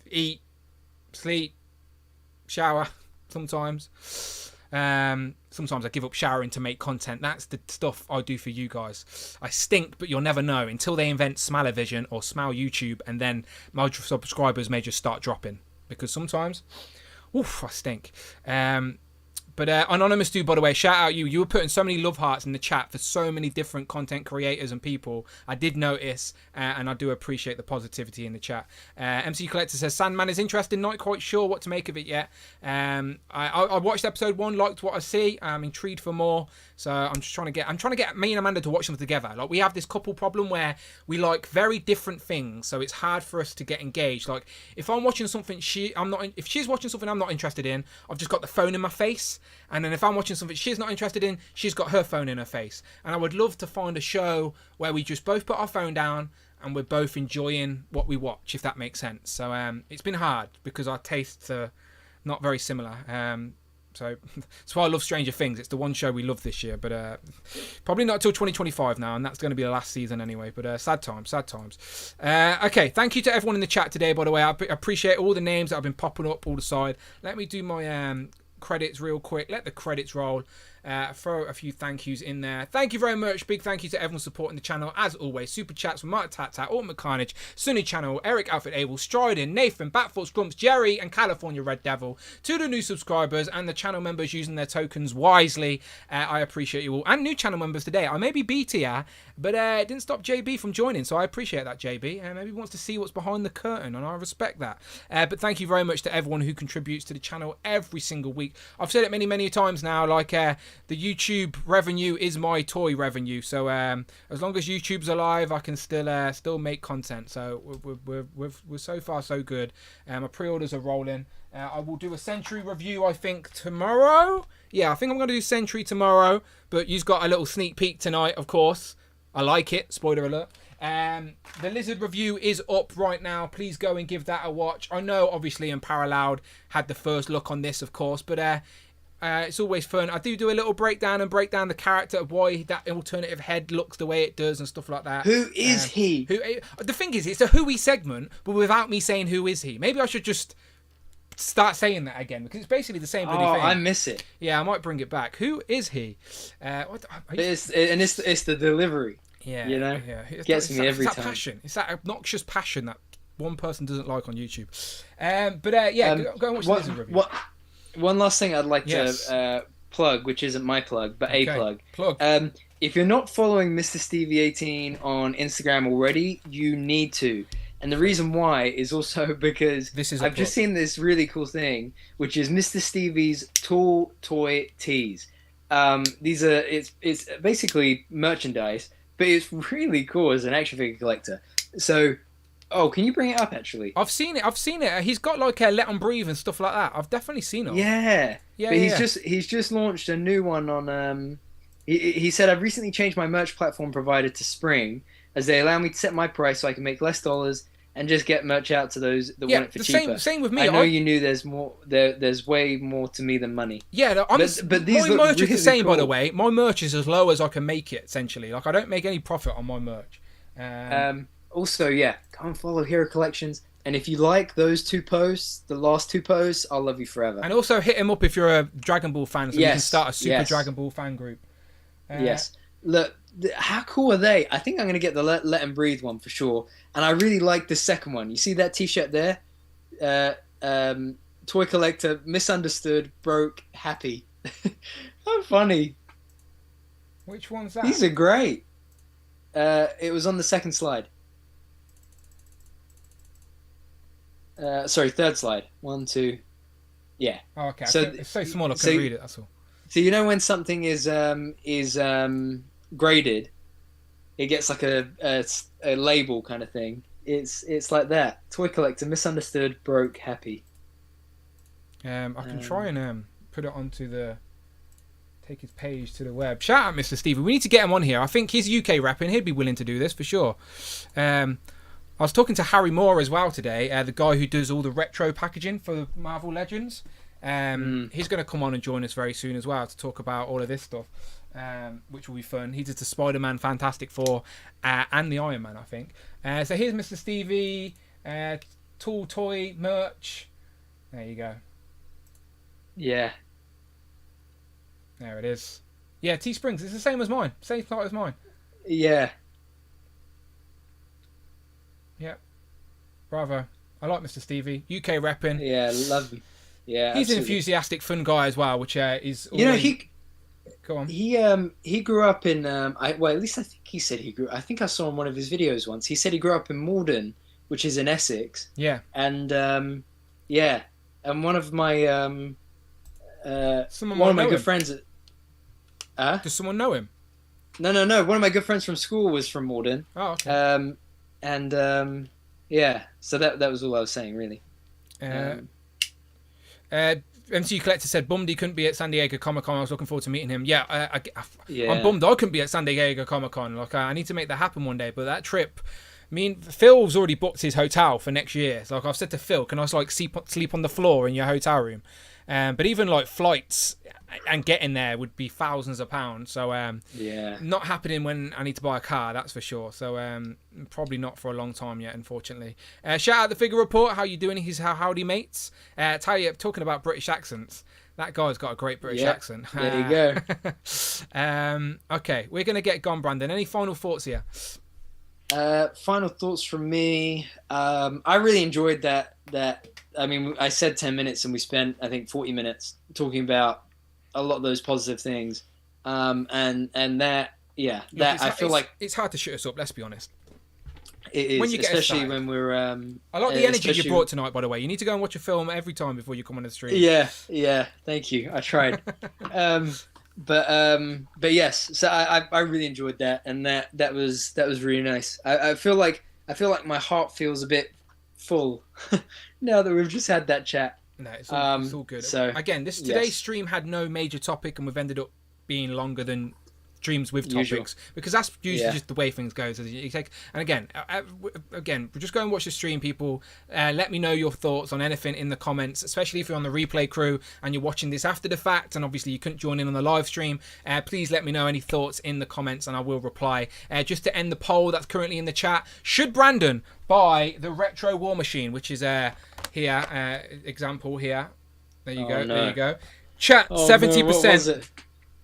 eat, sleep, shower sometimes. Sometimes I give up showering to make content. That's the stuff I do for you guys. I stink, but you'll never know until they invent Smell-O-Vision or Smell YouTube, and then my subscribers may just start dropping, because sometimes I stink. But Anonymous Dude, by the way, shout out you. You were putting so many love hearts in the chat for so many different content creators and people. I did notice, and I do appreciate the positivity in the chat. MC Collector says, Sandman is interesting, not quite sure what to make of it yet. I watched episode 1, liked what I see. I'm intrigued for more. So I'm trying to get me and Amanda to watch them together. Like, we have this couple problem where we like very different things, so it's hard for us to get engaged. Like, if I'm watching something if she's watching something I'm not interested in, I've just got the phone in my face. And then if I'm watching something she's not interested in, she's got her phone in her face. And I would love to find a show where we just both put our phone down and we're both enjoying what we watch, if that makes sense. So it's been hard because our tastes are not very similar. So that's why I love Stranger Things. It's the one show we love this year, but probably not until 2025 now, and that's going to be the last season anyway. But sad times. Okay, thank you to everyone in the chat today, by the way. I appreciate all the names that have been popping up all the side. Let me do my credits real quick. Let the credits roll. Throw a few thank yous in there. Thank you very much. Big thank you to everyone supporting the channel. As always, super chats from Mark Tat, Ultimate Carnage, Sunny Channel, Eric Alfred Abel, Striding, Nathan, Batfoot Scrumps, Jerry, and California Red Devil. To the new subscribers and the channel members using their tokens wisely, I appreciate you all. And new channel members today. I may be B tier, but it didn't stop JB from joining, so I appreciate that, JB. Maybe he wants to see what's behind the curtain, and I respect that. But thank you very much to everyone who contributes to the channel every single week. I've said it many times now, like the YouTube revenue is my toy revenue, so as long as YouTube's alive, I can still make content. So we're so far so good. My pre-orders are rolling. I will do a Sentry review, I think, tomorrow. Yeah, I think I'm going to do Sentry tomorrow, but you've got a little sneak peek tonight, of course. I like it. Spoiler alert. The Lizard review is up right now. Please go and give that a watch. I know, obviously, and Paraloud had the first look on this, of course, but it's always fun. I do a little breakdown the character of why that alternative head looks the way it does and stuff like that. Who is he? The thing is, it's a who he segment, but without me saying who is he. Maybe I should just start saying that again, because it's basically the same bloody thing. I miss it. Yeah, I might bring it back. Who is he? It's the delivery. Yeah, you know, yeah. Gets me every time. Passion. It's that obnoxious passion that one person doesn't like on YouTube. Go and watch the Lizard review. One last thing I'd like to plug, which isn't my plug, but a plug. If you're not following Mr. Stevie18 on Instagram already, you need to. And the reason why is also because I've just seen this really cool thing, which is Mr. Stevie's Tall Toy Tees. It's basically merchandise, but it's really cool as an action figure collector. So, can you bring it up actually? I've seen it. He's got like a Let 'Em Breathe and stuff like that. I've definitely seen it. Yeah. But he's just launched a new one on. He said, I've recently changed my merch platform provider to Spring, as they allow me to set my price so I can make less dollars and just get merch out to those that want it for cheaper. Same with me. I know you knew there's more. There's way more to me than money. Yeah, but these my merch really is the same, cool. by the way. My merch is as low as I can make it. Essentially, like I don't make any profit on my merch. Also, come and follow Hero Collections. And if you like those two posts, the last two posts, I'll love you forever. And also hit him up if you're a Dragon Ball fan, so you can start a Super Dragon Ball fan group. Yes. Look, how cool are they? I think I'm going to get the Let 'Em Breathe one for sure. And I really like the second one. You see that t-shirt there? Toy collector, misunderstood, broke, happy. How funny. Which one's that? These are great. It was on the second slide. Sorry, third slide. 1, 2. Yeah. Oh, okay. So it's so small I couldn't read it. That's all. So you know when something is graded, it gets like a label kind of thing. It's like that. Toy collector, misunderstood, broke, happy. I can try and put it onto take his page to the web. Shout out Mr. Stevie. We need to get him on here. I think he's UK rapping. He'd be willing to do this for sure. I was talking to Harry Moore as well today, the guy who does all the retro packaging for Marvel Legends. He's going to come on and join us very soon as well to talk about all of this stuff, which will be fun. He did the Spider-Man Fantastic Four and the Iron Man, I think. So here's Mr. Stevie, Tall Toy merch. There you go. Yeah. There it is. Yeah, Teesprings. It's the same as mine. Same plot as mine. Yeah. Yep. Bravo. I like Mr. Stevie. UK repping. Yeah, love him. Yeah, he's absolutely. an enthusiastic, fun guy as well, which is. You know, he. Go on. He grew up in. At least I think he said he grew. I think I saw in one of his videos once. He said he grew up in Morden, which is in Essex. Yeah. And and one of my one of my good friends. Does someone know him? No. One of my good friends from school was from Morden. Oh, okay. Yeah. So that was all I was saying, really. MCU Collector said Bumdy couldn't be at San Diego Comic-Con. I was looking forward to meeting him. Yeah, I'm bummed I couldn't be at San Diego Comic-Con. Like, I need to make that happen one day. But that trip, Phil's already booked his hotel for next year. So, like, I've said to Phil, can I like sleep on the floor in your hotel room? But even like flights and getting there would be thousands of pounds. So not happening when I need to buy a car, that's for sure. So probably not for a long time yet, unfortunately. Shout out the Figure Report. How you doing? He's howdy mates. Tell you, talking about British accents, that guy's got a great British accent. There you go. Okay, we're gonna get gone, Brandon. Any final thoughts here? Final thoughts from me. I really enjoyed that. I mean, I said 10 minutes and we spent, I think, 40 minutes talking about a lot of those positive things. And that, I feel like it's hard to shut us up. Let's be honest. It is, when you especially when we're. I like the energy you brought tonight. By the way, you need to go and watch a film every time before you come on the stream. Yeah. Thank you. I tried. But yes. So I really enjoyed that, and that was really nice. I feel like my heart feels a bit full now that we've just had that chat. No, it's all good. So again, today's stream had no major topic, and we've ended up being longer than streams with topics because that's usually just the way things go. So you take, and again, just go and watch the stream, people. Let me know your thoughts on anything in the comments, especially if you're on the replay crew and you're watching this after the fact, and obviously you couldn't join in on the live stream. Please let me know any thoughts in the comments, and I will reply. Just to end the poll that's currently in the chat: should Brandon buy the Retro War Machine, which is here, example here. There you go. No. There you go. Chat 70%. No,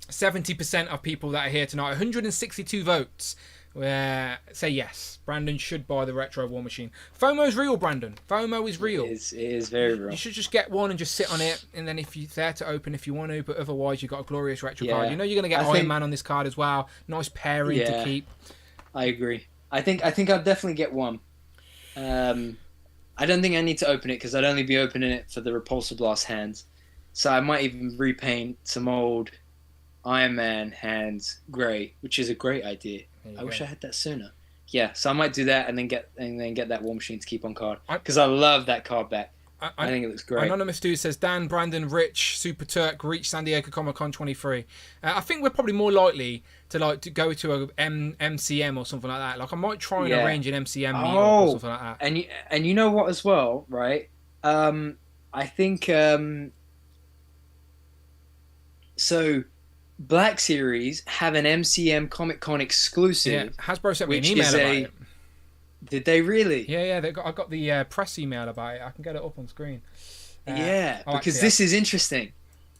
70% of people that are here tonight, 162 votes, say yes. Brandon should buy the Retro War Machine. FOMO's real, Brandon. FOMO is real. It is very real. You should just get one and just sit on it, and then if you're there to open if you want to, but otherwise you've got a glorious retro card. You know you're going to get Iron Man on this card as well. Nice pairing to keep. I agree. I think I'll definitely get one. I don't think I need to open it because I'd only be opening it for the Repulsor Blast hands. So I might even repaint some old Iron Man hands grey, which is a great idea. I wish I had that sooner. Yeah, so I might do that and then get that War Machine to keep on card because I love that card back. I think it looks great. Anonymous Dude says Dan, Brandon, Rich, Super Turk reach San Diego Comic Con 23. I think we're probably more likely to go to a MCM or something like that. Like I might try and arrange an MCM meetup or something like that. And you know what as well, right? I think so. Black Series have an MCM Comic Con exclusive. Yeah, Hasbro sent me an email about it. Did they really? Yeah. I got the press email about it. I can get it up on screen. Because this is interesting.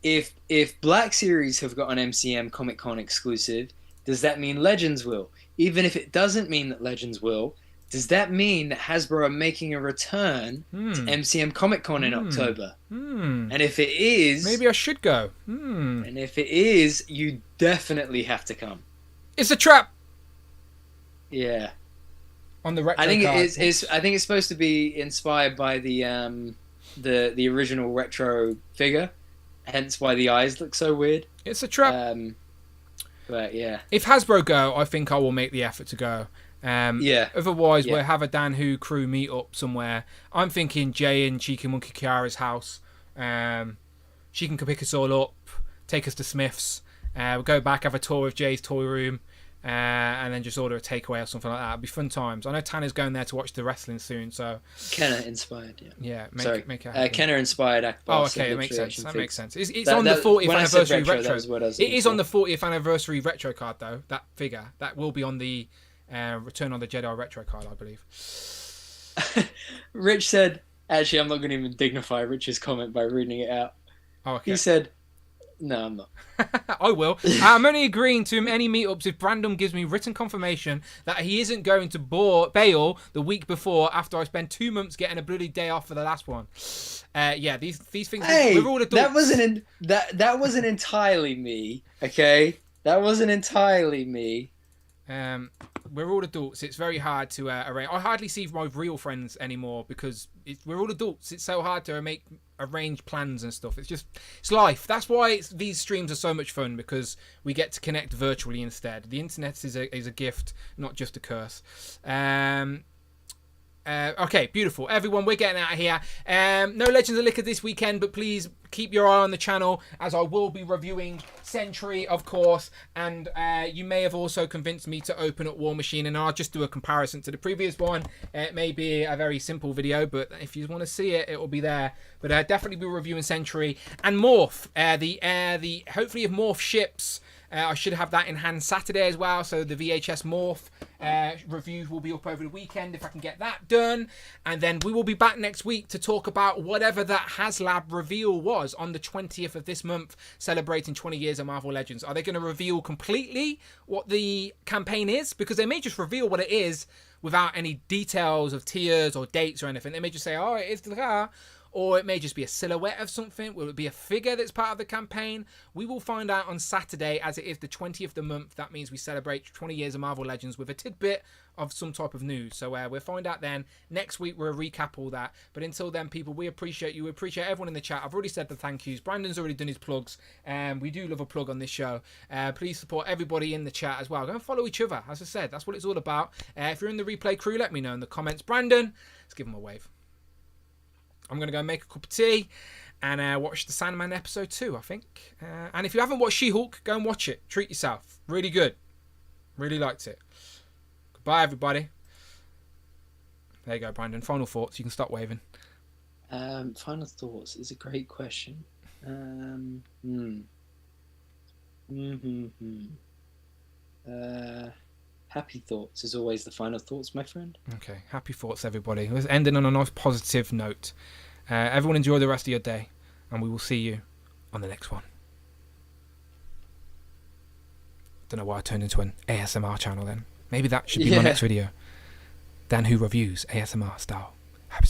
If Black Series have got an MCM Comic Con exclusive, does that mean Legends will? Even if it doesn't mean that Legends will, does that mean that Hasbro are making a return to MCM Comic Con in October? And if it is... maybe I should go. And if it is, you definitely have to come. It's a trap! Yeah. On the retro I think card. I think it's supposed to be inspired by the original retro figure, hence why the eyes look so weird. It's a trap. But yeah. If Hasbro go, I think I will make the effort to go. Otherwise, we'll have a Dan Who crew meet up somewhere. I'm thinking Jay and Cheeky Monkey Kiara's house. She can pick us all up, take us to Smith's. We'll go back, have a tour of Jay's toy room, and then just order a takeaway or something like that. It'll be fun times. I know Tanner's going there to watch the wrestling soon, so. Kenner inspired, yeah. Make it Kenner inspired Akbar. Oh, okay, it makes sense. That makes sense. It's on the 40th anniversary retro. It is on the 40th anniversary retro card, though. That figure that will be on the Return on the Jedi retro card, I believe. Rich said, actually, I'm not going to even dignify Rich's comment by reading it out. Oh, okay. He said, no, I'm not. I will. I'm only agreeing to any meetups if Brandon gives me written confirmation that he isn't going to bail the week before after I spend 2 months getting a bloody day off for the last one. These things. Hey, we're all adults. That wasn't entirely me. Okay, that wasn't entirely me. We're all adults. It's very hard to arrange. I hardly see my real friends anymore because we're all adults. It's so hard to arrange plans and stuff. It's life. That's why these streams are so much fun, because we get to connect virtually instead. The internet is a gift, not just a curse. Okay, beautiful. Everyone, we're getting out of here. No Legends of Liquor this weekend, but please keep your eye on the channel, as I will be reviewing Sentry, of course. And you may have also convinced me to open up War Machine, and I'll just do a comparison to the previous one. It may be a very simple video, but if you want to see it, it will be there. But definitely be reviewing Sentry and Morph. The hopefully if Morph ships. I should have that in hand Saturday as well, so the VHS Morph reviews will be up over the weekend if I can get that done. And then we will be back next week to talk about whatever that HasLab reveal was on the 20th of this month, celebrating 20 years of Marvel Legends. Are they going to reveal completely what the campaign is? Because they may just reveal what it is without any details of tiers or dates or anything. They may just say, oh, it is the car. Or it may just be a silhouette of something. Will it be a figure that's part of the campaign? We will find out on Saturday, as it is the 20th of the month. That means we celebrate 20 years of Marvel Legends with a tidbit of some type of news. So we'll find out then. Next week, we'll recap all that. But until then, people, we appreciate you. We appreciate everyone in the chat. I've already said the thank yous. Brandon's already done his plugs. We do love a plug on this show. Please support everybody in the chat as well. Go and follow each other. As I said, that's what it's all about. If you're in the replay crew, let me know in the comments. Brandon, let's give him a wave. I'm going to go make a cup of tea and watch the Sandman episode 2, I think. And if you haven't watched She-Hulk, go and watch it. Treat yourself. Really good. Really liked it. Goodbye, everybody. There you go, Brandon. Final thoughts. You can stop waving. Final thoughts is a great question. Happy thoughts is always the final thoughts, my friend. Okay, happy thoughts, everybody. Let's end on a nice positive note. Everyone enjoy the rest of your day, and we will see you on the next one. Don't know why I turned into an ASMR channel then. Maybe that should be my next video. Dan Who Reviews, ASMR style. Happy